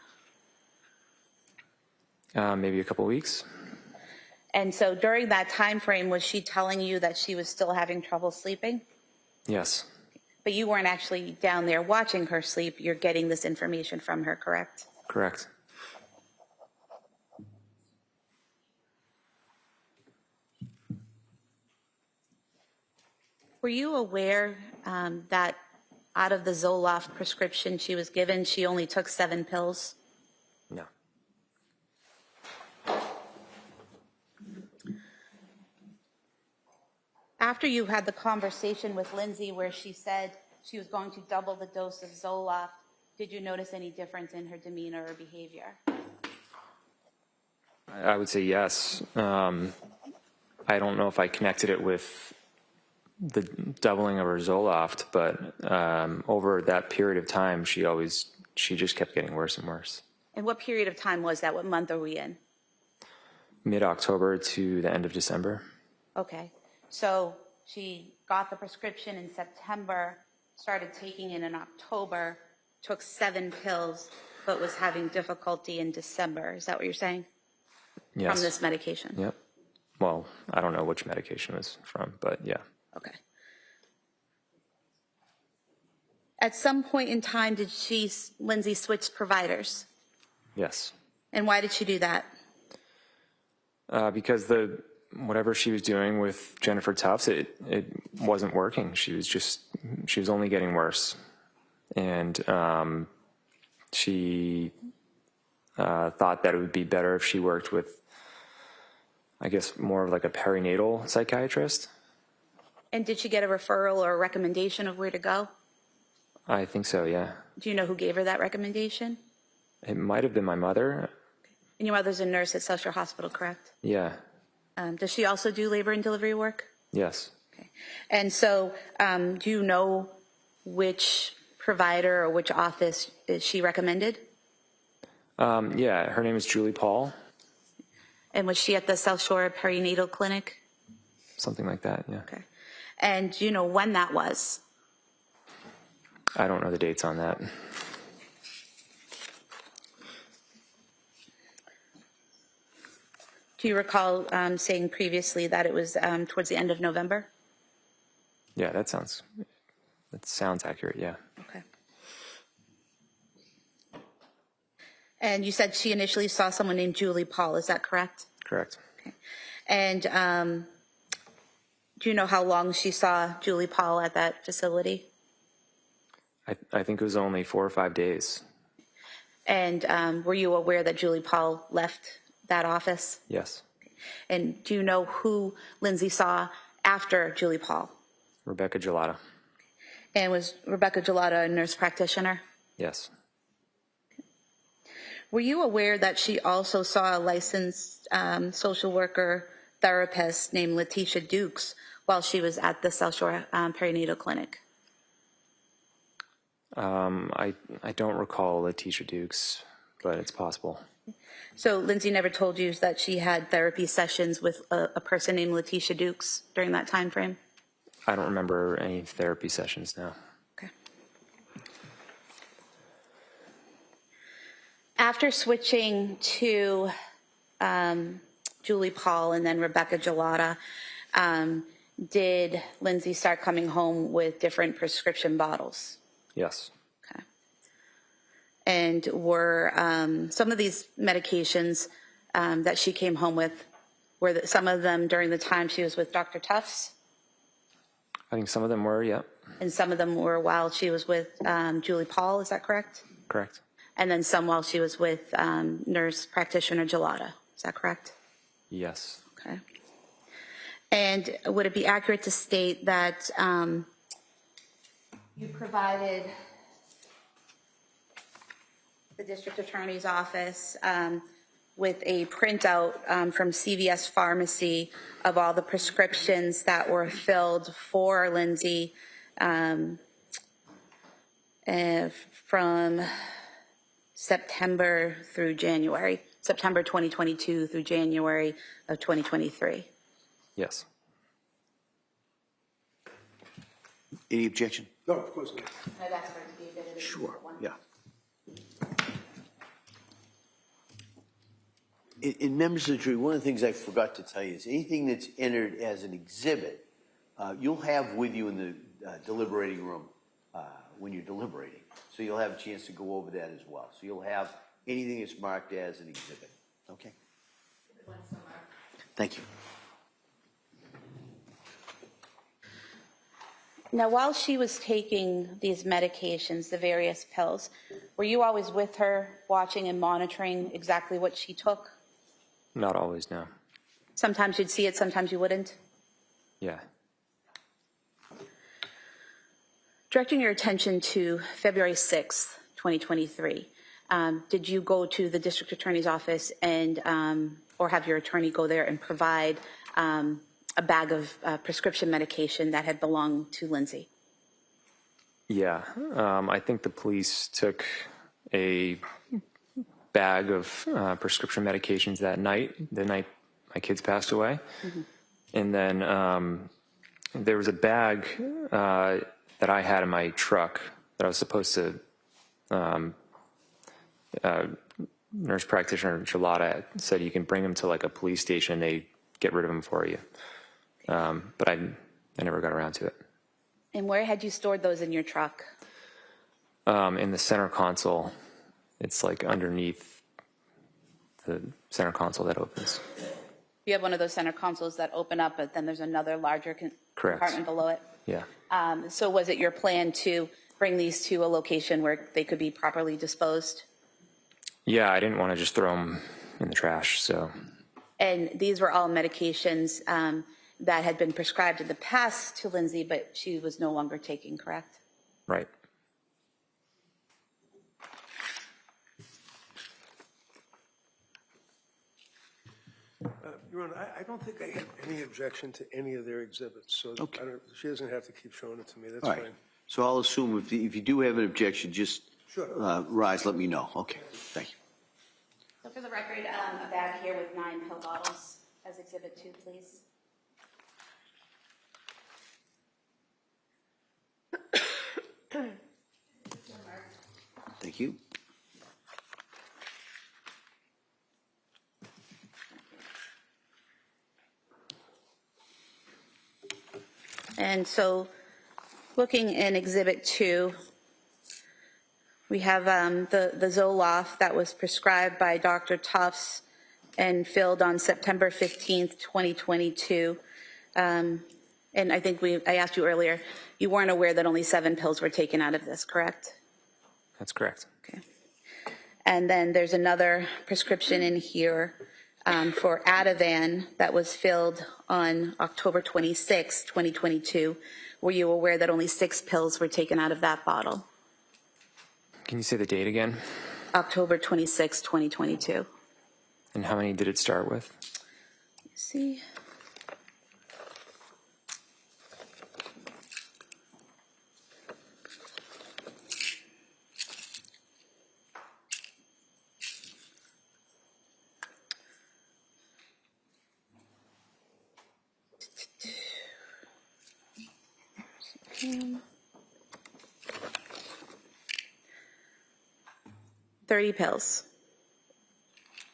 Maybe a couple weeks. And so during that time frame, was she telling you that she was still having trouble sleeping? Yes. But you weren't actually down there watching her sleep. You're getting this information from her, correct? Correct. Were you aware that out of the Zoloft prescription she was given, she only took 7 pills? No. After you had the conversation with Lindsay where she said she was going to double the dose of Zoloft, did you notice any difference in her demeanor or behavior? I would say yes. I don't know if I connected it with the doubling of her Zoloft, but over that period of time, she just kept getting worse and worse. And what period of time was that? What month are we in? Mid-October to the end of December. Okay, so she got the prescription in September, started taking it in October, took 7 pills, but was having difficulty in December. Is that what you're saying? Yes. From this medication? Yep. Well, I don't know which medication it was from, but yeah. Okay. At some point in time, did Lindsay switch providers? Yes. And why did she do that? Because whatever she was doing with Jennifer Tufts, it wasn't working. She was only getting worse. And she thought that it would be better if she worked with, I guess, more of like a perinatal psychiatrist. And did she get a referral or a recommendation of where to go? I think so, yeah. Do you know who gave her that recommendation? It might have been my mother. And your mother's a nurse at South Shore Hospital, correct? Yeah. Does she also do labor and delivery work? Yes. Okay. And so do you know which provider or which office she recommended? Yeah, her name is Julie Paul. And was she at the South Shore Perinatal Clinic? Something like that, yeah. Okay. And do you know when that was? I don't know the dates on that. Do you recall saying previously that it was towards the end of November? Yeah, that sounds accurate, yeah. Okay. And you said she initially saw someone named Julie Paul, is that correct? Correct. Okay. And do you know how long she saw Julie Paul at that facility? I think it was only 4 or 5 days. And were you aware that Julie Paul left that office? Yes. And do you know who Lindsay saw after Julie Paul? Rebecca Gelata. And was Rebecca Gelata a nurse practitioner? Yes. Were you aware that she also saw a licensed social worker therapist named Letitia Dukes while she was at the South Shore Perinatal Clinic? I don't recall Letitia Dukes, but it's possible. So Lindsay never told you that she had therapy sessions with a person named Letitia Dukes during that time frame? I don't remember any therapy sessions now. Okay. After switching to Julie Paul and then Rebecca Gelata, did Lindsay start coming home with different prescription bottles? Yes. Okay. And were some of these medications that she came home with, were some of them during the time she was with Dr. Tufts? I think some of them were, yeah. And some of them were while she was with Julie Paul, is that correct? Correct. And then some while she was with nurse practitioner Gelata, is that correct? Yes. Okay. And would it be accurate to state that you provided the district attorney's office with a printout from CVS Pharmacy of all the prescriptions that were filled for Lindsay from September through January, September 2022 through January of 2023? Yes. Any objection? No, of course not. I'd ask her to be a bit of a Sure, one. yeah. In members of the jury, one of the things I forgot to tell you is anything that's entered as an exhibit, you'll have with you in the deliberating room when you're deliberating. So you'll have a chance to go over that as well. So you'll have anything that's marked as an exhibit. Okay? Thank you. Now, while she was taking these medications, the various pills, were you always with her, watching and monitoring exactly what she took? Not always, no. Sometimes you'd see it, sometimes you wouldn't? Yeah. Directing your attention to February 6th, 2023, did you go to the district attorney's office and, or have your attorney go there and provide a bag of prescription medication that had belonged to Lindsay? Yeah. I think the police took a bag of prescription medications that night, the night my kids passed away. Mm-hmm. And then there was a bag that I had in my truck that I was supposed to, nurse practitioner Gelada said you can bring them to like a police station. They get rid of them for you. But I never got around to it. And where had you stored those in your truck? In the center console. It's like underneath the center console that opens. You have one of those center consoles that open up, but then there's another larger compartment below it? Yeah. So was it your plan to bring these to a location where they could be properly disposed? Yeah, I didn't want to just throw them in the trash, so. And these were all medications that had been prescribed in the past to Lindsay, but she was no longer taking, correct? Right. Your Honor, I don't think I have any objection to any of their exhibits, so Okay. she doesn't have to keep showing it to me. That's All right. fine. So I'll assume if you do have an objection, just Sure. rise, let me know. Okay, thank you. So for the record, a bag here with 9 pill bottles as Exhibit 2, please. Thank you. And so looking in Exhibit 2, we have the Zoloft that was prescribed by Dr. Tufts and filled on September 15th, 2022. And I think I asked you earlier, you weren't aware that only 7 pills were taken out of this, correct? That's correct. Okay. And then there's another prescription in here for Ativan that was filled on October 26, 2022. Were you aware that only 6 pills were taken out of that bottle? Can you say the date again? October 26, 2022. And how many did it start with? Let's see. Okay. 30 pills.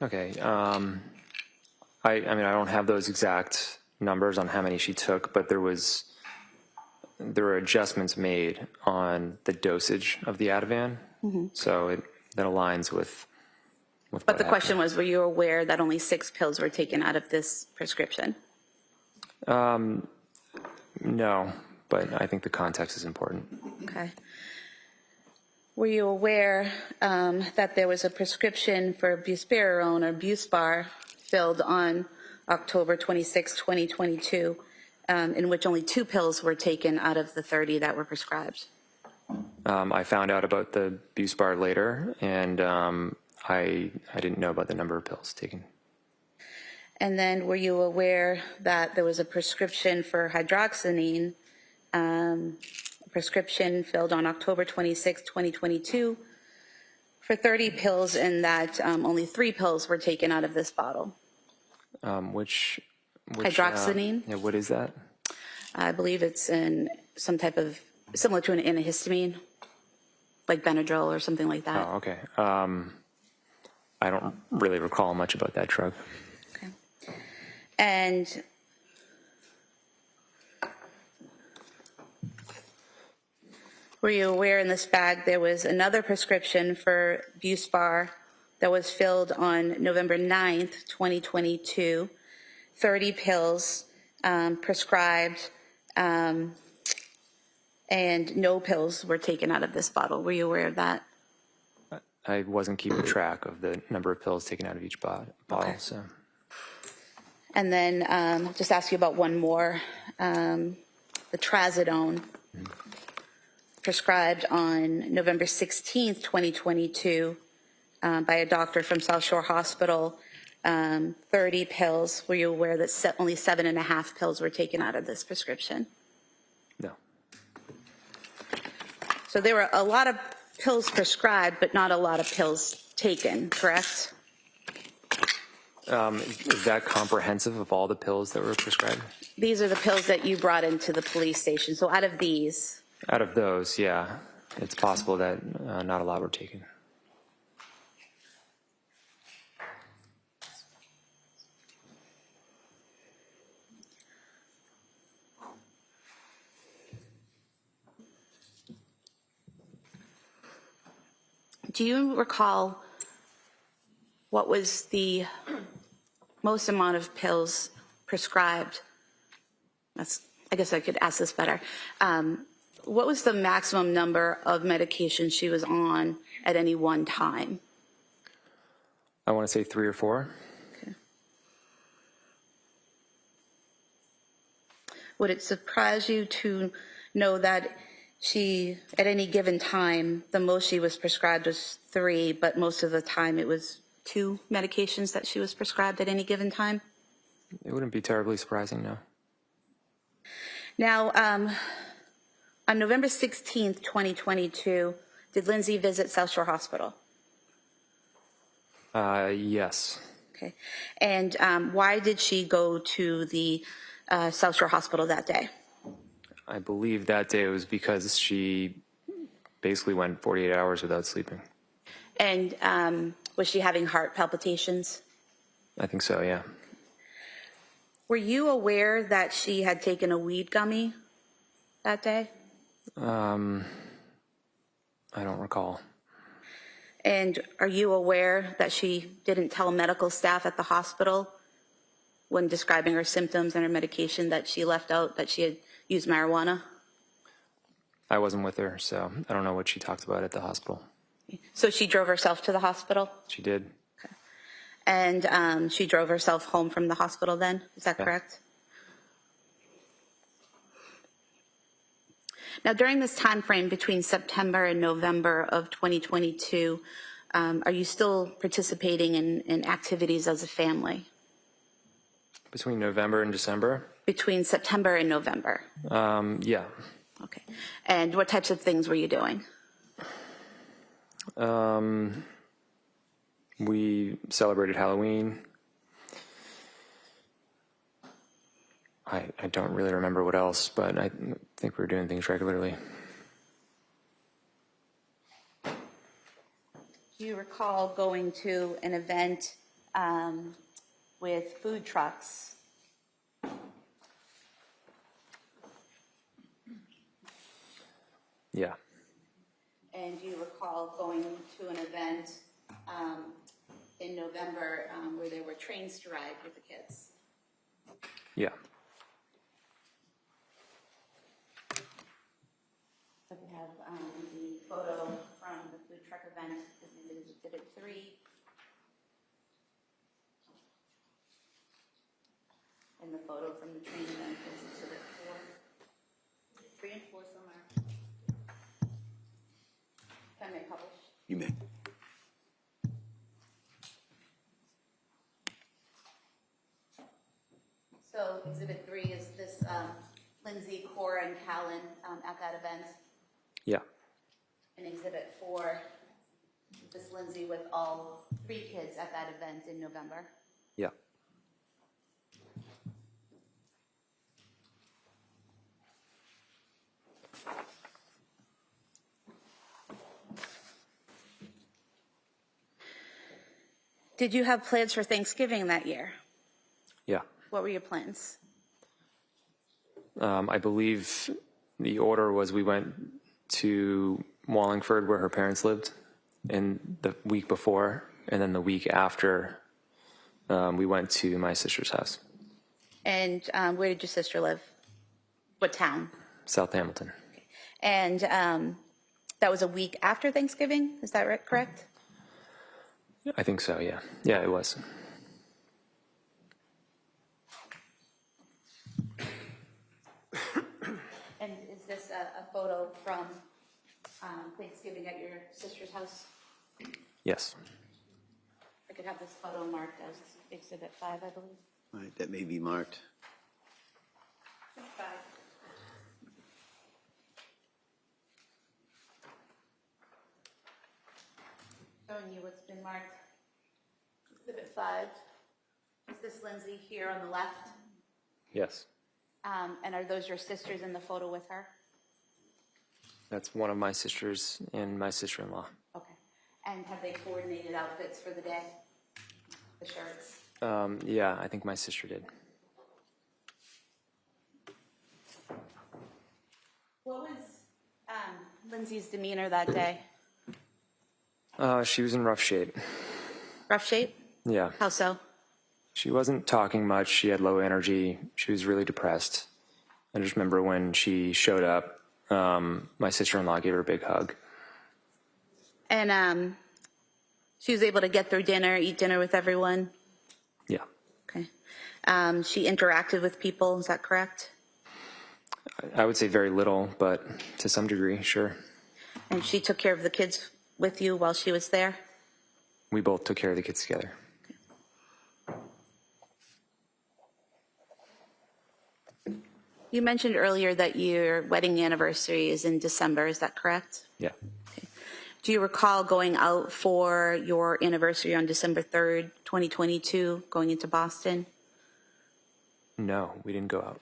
Okay. I mean, I don't have those exact numbers on how many she took, but there were adjustments made on the dosage of the Ativan. Mm-hmm. So that aligns with But the question was, were you aware that only 6 pills were taken out of this prescription? No, but I think the context is important. Okay. Were you aware that there was a prescription for buspirone or Buspar filled on October 26, 2022, in which only 2 pills were taken out of the 30 that were prescribed? I found out about the Buspar later, and I didn't know about the number of pills taken. And then were you aware that there was a prescription for hydroxyzine, prescription filled on October 26, 2022, for 30 pills, and that only 3 pills were taken out of this bottle? Which Hydroxyzine? Yeah, what is that? I believe it's in some type of, similar to an antihistamine, like Benadryl or something like that. Oh, okay. I don't really recall much about that drug. Okay. And were you aware in this bag there was another prescription for Buspar that was filled on November 9th, 2022, 30 pills prescribed And no pills were taken out of this bottle. Were you aware of that? I wasn't keeping track of the number of pills taken out of each bottle, so. And then just ask you about one more. The trazodone, prescribed on November 16th, 2022, by a doctor from South Shore Hospital, 30 pills. Were you aware that only 7.5 pills were taken out of this prescription? No. So there were a lot of pills prescribed, but not a lot of pills taken, correct? Is that comprehensive of all the pills that were prescribed? These are the pills that you brought into the police station. So out of these, Out of those, yeah, it's possible that not a lot were taken. do you recall what was the most amount of pills prescribed? I guess I could ask this better. What was the maximum number of medications she was on at any one time? I want to say 3 or 4. Okay. Would it surprise you to know that she, at any given time, the most she was prescribed was 3, but most of the time it was 2 medications that she was prescribed at any given time? It wouldn't be terribly surprising, no. Now, on November 16th, 2022, did Lindsay visit South Shore Hospital? Yes. Okay. And why did she go to the South Shore Hospital that day? I believe that day it was because she basically went 48 hours without sleeping. And was she having heart palpitations? I think so, yeah. Were you aware that she had taken a weed gummy that day? I don't recall. And are you aware that she didn't tell medical staff at the hospital when describing her symptoms and her medication that she left out that she had used marijuana? I wasn't with her, so I don't know what she talked about at the hospital. So she drove herself to the hospital? She did. And she drove herself home from the hospital then? Is that correct? Now, during this time frame between September and November of 2022, are you still participating in activities as a family? Between November and December? Between September and November? Yeah. Okay. And what types of things were you doing? We celebrated Halloween. I don't really remember what else, but I think we were doing things regularly. Do you recall going to an event with food trucks? Yeah. And do you recall going to an event in November where there were trains to ride with the kids? Yeah. So we have the photo from the food truck event, this is Exhibit 3. And the photo from the train event is Exhibit 4. 3 and 4 somewhere. Can I publish? You may. So Exhibit 3 is this Lindsay, Cora, and Callan at that event. Yeah. And Exhibit 4, this Lindsay with all 3 kids at that event in November. Yeah. Did you have plans for Thanksgiving that year? Yeah. What were your plans? I believe the order was we went to Wallingford where her parents lived in the week before, and then the week after we went to my sister's house. And where did your sister live? What town? South Hamilton. And that was a week after Thanksgiving, is that right, correct? I think so, yeah. Yeah, it was. And is this a photo from Thanksgiving at your sister's house? Yes. I could have this photo marked as Exhibit 5, I believe. All right, that may be marked. Showing you what's been marked. Exhibit 5. Is this Lindsay here on the left? Yes. And are those your sisters in the photo with her? That's one of my sisters and my sister-in-law. Okay. And have they coordinated outfits for the day? The shirts? Yeah, I think my sister did. What was Lindsay's demeanor that day? She was in rough shape. Rough shape? Yeah. How so? She wasn't talking much. She had low energy. She was really depressed. I just remember when she showed up, my sister-in-law gave her a big hug. And she was able to get through dinner, eat dinner with everyone? Yeah. Okay. She interacted with people, is that correct? I would say very little, but to some degree, sure. And she took care of the kids with you while she was there? We both took care of the kids together. You mentioned earlier that your wedding anniversary is in December, is that correct? Yeah. Do you recall going out for your anniversary on December 3rd, 2022, going into Boston? No, we didn't go out.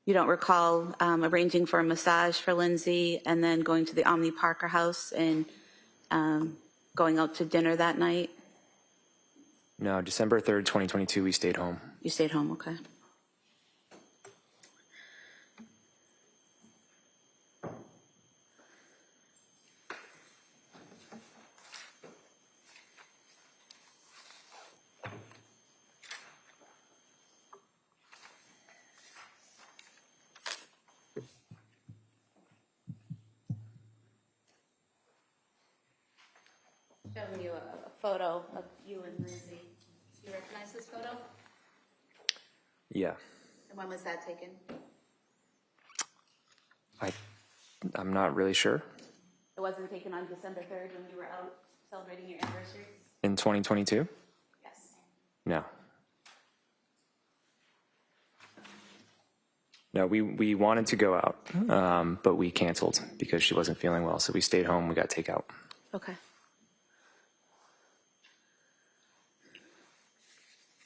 You don't recall arranging for a massage for Lindsay and then going to the Omni Parker house and going out to dinner that night? No, December 3rd, 2022, we stayed home. You stayed home, okay. Showing you a photo of you and Lindsay. Do you recognize this photo? Yeah. And when was that taken? I'm not really sure. It wasn't taken on December 3rd when you were out celebrating your anniversary? In 2022? Yes. No. No, we wanted to go out, but we canceled because she wasn't feeling well. So we stayed home. We got takeout. Okay.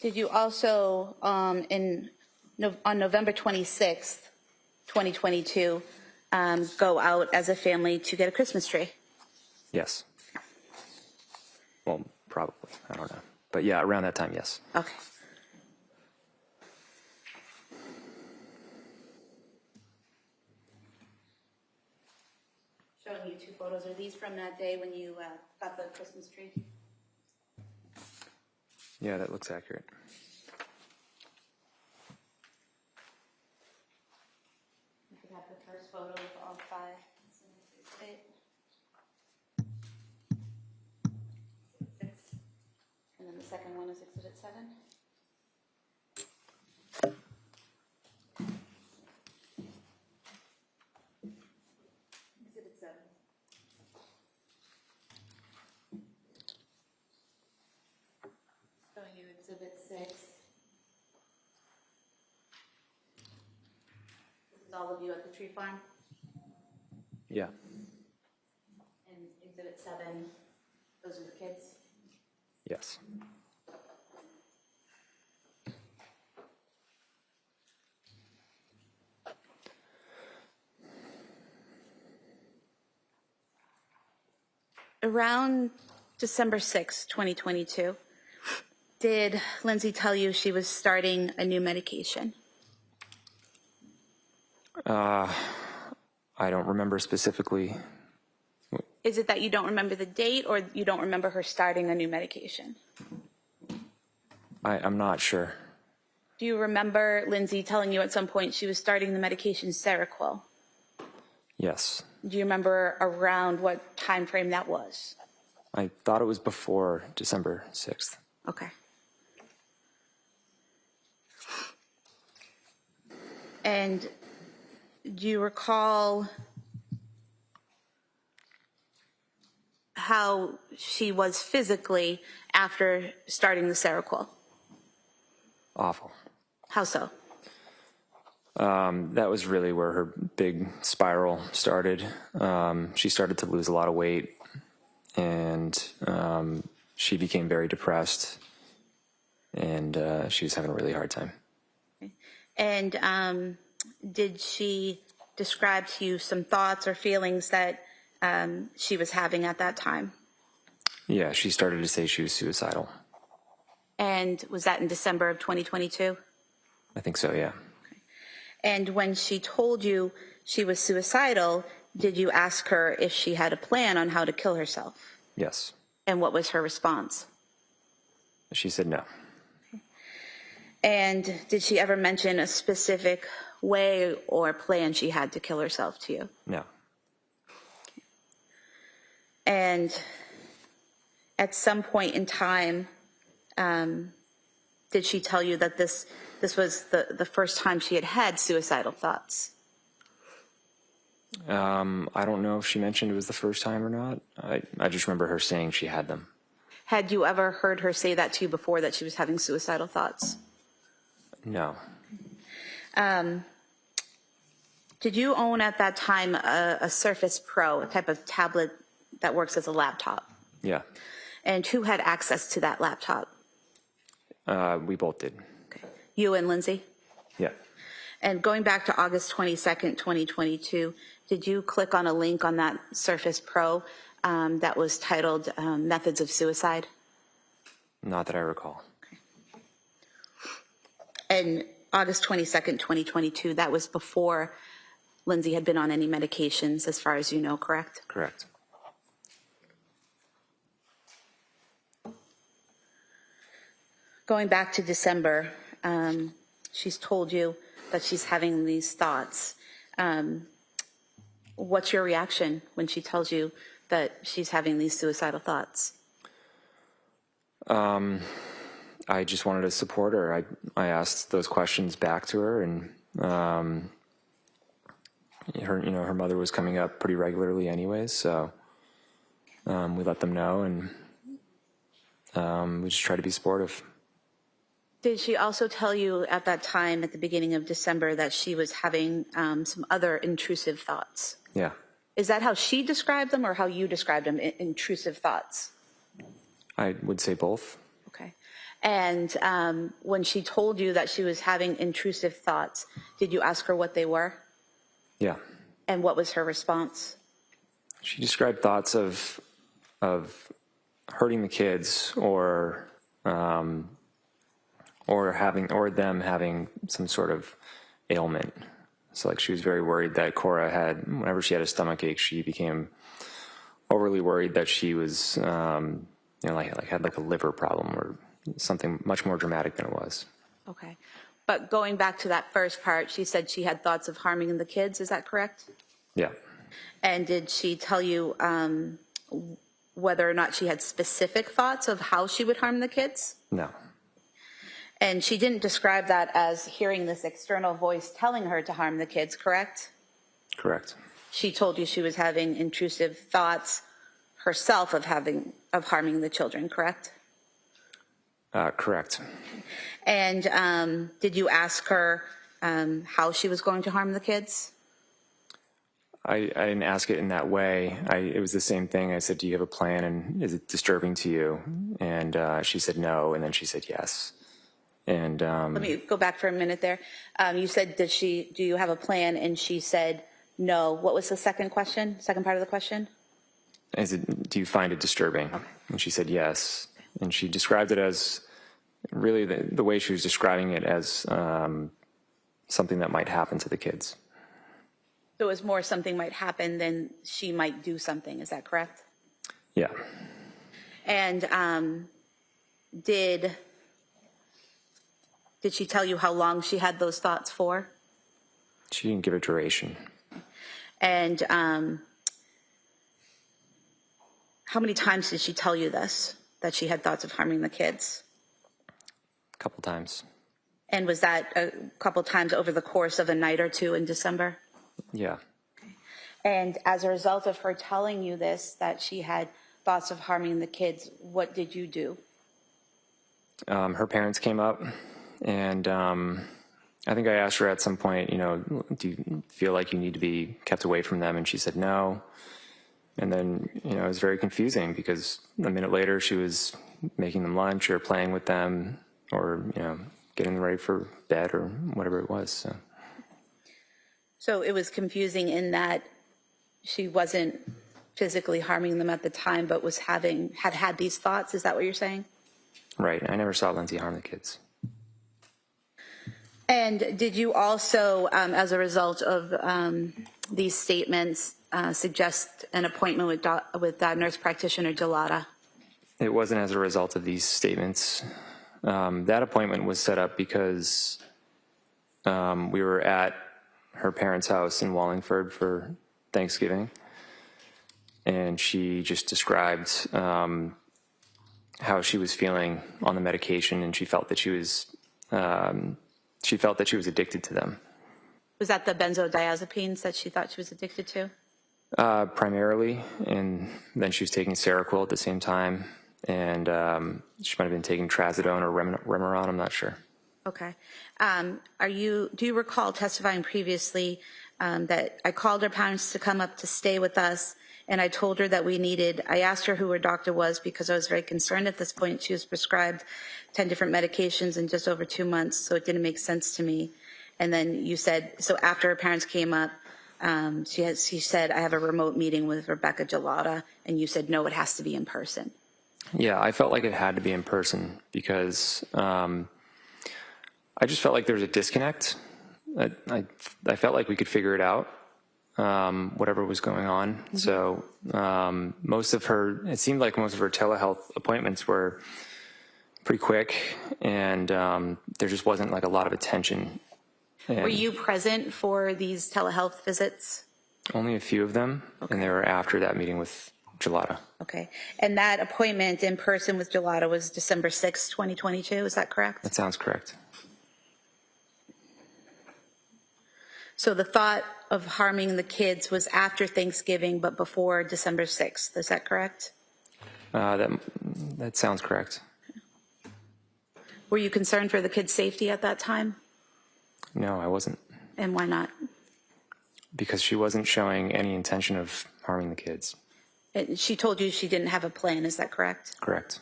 Did you also, on November 26th, 2022, go out as a family to get a Christmas tree? Yes. Well, probably. I don't know. But yeah, around that time, yes. Okay. Showing you two photos. Are these from that day when you got the Christmas tree? Yeah, that looks accurate. You could have the first photo with all 5. And then the second one is Exhibit 7. Exhibit 7. Showing you Exhibit 6. This is all of you at the tree farm. Yeah. And Exhibit 7, those are the kids. Yes. Around December 6, 2022, did Lindsay tell you she was starting a new medication? I don't remember specifically. Is it that you don't remember the date or you don't remember her starting a new medication? I'm not sure. Do you remember Lindsay telling you at some point she was starting the medication Seroquel? Yes. Do you remember around what time frame that was? I thought it was before December 6th. Okay. And do you recall how she was physically after starting the Seroquel? Awful. How so? That was really where her big spiral started. She started to lose a lot of weight, and she became very depressed, and she was having a really hard time. And did she describe to you some thoughts or feelings that she was having at that time? Yeah, she started to say she was suicidal. And was that in December of 2022? I think so, yeah. And when she told you she was suicidal, did you ask her if she had a plan on how to kill herself? Yes. And what was her response? She said no. And did she ever mention a specific way or plan she had to kill herself to you? No. And at some point in time, did she tell you that this was the first time she had had suicidal thoughts? I don't know if she mentioned it was the first time or not. I just remember her saying she had them. Had you ever heard her say that to you before, that she was having suicidal thoughts? No. Did you own at that time a Surface Pro, a type of tablet that works as a laptop? Yeah. And who had access to that laptop? We both did. Okay. You and Lindsay? Yeah. And going back to August 22nd, 2022, did you click on a link on that Surface Pro that was titled Methods of Suicide? Not that I recall. And August 22nd, 2022, that was before Lindsay had been on any medications, as far as you know, correct? Correct. Going back to December, she's told you that she's having these thoughts. What's your reaction when she tells you that she's having these suicidal thoughts? I just wanted to support her. I asked those questions back to her, and her mother was coming up pretty regularly anyways, so we let them know, and we just try to be supportive. Did she also tell you at that time, at the beginning of December, that she was having some other intrusive thoughts? Yeah. Is that how she described them or how you described them, intrusive thoughts? I would say both. Okay. And when she told you that she was having intrusive thoughts, did you ask her what they were? Yeah. And what was her response? She described thoughts of hurting the kids, or them having some sort of ailment. So like she was very worried that Cora had, whenever she had a stomach ache, she became overly worried that she was, had like a liver problem or something much more dramatic than it was. Okay. But going back to that first part, she said she had thoughts of harming the kids. Is that correct? Yeah. And did she tell you whether or not she had specific thoughts of how she would harm the kids? No. And she didn't describe that as hearing this external voice telling her to harm the kids, correct? Correct. She told you she was having intrusive thoughts herself of harming the children, correct? Correct. And did you ask her how she was going to harm the kids? I didn't ask it in that way. It was the same thing. I said, do you have a plan, and is it disturbing to you? And she said no, and then she said yes. And let me go back for a minute there. You said, do you have a plan? And she said no. What was the second question? Second part of the question? I said, do you find it disturbing? Okay. And she said yes. And she described it as, really the way she was describing it as something that might happen to the kids. So it was more something might happen than she might do something. Is that correct? Yeah. And did she tell you how long she had those thoughts for? She didn't give a duration. And how many times did she tell you this, that she had thoughts of harming the kids? A couple times. And was that a couple times over the course of a night or two in December? Yeah. And as a result of her telling you this, that she had thoughts of harming the kids, what did you do? Her parents came up, and I think I asked her at some point, do you feel like you need to be kept away from them? And she said no. And then, it was very confusing because a minute later she was making them lunch or playing with them or, getting them ready for bed or whatever it was. So it was confusing in that she wasn't physically harming them at the time, but had these thoughts. Is that what you're saying? Right. I never saw Lindsay harm the kids. And did you also, as a result of these statements, suggest an appointment with nurse practitioner Gelada? It wasn't as a result of these statements. That appointment was set up because we were at her parents' house in Wallingford for Thanksgiving, and she just described how she was feeling on the medication, and she felt that she was addicted to them. Was that the benzodiazepines that she thought she was addicted to? Primarily, and then she was taking Seroquel at the same time, and she might have been taking Trazodone or Remeron, I'm not sure. Okay. Do you recall testifying previously that I called her parents to come up to stay with us, and I told her that I asked her who her doctor was because I was very concerned at this point. She was prescribed 10 different medications in just over 2 months, so it didn't make sense to me. And then you said, so after her parents came up, she said, I have a remote meeting with Rebecca Gelada, and you said, no, it has to be in person. Yeah, I felt like it had to be in person because I just felt like there was a disconnect. I felt like we could figure it out, whatever was going on. Mm-hmm. So it seemed like most of her telehealth appointments were pretty quick, and there just wasn't like a lot of attention. And were you present for these telehealth visits? Only a few of them, okay. And they were after that meeting with Gelada. Okay. And that appointment in person with Gelada was December 6, 2022, is that correct? That sounds correct. So the thought of harming the kids was after Thanksgiving, but before December 6th, is that correct? That sounds correct. Were you concerned for the kids' safety at that time? No, I wasn't. And why not? Because she wasn't showing any intention of harming the kids. And she told you she didn't have a plan, is that correct? Correct.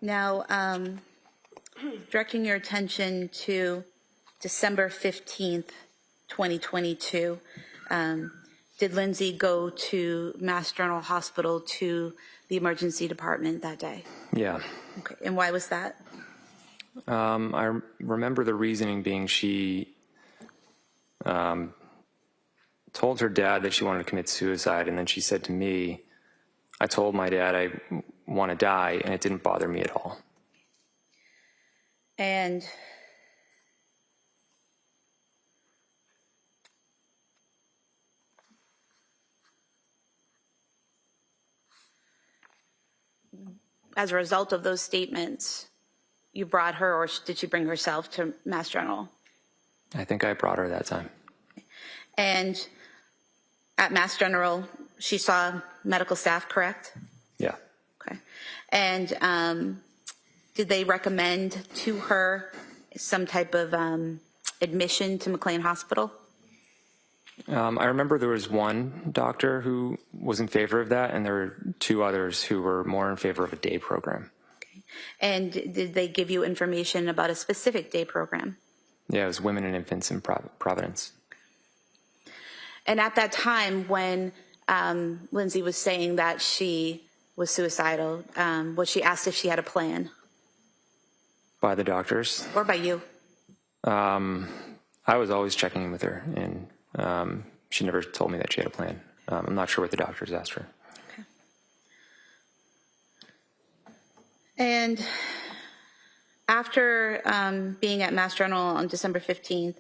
Now, directing your attention to December 15th, 2022, did Lindsay go to Mass General Hospital to the emergency department that day? Yeah. Okay, and why was that? I remember the reasoning being she told her dad that she wanted to commit suicide, and then she said to me, I told my dad I want to die, and it didn't bother me at all. And as a result of those statements, you brought her, or did she bring herself to Mass General? I think I brought her that time. And at Mass General, she saw medical staff, correct? Yeah. Okay. And did they recommend to her some type of admission to McLean Hospital? I remember there was one doctor who was in favor of that, and there were two others who were more in favor of a day program. Okay. And did they give you information about a specific day program? Yeah, it was women and infants in Providence. And at that time, when Lindsay was saying that she was suicidal, was she asked if she had a plan? By the doctors? Or by you? I was always checking in with her, and she never told me that she had a plan. I'm not sure what the doctors asked her. Okay. And After being at Mass General on December 15th,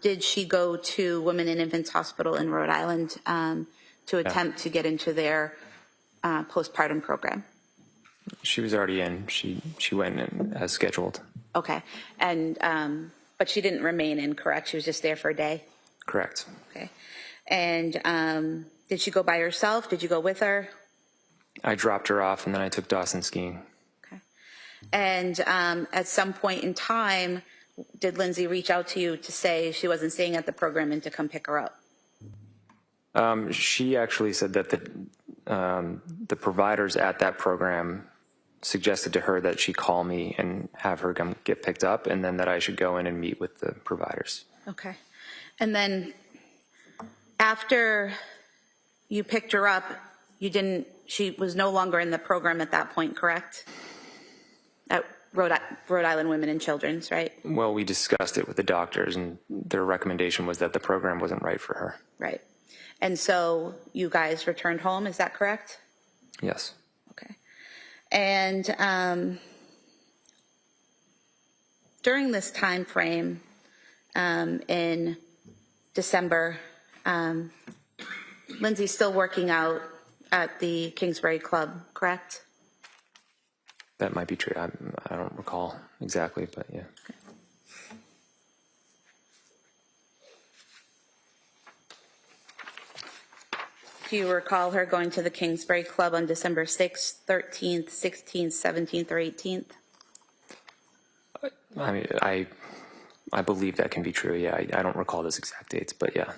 did she go to Women and Infants Hospital in Rhode Island to attempt to get into their postpartum program? She was already in. She went in as scheduled. Okay. And, but she didn't remain in, correct? She was just there for a day? Correct. Okay. And did she go by herself? Did you go with her? I dropped her off, and then I took Dawson skiing. Okay. And at some point in time, did Lindsay reach out to you to say she wasn't staying at the program and to come pick her up? She actually said that the providers at that program suggested to her that she call me and have her come get picked up, and then that I should go in and meet with the providers. Okay. And then after you picked her up, she was no longer in the program at that point, correct? At Rhode Island Women and Children's, right? Well, we discussed it with the doctors, and their recommendation was that the program wasn't right for her. Right. And so you guys returned home, is that correct? Yes. Okay. And during this time frame in December, Lindsay's still working out at the Kingsbury Club, correct? That might be true. I don't recall exactly, but yeah. Okay. Do you recall her going to the Kingsbury Club on December 6th, 13th, 16th, 17th, or 18th? I mean, I believe that can be true. Yeah, I don't recall those exact dates, but yeah.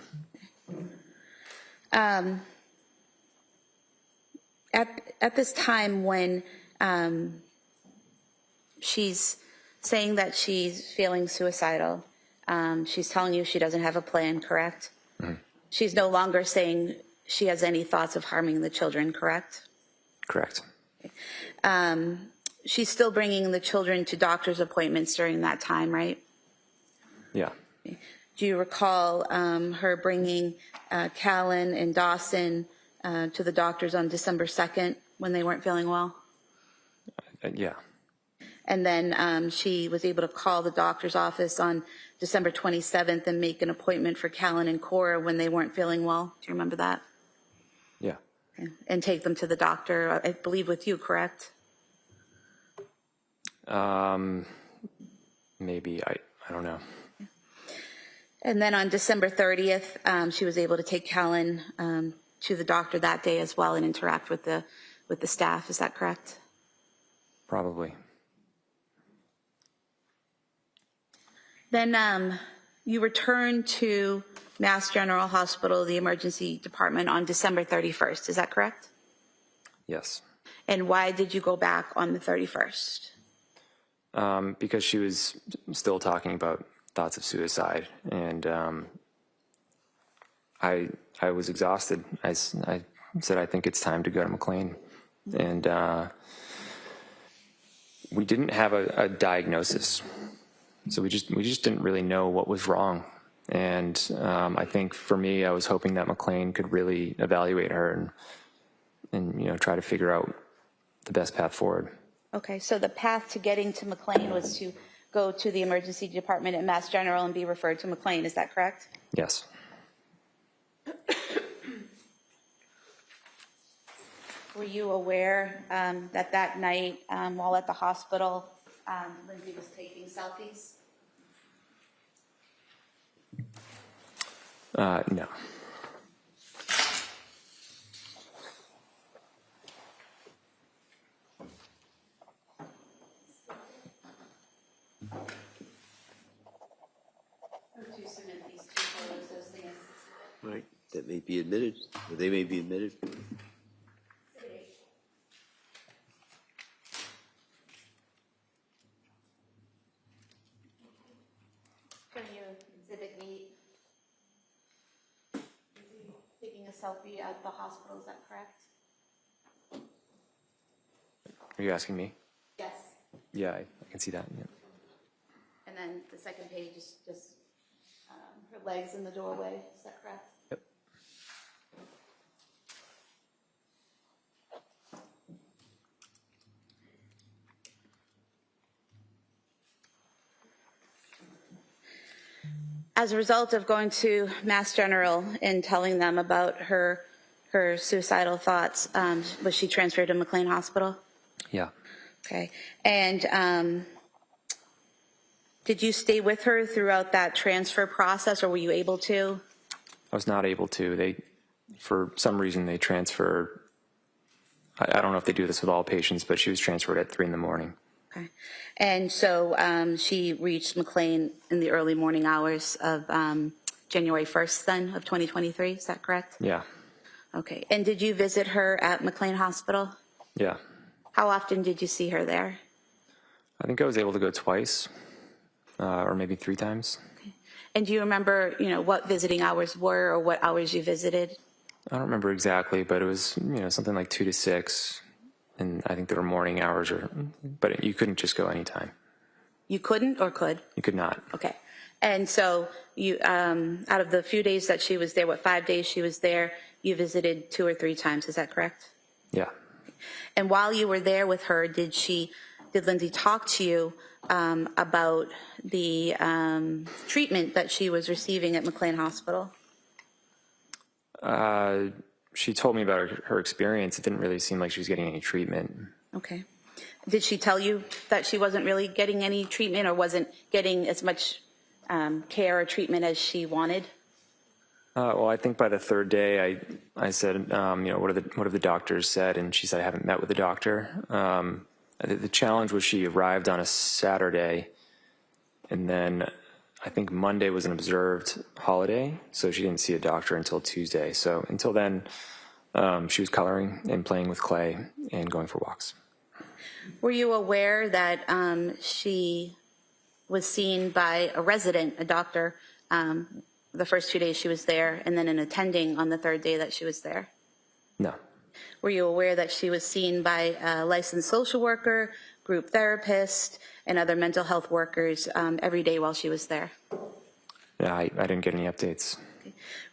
At this time when she's saying that she's feeling suicidal, she's telling you she doesn't have a plan, correct? Mm-hmm. She's no longer saying she has any thoughts of harming the children, correct? Correct. She's still bringing the children to doctor's appointments during that time, right? Yeah. Do you recall her bringing Callan and Dawson to the doctors on December 2nd when they weren't feeling well? Yeah. And then she was able to call the doctor's office on December 27th and make an appointment for Callan and Cora when they weren't feeling well. Do you remember that? Yeah. Okay. And take them to the doctor, I believe with you, correct? Maybe. I don't know. And then on December 30th, she was able to take Callan to the doctor that day as well and interact with the staff. Is that correct? Probably. Then you returned to Mass General Hospital, the emergency department, on December 31st. Is that correct? Yes. And why did you go back on the 31st? Because she was still talking about thoughts of suicide, and I was exhausted. I said, I think it's time to go to McLean. And we didn't have a diagnosis. So we just didn't really know what was wrong. And I think for me, I was hoping that McLean could really evaluate her and try to figure out the best path forward. Okay, so the path to getting to McLean was to go to the emergency department at Mass General and be referred to McLean. Is that correct? Yes. Were you aware that night, while at the hospital, Lindsay was taking selfies? No. Right, that may be admitted, or they may be admitted. Can you exhibit me taking a selfie at the hospital, is that correct? Are you asking me? Yes. Yeah, I can see that. Yeah. And then the second page is just her legs in the doorway, is that correct? Yep. As a result of going to Mass General and telling them about her suicidal thoughts, was she transferred to McLean Hospital? Yeah. Okay. And did you stay with her throughout that transfer process, or were you able to? I was not able to. For some reason, they transfer. I don't know if they do this with all patients, but she was transferred at 3 a.m. Okay. And so she reached McLean in the early morning hours of January 1st, then, of 2023. Is that correct? Yeah. Okay. And did you visit her at McLean Hospital? Yeah. How often did you see her there? I think I was able to go twice, or maybe 3 times. And do you remember, what visiting hours were or what hours you visited? I don't remember exactly, but it was, something like 2 to 6. And I think there were morning hours, but you couldn't just go anytime. You couldn't or could? You could not. Okay. And so you, out of the few days that she was there, 5 days she was there, you visited 2 or 3 times. Is that correct? Yeah. And while you were there with her, did Lindsay talk to you about the treatment that she was receiving at McLean Hospital? She told me about her experience. It didn't really seem like she was getting any treatment. Okay. Did she tell you that she wasn't really getting any treatment or wasn't getting as much care or treatment as she wanted? Well, I think by the 3rd day, I said, what have the doctors said? And she said, I haven't met with the doctor. The challenge was she arrived on a Saturday, and then I think Monday was an observed holiday, so she didn't see a doctor until Tuesday. So until then, she was coloring and playing with clay and going for walks. Were you aware that she was seen by a resident, a doctor, the first 2 days she was there, and then an attending on the 3rd day that she was there? No. Were you aware that she was seen by a licensed social worker, group therapist, and other mental health workers every day while she was there? Yeah, I didn't get any updates.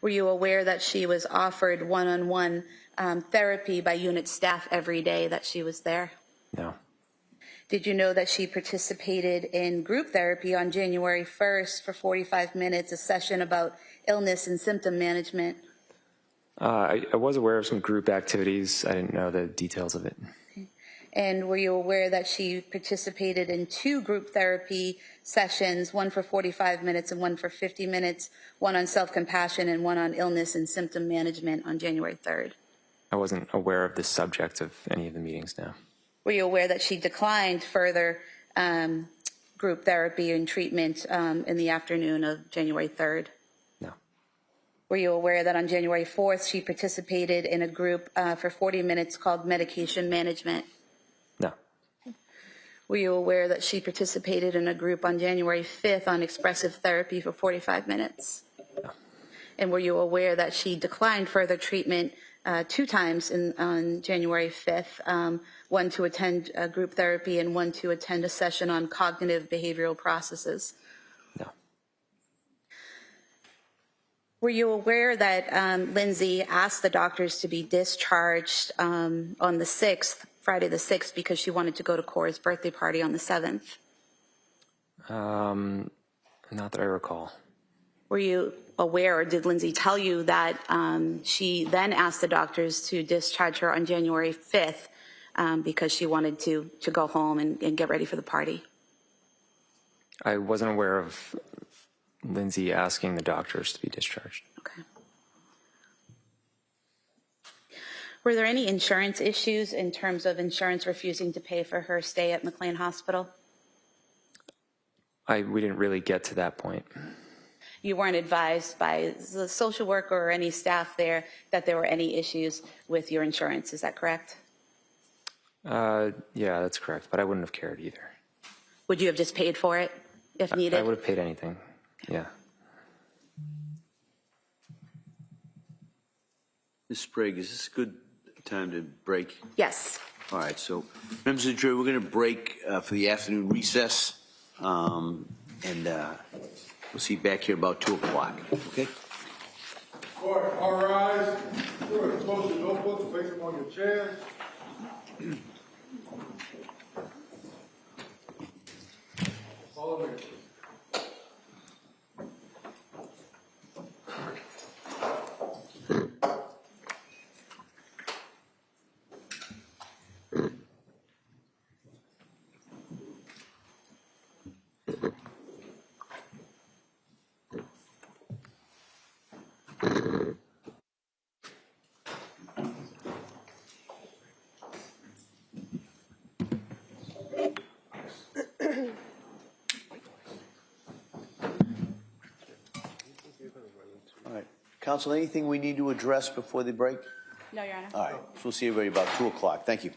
Were you aware that she was offered one-on-one therapy by unit staff every day that she was there? No. Did you know that she participated in group therapy on January 1st for 45 minutes, a session about illness and symptom management? I was aware of some group activities. I didn't know the details of it. And were you aware that she participated in 2 group therapy sessions, one for 45 minutes and one for 50 minutes, one on self-compassion and one on illness and symptom management on January 3rd? I wasn't aware of the subject of any of the meetings now. Were you aware that she declined further group therapy and treatment in the afternoon of January 3rd? No. Were you aware that on January 4th she participated in a group for 40 minutes called medication management? No. Were you aware that she participated in a group on January 5th on expressive therapy for 45 minutes? No. And were you aware that she declined further treatment 2 times on January 5th, one to attend group therapy and one to attend a session on cognitive behavioral processes? No. Were you aware that Lindsay asked the doctors to be discharged on the 6th, Friday the 6th, because she wanted to go to Cora's birthday party on the 7th? Not that I recall. Were you aware, or did Lindsay tell you that she then asked the doctors to discharge her on January 5th because she wanted to go home and get ready for the party? I wasn't aware of Lindsay asking the doctors to be discharged. Okay. Were there any insurance issues in terms of insurance refusing to pay for her stay at McLean Hospital? We didn't really get to that point. You weren't advised by the social worker or any staff there that there were any issues with your insurance, is that correct? Yeah, that's correct, but I wouldn't have cared either. Would you have just paid for it if needed? I would have paid anything, yeah. Ms. Sprague, is this a good time to break? Yes. All right, so members of the jury, we're going to break for the afternoon recess, and we'll see you back here about 2 o'clock, okay? Court, all rise. Court, close your notebooks, place them on your chairs. Follow me. Council, anything we need to address before the break? No, Your Honor. All right, so we'll see everybody about 2 o'clock. Thank you.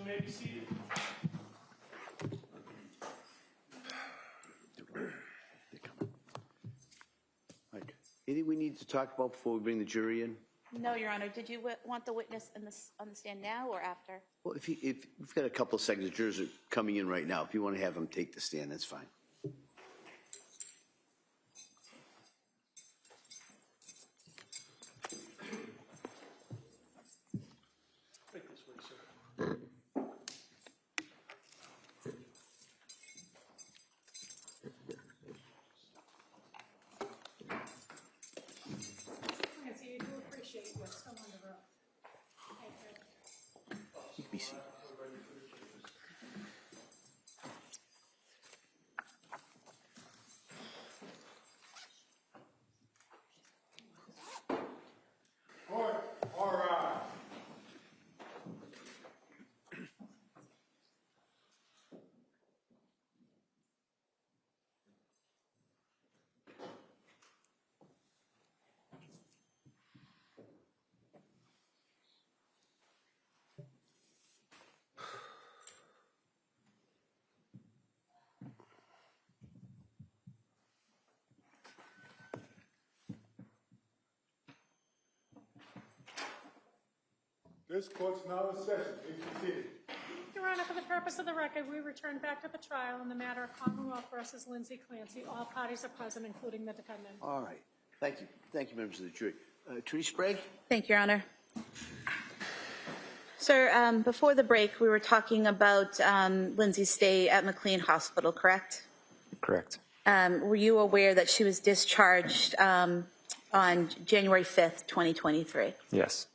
may be seated. Right. Anything we need to talk about before we bring the jury in? No, Your Honor. Did you want the witness on the stand now or after? Well, if we've got a couple of seconds, the jurors are coming in right now. If you want to have them take the stand, that's fine. Right this way, sir. Nancy, you do appreciate you're still under oath. Thank you. You can be seated. Court, all rise. This court's now in session. Please be seated. Your Honor, for the purpose of the record, we return back to the trial in the matter of Commonwealth versus Lindsay Clancy. All parties are present, including the defendant. All right. Thank you. Thank you, members of the jury. Attorney Sprague? Thank you, Your Honor. Sir, before the break, we were talking about Lindsay's stay at McLean Hospital, correct? Correct. Were you aware that she was discharged on January 5th, 2023? Yes.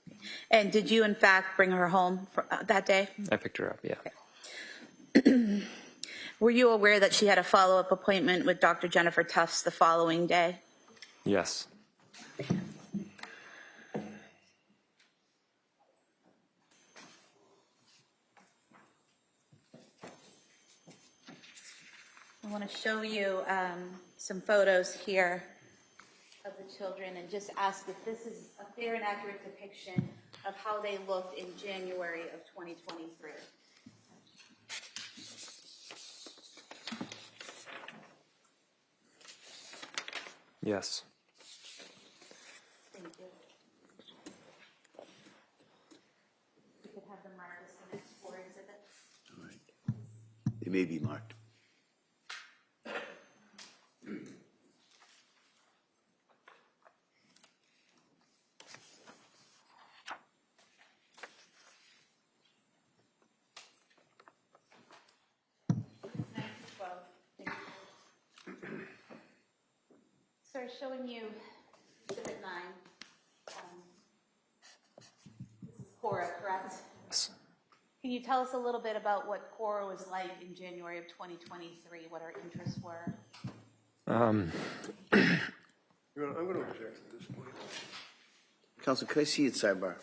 And did you, in fact, bring her home that day? I picked her up, yeah. Were you aware that she had a follow-up appointment with Dr. Jennifer Tufts the following day? Yes. I want to show you some photos here of the children and just ask if this is a fair and accurate depiction of how they looked in January of 2023. Yes. Thank you. You could have them mark as the next 4 exhibits. All right. They may be marked. Sir, showing you exhibit 9. This is Cora, correct? Yes. Can you tell us a little bit about what Cora was like in January of 2023, what her interests were? Your Honor, I'm going to object at this point. Counsel, could I see it sidebar?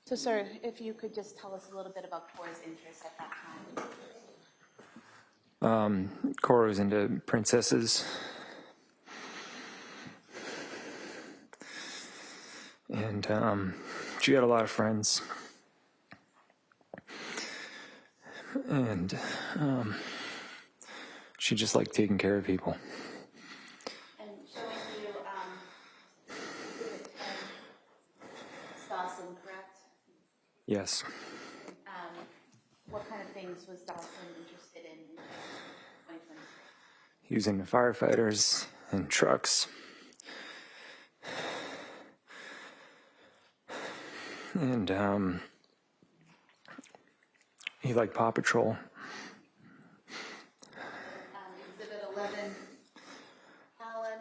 So, sir, if you could just tell us a little bit about Cora's interests at that time. Cora was into princesses. And she had a lot of friends. And she just liked taking care of people. And showing you exhibit 10, Stossin, correct? Yes. What kind of things was Dawson interested in 2023? He was into firefighters and trucks. And he liked Paw Patrol. Exhibit 11, Alan.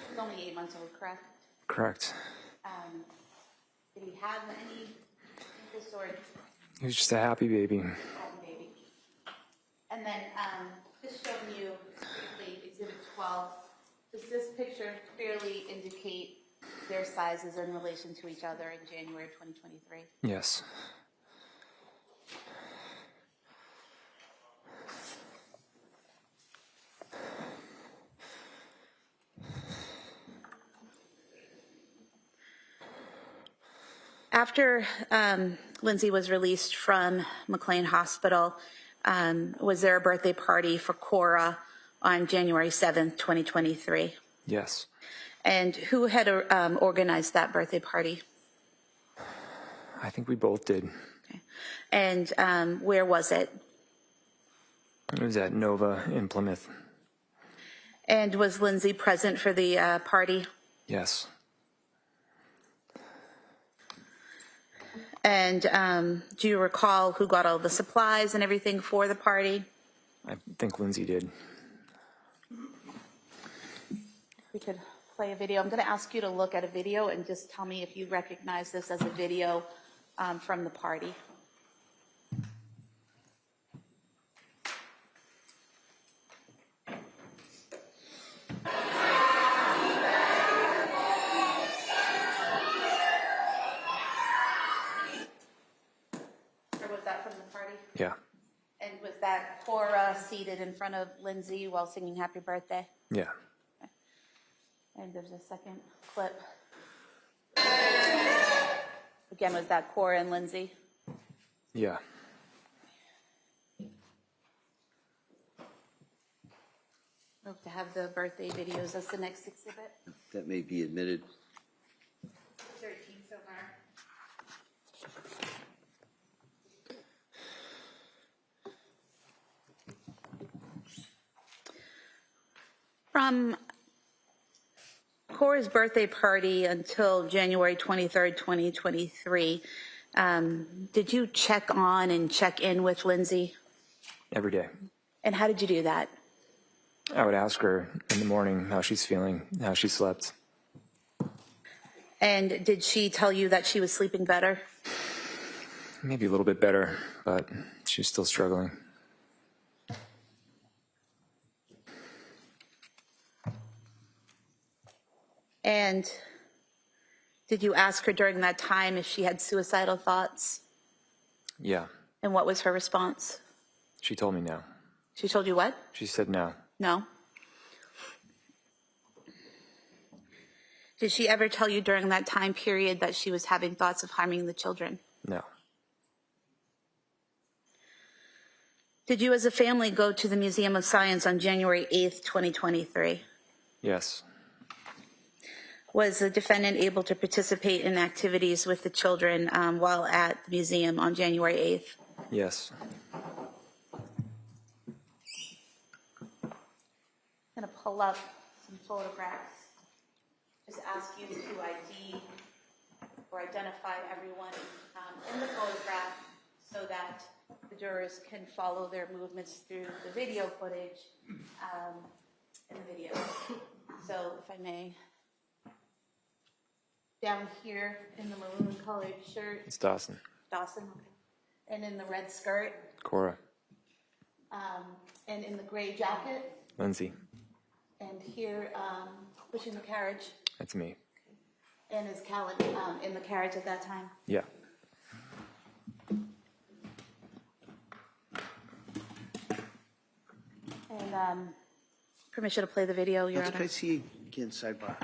He's only 8 months old, correct? Correct. Did he have any interest or He was just a happy baby. baby? And then just showing you quickly Exhibit 12. Does this picture clearly indicate their sizes in relation to each other in January 2023? Yes. After Lindsay was released from McLean Hospital, was there a birthday party for Cora on January 7th, 2023? Yes. And who had organized that birthday party? I think we both did. Okay. And where was it? It was at Nova in Plymouth. And was Lindsay present for the party? Yes. And do you recall who got all the supplies and everything for the party? I think Lindsay did. We could play a video. I'm going to ask you to look at a video and just tell me if you recognize this as a video from the party. Or was that from the party? Yeah. And was that Cora seated in front of Lindsay while singing Happy Birthday? Yeah. And there's a second clip. Again, was that Cora and Lindsay? Yeah. Hope to have the birthday videos as the next exhibit. That may be admitted. 13 so far. From Cora's birthday party until January 23rd, 2023, did you check on and check in with Lindsay? Every day. And how did you do that? I would ask her in the morning how she's feeling, how she slept. And did she tell you that she was sleeping better? Maybe a little bit better, but she's still struggling. And did you ask her during that time if she had suicidal thoughts? Yeah. And what was her response? She told me no. She told you what? She said no. No. Did she ever tell you during that time period that she was having thoughts of harming the children? No. Did you as a family go to the Museum of Science on January 8th, 2023? Yes. Was the defendant able to participate in activities with the children while at the museum on January 8th? Yes. I'm going to pull up some photographs. Just ask you to ID or identify everyone in the photograph so that the jurors can follow their movements through the video footage in the video. So if I may, down here in the maroon colored shirt, It's Dawson. Dawson, okay. And in the red skirt, Cora. and in the gray jacket, Lindsay. and here pushing the carriage. That's me. And is Callan in the carriage at that time? Yeah. And permission to play the video, Your Can I Honor? see you again, sidebar?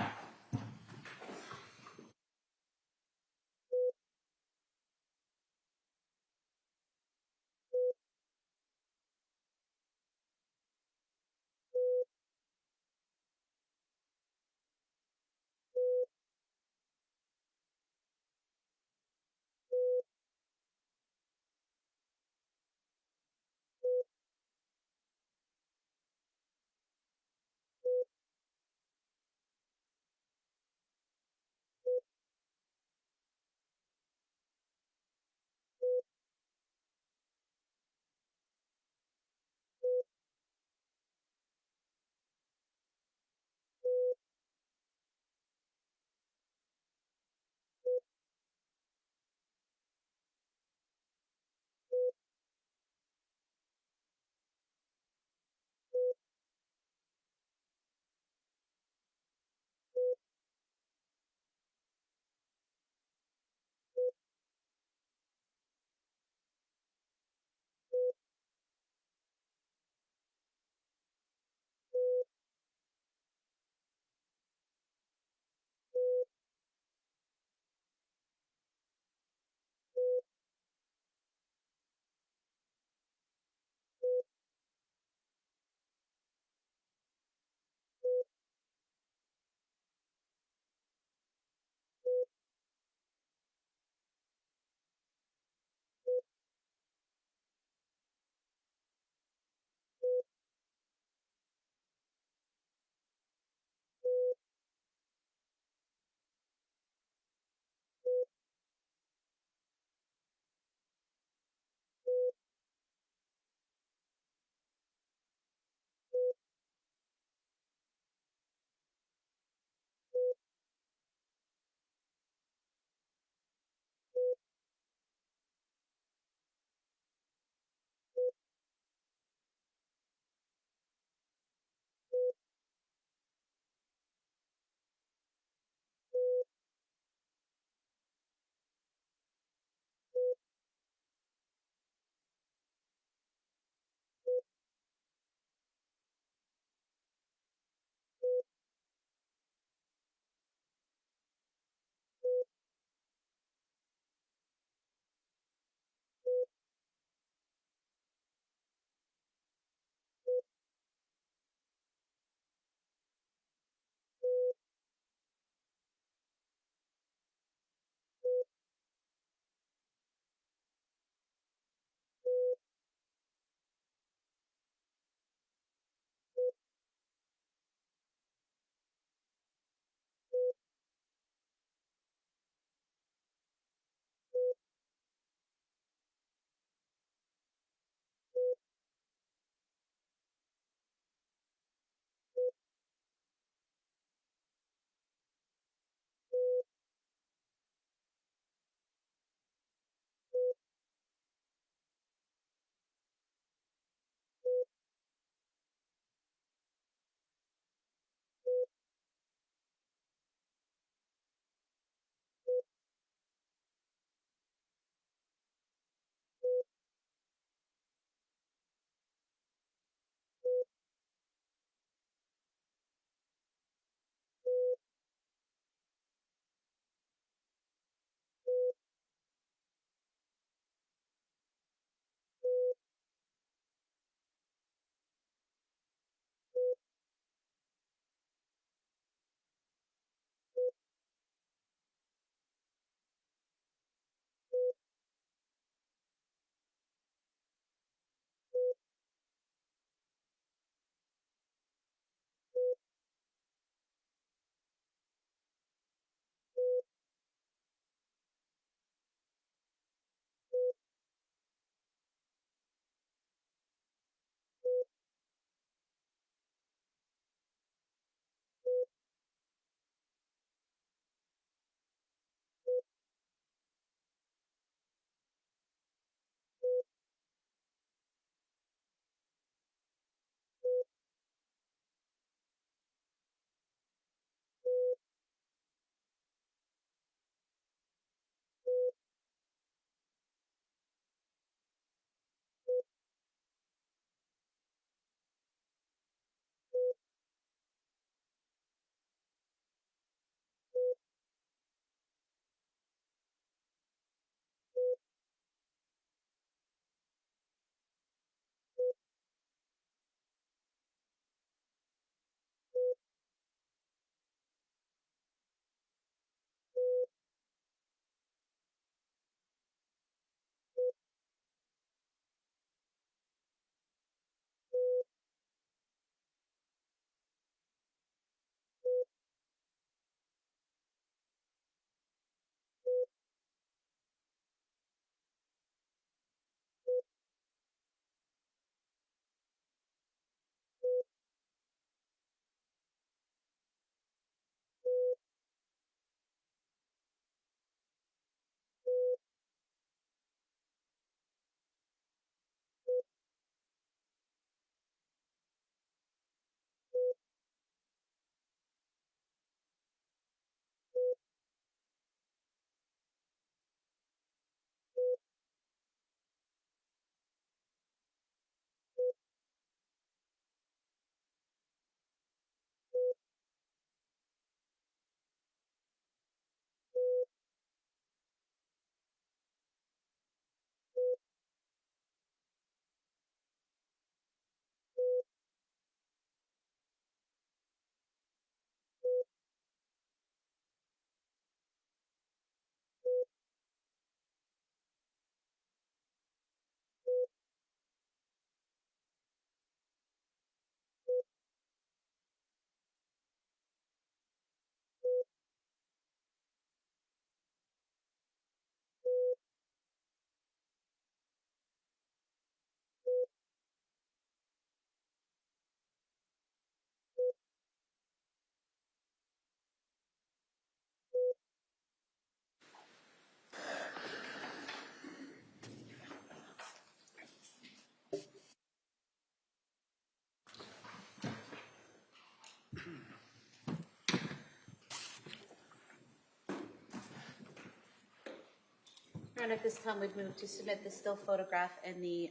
And at this time, we'd move to submit the still photograph and the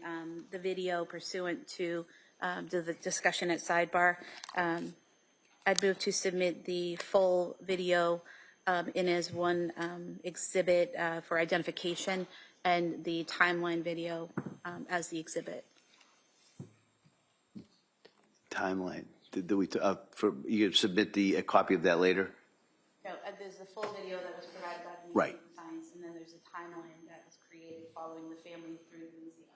video pursuant to the discussion at sidebar. I'd move to submit the full video in as one exhibit for identification and the timeline video as the exhibit. Timeline. Did we, you submit a copy of that later? No, there's the full video that was provided by the Right. Museum of Science, and then there's a timeline that was created following the family through the museum.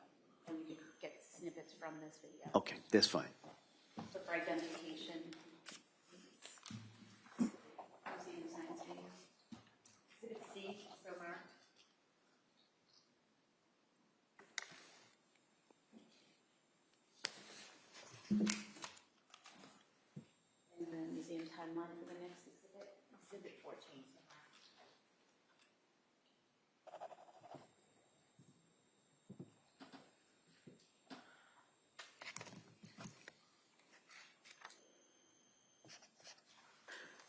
And we could get snippets from this video. Okay, that's fine. So for identification. Museum of Science video. Exhibit C, so marked. And the museum timeline for the next exhibit, exhibit 14. So marked.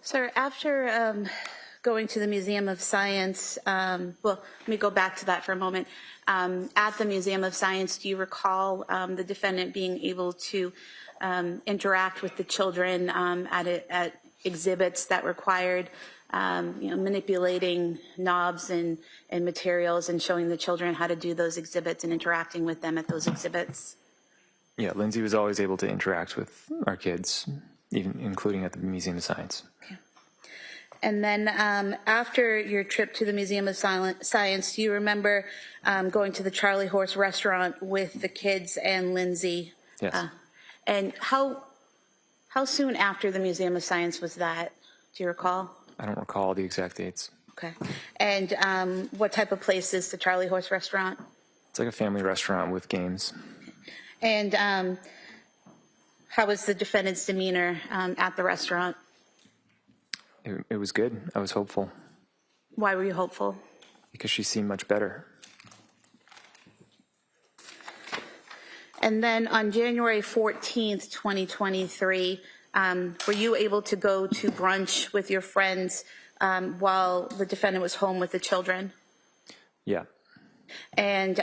Sir, after going to the Museum of Science, well, let me go back to that for a moment. At the Museum of Science, do you recall the defendant being able to interact with the children at exhibits that required manipulating knobs and materials and showing the children how to do those exhibits and interacting with them at those exhibits? Yeah, Lindsay was always able to interact with our kids, even including at the Museum of Science. Okay. And then after your trip to the Museum of Science, do you remember going to the Charlie Horse restaurant with the kids and Lindsay? Yes. And how soon after the Museum of Science was that? Do you recall? I don't recall the exact dates. Okay. And what type of place is the Charlie Horse restaurant? It's like a family restaurant with games. And how was the defendant's demeanor at the restaurant? It was good. I was hopeful Why were you hopeful? because she seemed much better. And then on January 14th, 2023, were you able to go to brunch with your friends while the defendant was home with the children? Yeah. And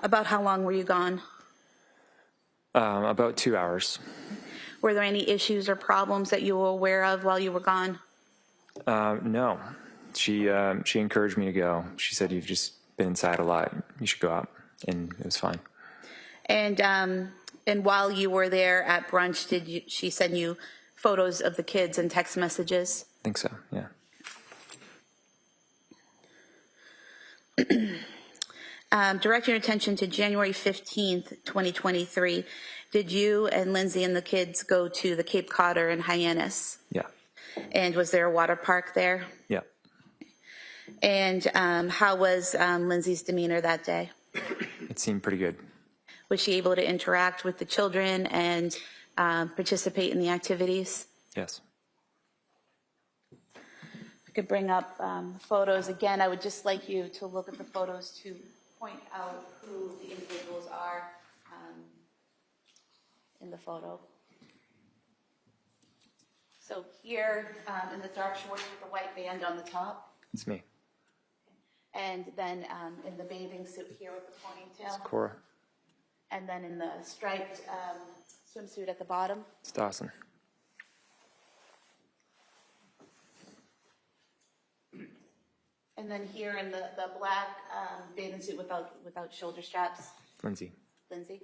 about how long were you gone? About 2 hours. Were there any issues or problems that you were aware of while you were gone? No. She encouraged me to go. She said, "You've just been inside a lot. You should go out." And it was fine. And while you were there at brunch, she send you photos of the kids and text messages? I think so, yeah. Direct your attention to January 15th, 2023. Did you and Lindsay and the kids go to the Cape Codder in Hyannis? Yeah. And was there a water park there? Yeah. And how was Lindsay's demeanor that day? It seemed pretty good. Was she able to interact with the children and participate in the activities? Yes. I could bring up photos again. I would just like you to look at the photos to point out who the individuals are in the photo. So here in the dark shorts with the white band on the top, It's me. and then in the bathing suit here with the ponytail, Cora. and then in the striped swimsuit at the bottom. It's Dawson. And then here in the black bathing suit without shoulder straps, Lindsay. Lindsay.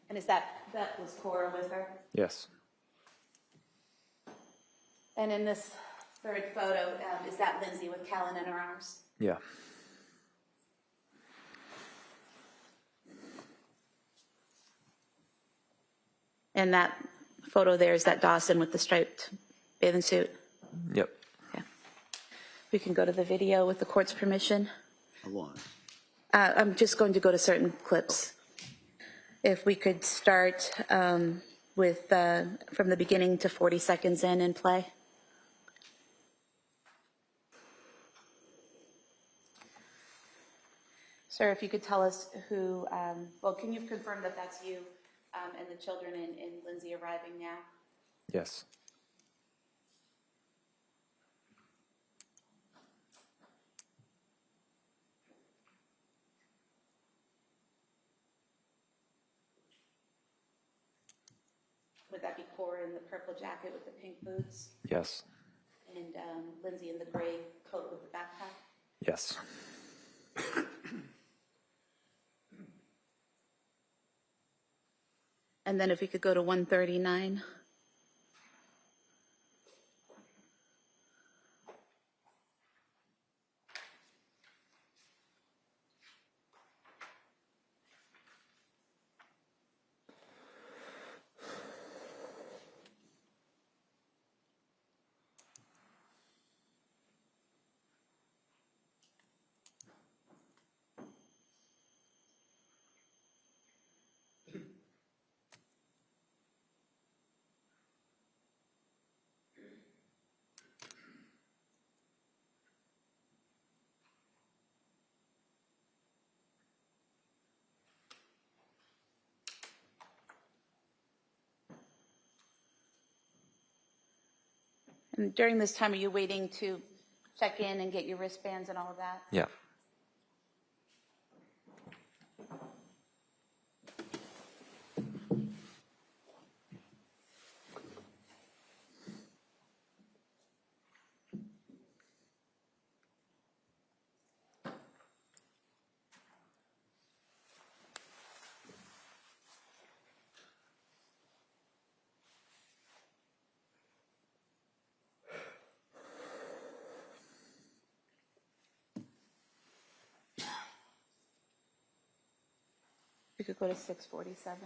And that was Cora with her? Yes. And in this third photo, is that Lindsay with Callan in her arms? Yeah. And that photo there, is that Dawson with the striped bathing suit? Yep. Yeah. We can go to the video with the court's permission. How long? I'm just going to go to certain clips. If we could start with from the beginning to 40 seconds in and play. Sir, if you could tell us who, well, can you confirm that that's you and the children and Lindsay arriving now? Yes. would that be Cora in the purple jacket with the pink boots? Yes. And Lindsay in the gray coat with the backpack? Yes. And then if we could go to 139. And during this time, are you waiting to check in and get your wristbands and all of that? Yeah. We could go to 647.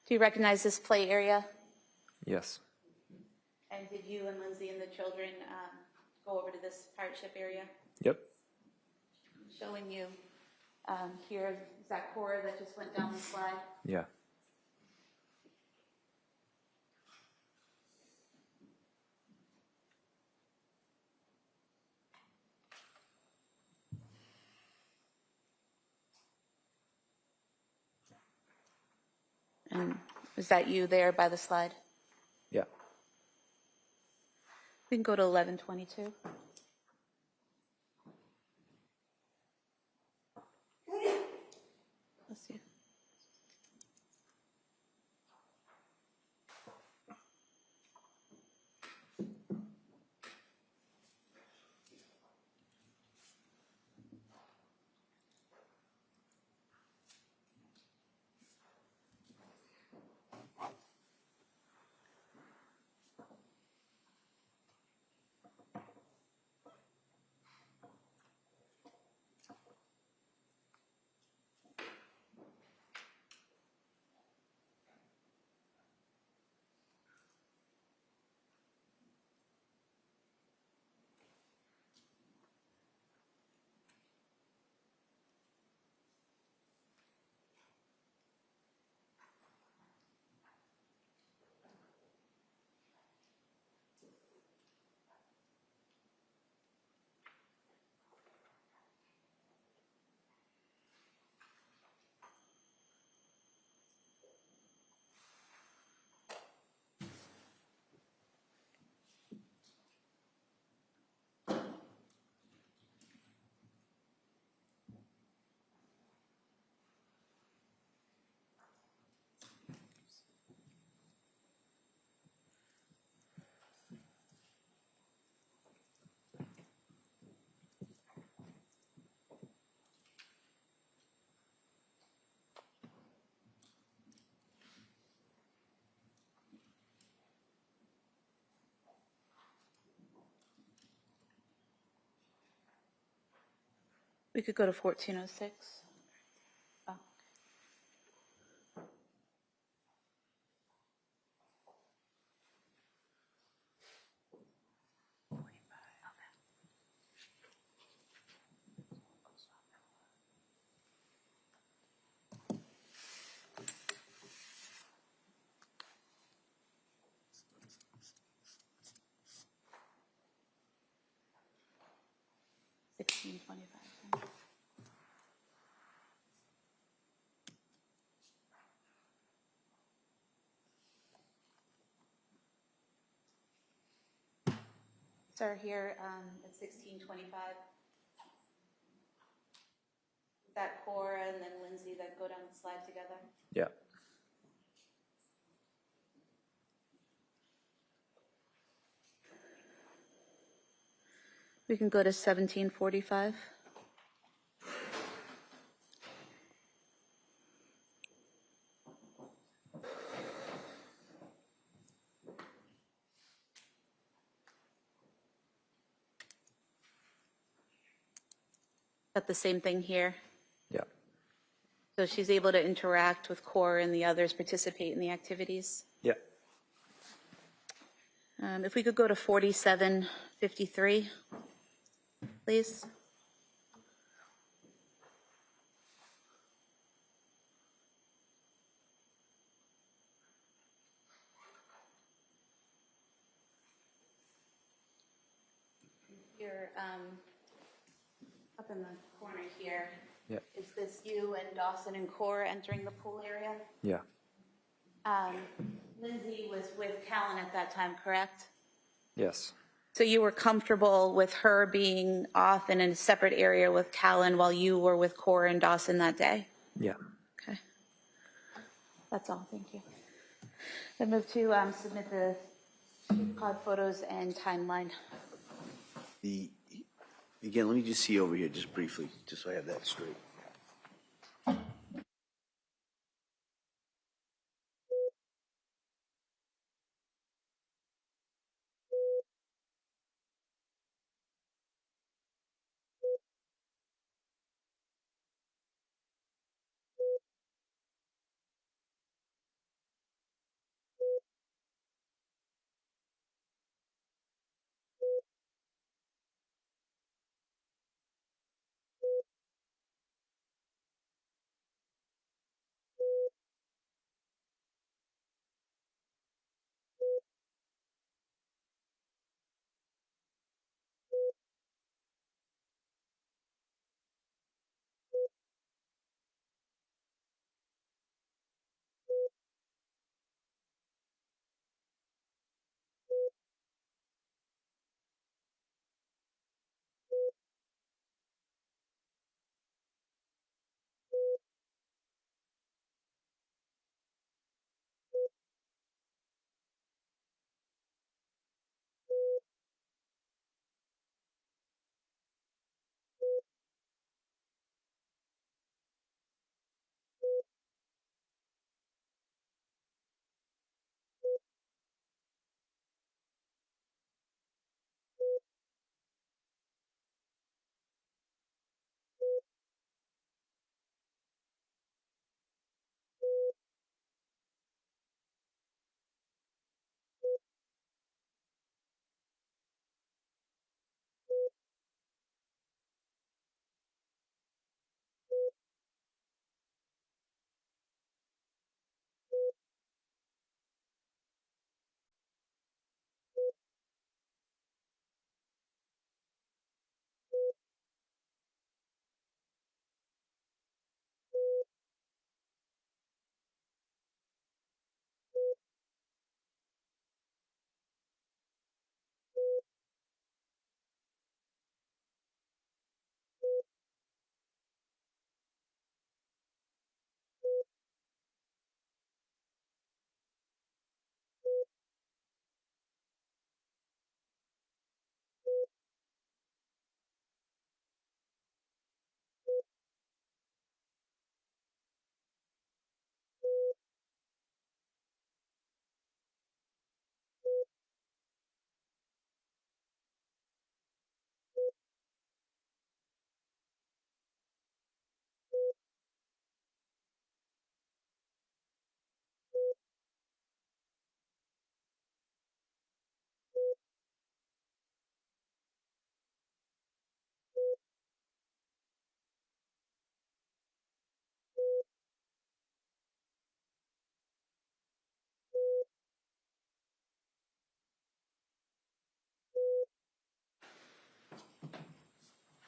Do you recognize this play area? Yes. And did you and Lindsay and the children go over to this hardship area? Yep. Showing you here, is that Cora that just went down the slide? Yeah. And is that you there by the slide? Yeah. We can go to 1122. Let's see. We could go to 1406. Oh. $16.25. Sir, here at 1625, that Cora and then Lindsay that go down the slide together? Yeah. We can go to 1745. Got the same thing here. Yeah. So she's able to interact with Cora and the others, participate in the activities. Yeah. If we could go to 4753, please. You're up in the corner here. Yeah. Is this you and Dawson and Cora entering the pool area? Yeah. Lindsay was with Callan at that time, correct? Yes. So you were comfortable with her being off in a separate area with Callan while you were with Cora and Dawson that day? Yeah. Okay. That's all, thank you. I move to submit the card photos and timeline. Again, let me just see over here just briefly, just so I have that straight.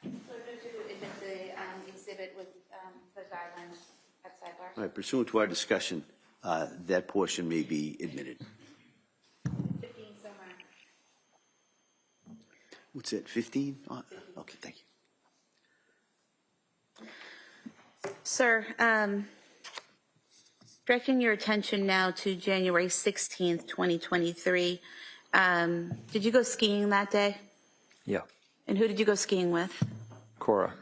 So to admit the exhibit with the guidelines at sidebar. All right, pursuant to our discussion, that portion may be admitted. 15 somewhere. What's it, 15? Okay, thank you. Sir, directing your attention now to January 16th, 2023. Did you go skiing that day? Yeah. And who did you go skiing with? Cora.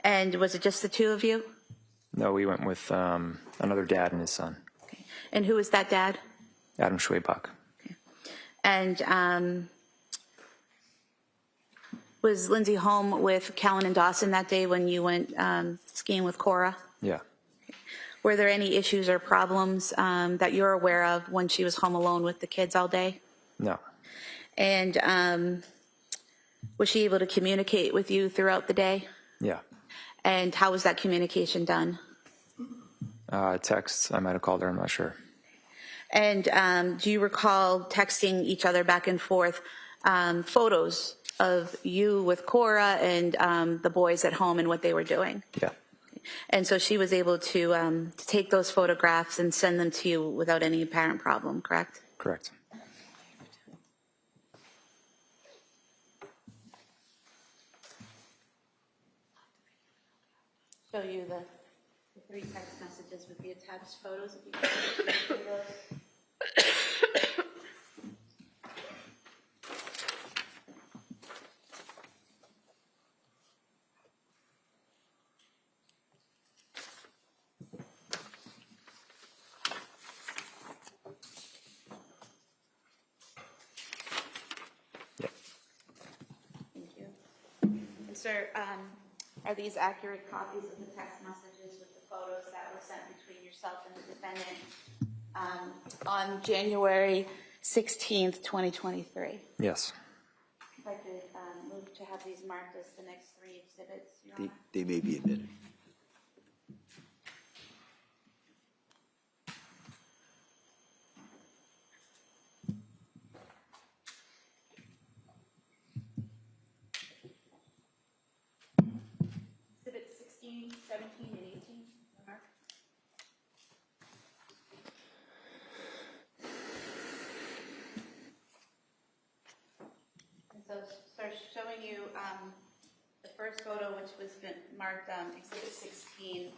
And was it just the two of you? No, we went with another dad and his son, Okay. And who was that dad? Adam Schwabach. And was Lindsay home with Callan and Dawson that day when you went skiing with Cora? Yeah. Were there any issues or problems that you're aware of when she was home alone with the kids all day? No. And was she able to communicate with you throughout the day? Yeah. And how was that communication done? Texts. I might have called her. I'm not sure. And do you recall texting each other back and forth photos of you with Cora and the boys at home and what they were doing? Yeah. And so she was able to take those photographs and send them to you without any apparent problem, correct? Correct. Show you the 3 text messages with the attached photos. If you can see those. Yeah. Thank you. And sir, are these accurate copies of the text messages with the photos that were sent between yourself and the defendant on January 16th, 2023? Yes. If I could move to have these marked as the next 3 exhibits, Your Honor. They may be admitted. Exhibits 16, 17, and 18, Your Honor. And so, sir, showing you the first photo, which was marked Exhibit 16,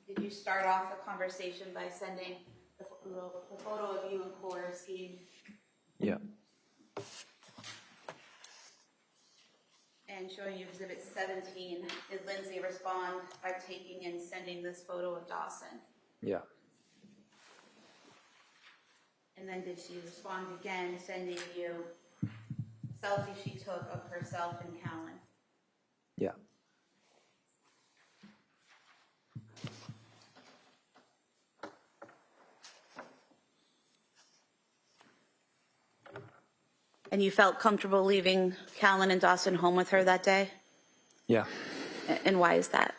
did you start off the conversation by sending the photo of you and Cora skiing? Yeah. And showing you Exhibit 17, did Lindsay respond by taking and sending this photo of Dawson? Yeah. And then did she respond again, sending you a selfie she took of herself and Callan? Yeah. And you felt comfortable leaving Callan and Dawson home with her that day? Yeah. And why is that?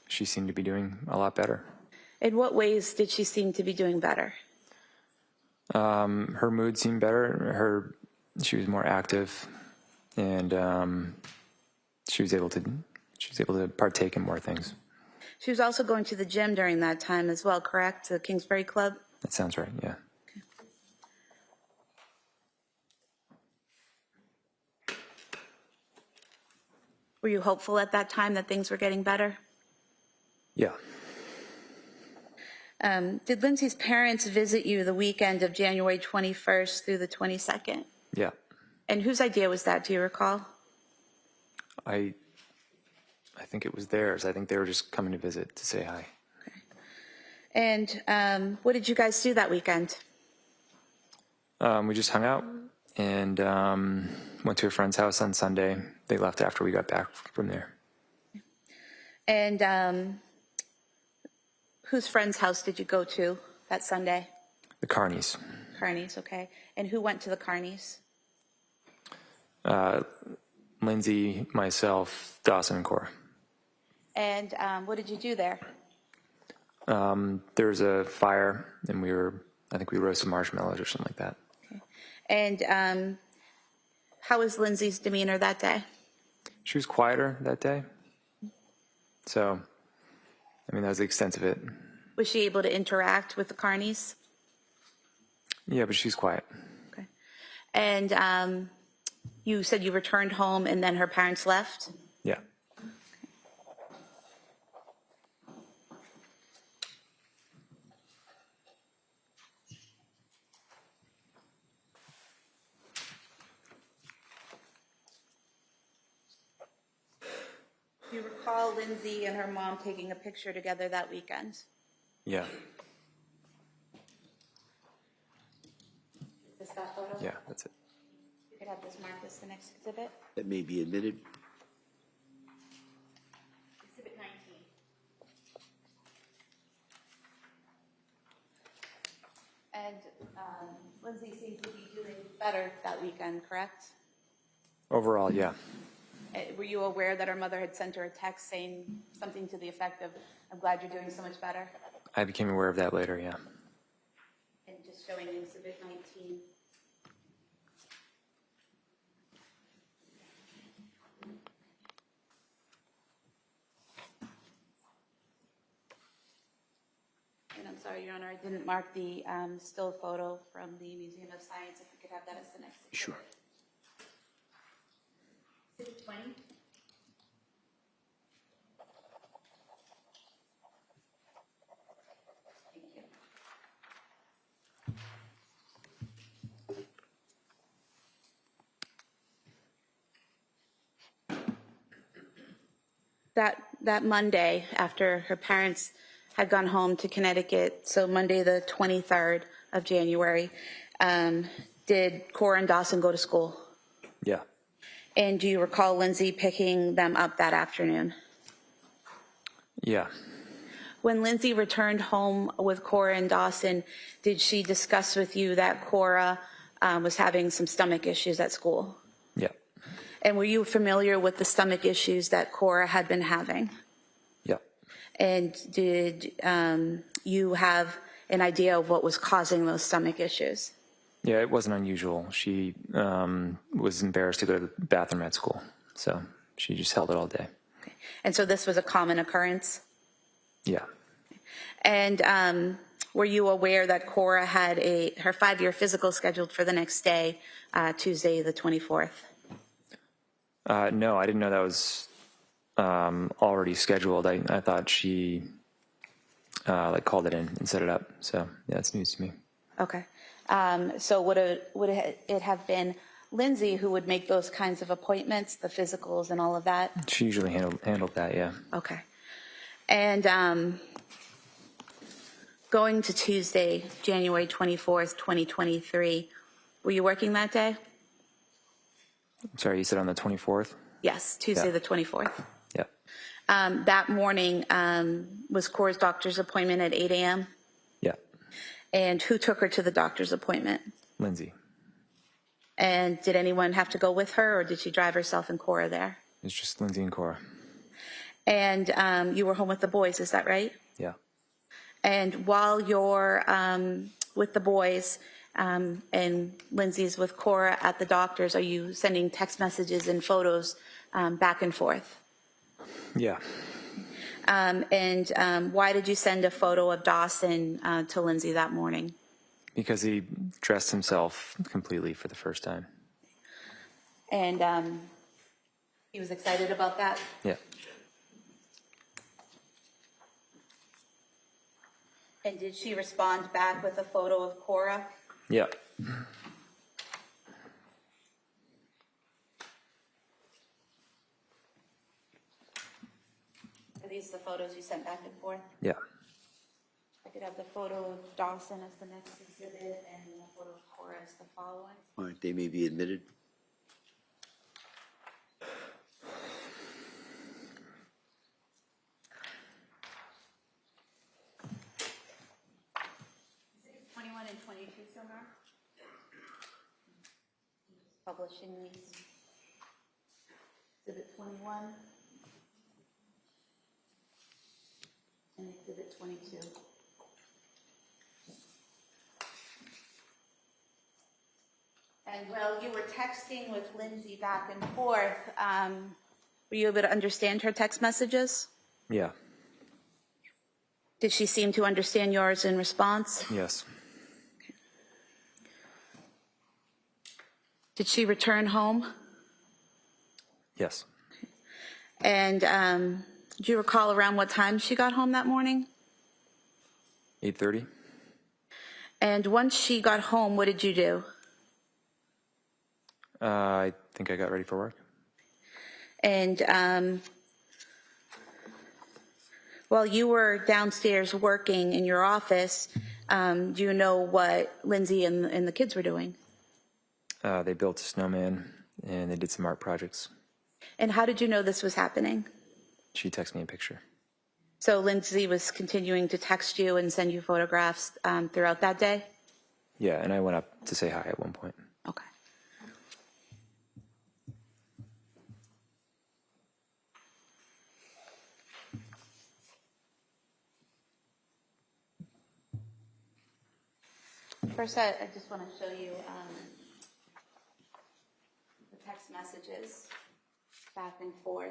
She seemed to be doing a lot better. In what ways did she seem to be doing better? Her mood seemed better. She was more active, and she was able to partake in more things. She was also going to the gym during that time as well, correct? The Kingsbury Club? That sounds right. Yeah. Were you hopeful at that time that things were getting better? Yeah. Did Lindsay's parents visit you the weekend of January 21st through the 22nd? Yeah. And whose idea was that? Do you recall? I think it was theirs. I think they were just coming to visit to say hi. And what did you guys do that weekend? We just hung out and went to a friend's house on Sunday. They left after we got back from there. And whose friend's house did you go to that Sunday? The Carneys. Carney's, okay. And who went to the Carneys? Lindsay, myself, Dawson, and Cora. And what did you do there? There was a fire, and I think we roasted marshmallows or something like that. Okay. And how was Lindsay's demeanor that day? She was quieter that day. So, I mean, that was the extent of it. Was she able to interact with the Carneys? Yeah, but she's quiet. Okay. And you said you returned home and then her parents left? Yeah. Do you recall Lindsay and her mom taking a picture together that weekend? Yeah, Is that photo? yeah, that's it. You could have this marked as the next exhibit. That may be admitted. Exhibit 19. And Lindsay seems to be doing better that weekend, correct? Overall, yeah. Were you aware that her mother had sent her a text saying something to the effect of, "I'm glad you're doing so much better"? I became aware of that later, yeah. And just showing exhibit 19. And I'm sorry, Your Honor, I didn't mark the still photo from the Museum of Science. If we could have that as the next exhibit. Sure. Exhibit 20. Thank you. That Monday, after her parents had gone home to Connecticut, so Monday the 23rd of January, did Cora and Dawson go to school? Yeah, And do you recall Lindsay picking them up that afternoon? yeah. When Lindsay returned home with Cora and Dawson, did she discuss with you that Cora was having some stomach issues at school? Yeah, And were you familiar with the stomach issues that Cora had been having? yeah. And did you have an idea of what was causing those stomach issues? Yeah, it wasn't unusual. She was embarrassed to go to the bathroom at school, so she just held it all day. Okay. And so this was a common occurrence? Yeah, And were you aware that Cora had her 5-year physical scheduled for the next day, Tuesday the 24th? no, I didn't know that was already scheduled. I thought she called it in and set it up. So yeah, it's news to me. Okay. So would it have been Lindsay who would make those kinds of appointments, the physicals and all of that? She usually handled that. Yeah. Okay. And going to Tuesday, January 24th, 2023, were you working that day? I'm sorry, you said on the 24th? Yes, Tuesday Yeah. the 24th. Yeah. That morning was Cora's doctor's appointment at 8 a.m.? Yeah. And who took her to the doctor's appointment? Lindsay. And did anyone have to go with her, or did she drive herself and Cora there? It's just Lindsay and Cora. And you were home with the boys, is that right? Yeah. And while you're with the boys and Lindsay's with Cora at the doctor's, are you sending text messages and photos back and forth? Yeah. And why did you send a photo of Dawson to Lindsay that morning? Because he dressed himself completely for the first time. And he was excited about that? Yeah. And did she respond back with a photo of Cora? Yeah. Are these the photos you sent back and forth? Yeah. I could have the photo of Dawson as the next exhibit and the photo of Cora as the following. All right, they may be admitted. Is 21 and 22 somewhere? Publishing these. Exhibit 21 and exhibit 22. And while you were texting with Lindsay back and forth, were you able to understand her text messages? Yeah. Did she seem to understand yours in response? Yes. Did she return home? Yes. And do you recall around what time she got home that morning? 8:30. And once she got home, what did you do? I think I got ready for work. And While you were downstairs working in your office, do you know what Lindsay and the kids were doing? They built a snowman and they did some art projects. And how did you know this was happening? She texted me a picture. So Lindsay was continuing to text you and send you photographs throughout that day? Yeah, and I went up to say hi at one point. Okay. First, I just want to show you the text messages back and forth.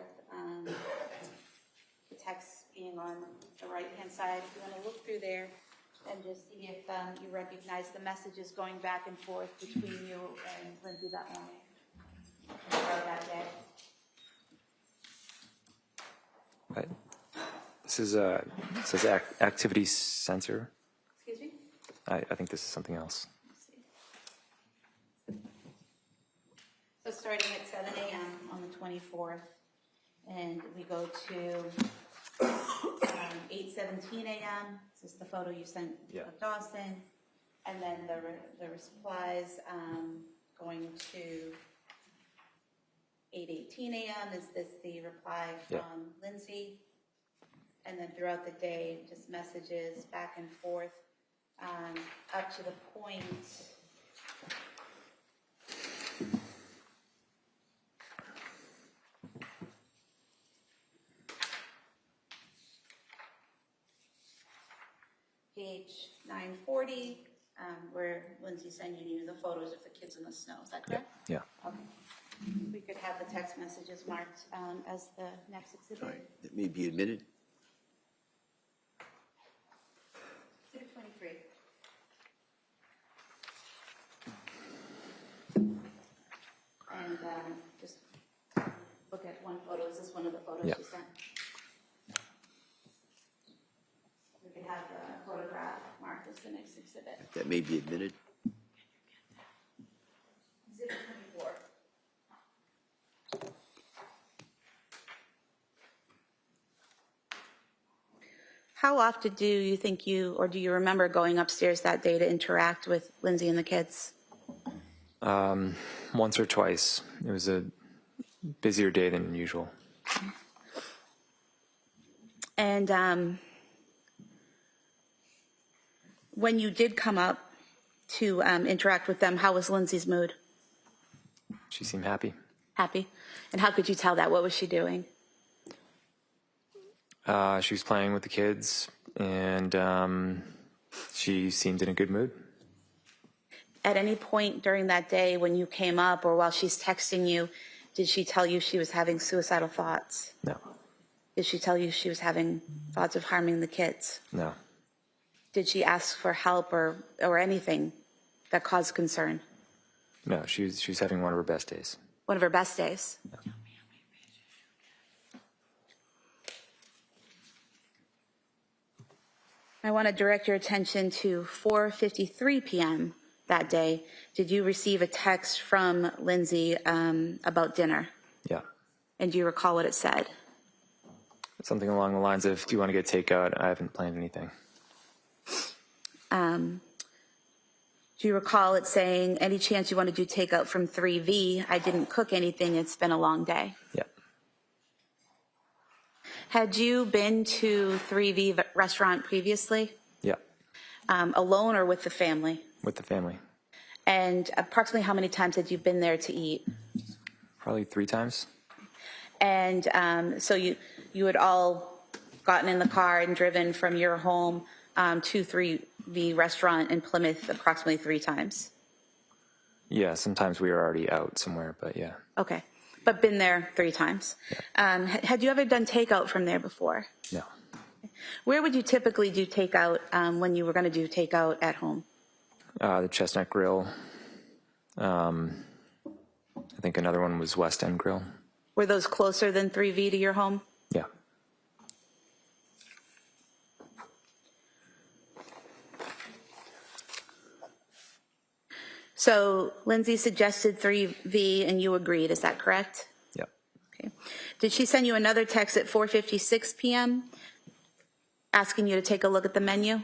The text being on the right-hand side. If you want to look through there and just see if you recognize the messages going back and forth between you and Lindsay that morning or that day. Right. This is it says activity sensor. Excuse me? I think this is something else. So starting at 7 a.m. on the 24th, and we go to 8:17 a.m. This is the photo you sent of Dawson, and then the replies going to 8:18 a.m. Is this the reply from Lindsay? And then throughout the day, just messages back and forth. Up to the point page 940, where Lindsay's sending you the photos of the kids in the snow. Is that correct? Yeah. Okay. We could have the text messages marked as the next exhibit. All right, that may be admitted. Exhibit 23. And just look at one photo. Is this one of the photos you sent? We could have the photograph marked as the next exhibit. That may be admitted. Exhibit 24. How often do you think or do you remember going upstairs that day to interact with Lindsay and the kids? Once or twice. It was a busier day than usual. And when you did come up to interact with them, how was Lindsay's mood? She seemed happy. Happy? And how could you tell that? What was she doing? She was playing with the kids, and she seemed in a good mood. At any point during that day when you came up or while she's texting you, did she tell you she was having suicidal thoughts? No. Did she tell you she was having thoughts of harming the kids? No. Did she ask for help or anything that caused concern? No, she was having one of her best days. One of her best days? Yeah. I want to direct your attention to 4:53 p.m. that day. Did you receive a text from Lindsay about dinner? Yeah. And do you recall what it said? Something along the lines of, do you want to get takeout? I haven't planned anything. Do you recall it saying, any chance you want to do takeout from 3V? I didn't cook anything. It's been a long day. Yeah. Had you been to 3V restaurant previously? Yeah. Alone or with the family? With the family. And approximately how many times had you been there to eat? Probably 3 times. And so you had all gotten in the car and driven from your home to 3V restaurant in Plymouth approximately 3 times? Yeah, sometimes we were already out somewhere, but yeah. Okay, but been there 3 times. Yeah. Had you ever done takeout from there before? No. Where would you typically do takeout when you were going to do takeout at home? The Chestnut Grill. I think another one was West End Grill. Were those closer than 3V to your home? Yeah. So Lindsay suggested 3V and you agreed, is that correct? Yeah. Okay. Did she send you another text at 4:56 p.m.? asking you to take a look at the menu?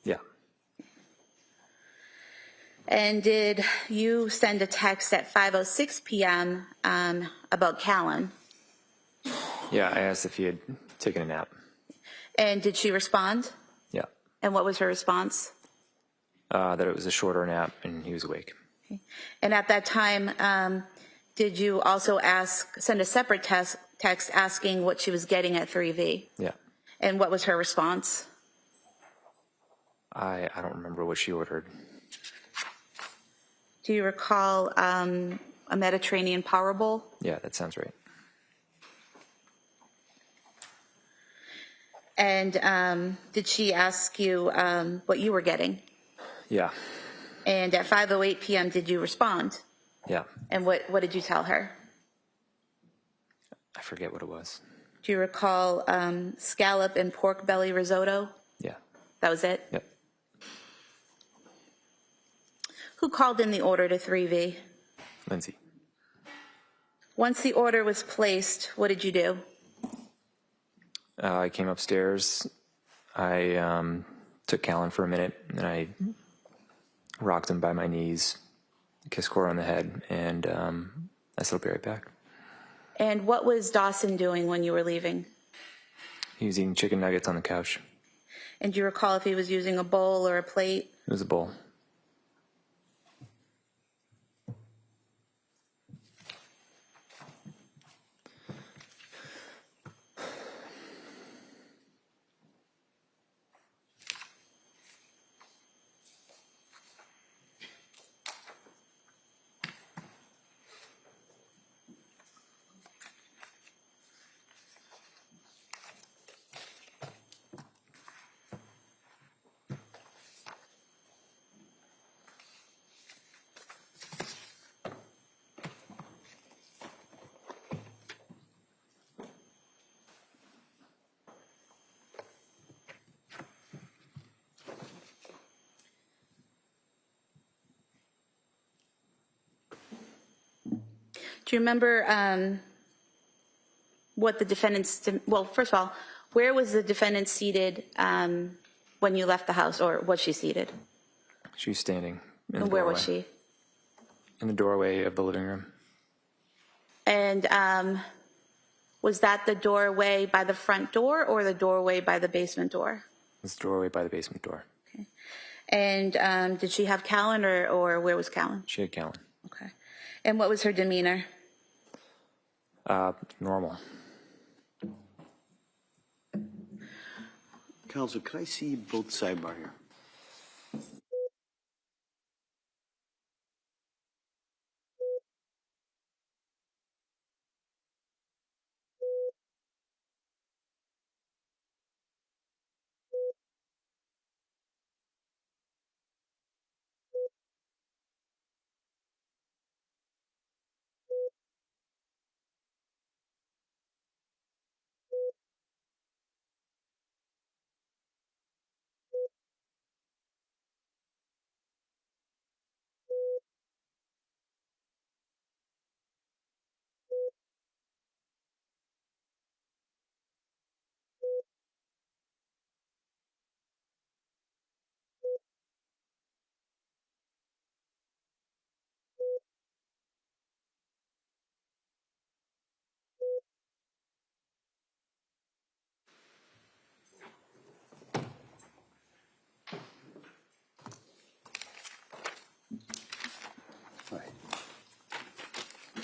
Yeah. And did you send a text at 5:06 p.m. About Callan? Yeah, I asked if he had taken a nap. And did she respond? Yeah. And what was her response? That it was a shorter nap and he was awake. And at that time, did you also send a separate text asking what she was getting at 3V? Yeah. And what was her response? I don't remember what she ordered. Do you recall a Mediterranean power bowl? Yeah, that sounds right. And did she ask you what you were getting? Yeah. And at 5:08 p.m., did you respond? Yeah. And what did you tell her? I forget what it was. Do you recall scallop and pork belly risotto? Yeah. That was it? Yep. Who called in the order to 3V? Lindsay. Once the order was placed, what did you do? I came upstairs. I took Callan for a minute, and I rocked him by my knees, kissed Cora on the head, and I said, I'll be right back. And what was Dawson doing when you were leaving? He was eating chicken nuggets on the couch. And do you recall if he was using a bowl or a plate? It was a bowl. Do you remember what the defendant's, well, first of all, where was the defendant seated when you left the house, or was she seated? She was standing in the And where doorway. was she? In the doorway of the living room. And was that the doorway by the front door or the doorway by the basement door? It was the doorway by the basement door. Okay. And did she have Callan, or where was Callan? She had Callan. Okay. And what was her demeanor? Normal. Counsel, can I see both sidebar here? All right.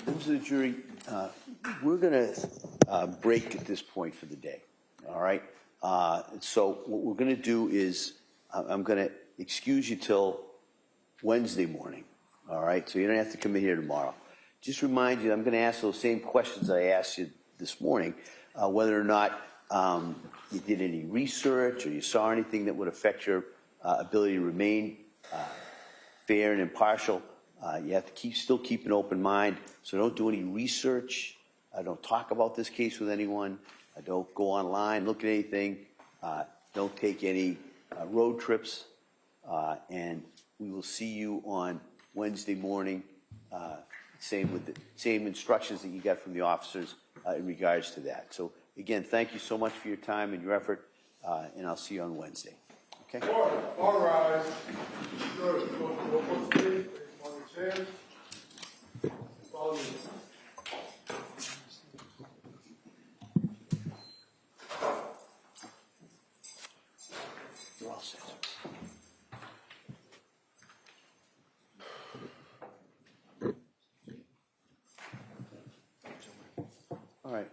Members of the jury, we're going to break at this point for the day. All right. So what we're going to do is I'm going to excuse you till Wednesday morning. All right. So you don't have to come in here tomorrow. Just remind you, I'm going to ask those same questions I asked you this morning, whether or not you did any research or you saw anything that would affect your ability to remain fair and impartial. You have to still keep an open mind. So don't do any research. Don't talk about this case with anyone. Don't go online, look at anything. Don't take any road trips. And we will see you on Wednesday morning. Same with the same instructions that you got from the officers in regards to that. So again, thank you so much for your time and your effort. and I'll see you on Wednesday. Okay? Court, all rise. Sure, go put the feet on your chairs. Follow me. You're all set. All right.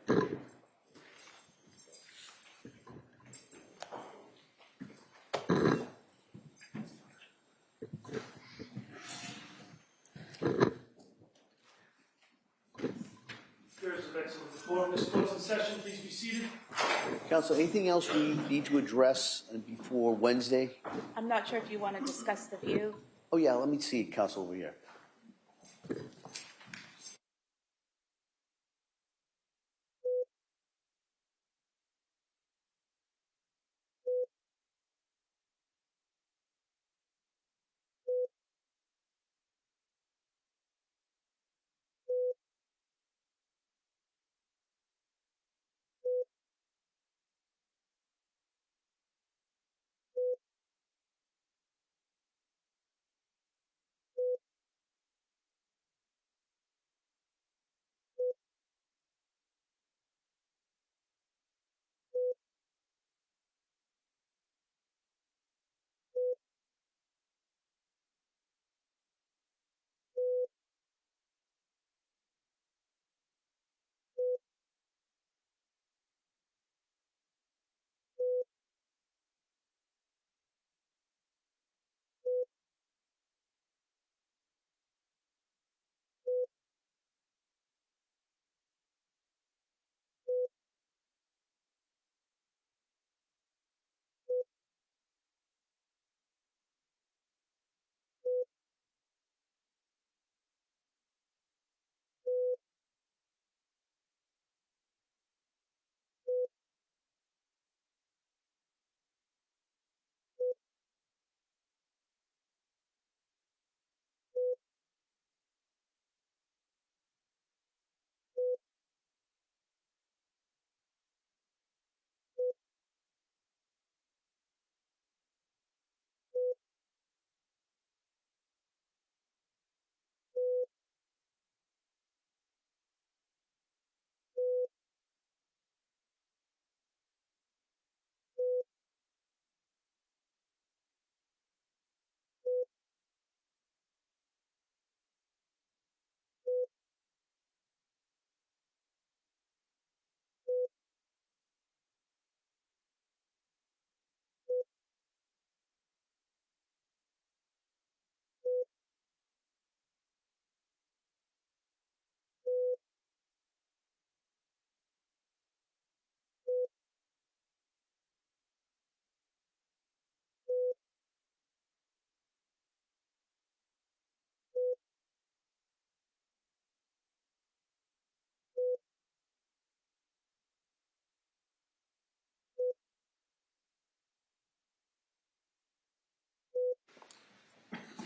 Jurors of excellent before this court's in session, please be seated. Counsel, anything else we need to address before Wednesday? I'm not sure if you want to discuss the view. Oh, yeah, let me see it, Counsel, over here.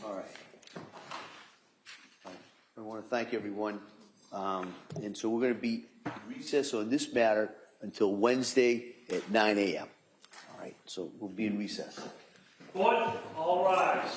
All right. I want to thank everyone. And so we're going to be in recess on this matter until Wednesday at 9 a.m. All right, so we'll be in recess. Court, all rise.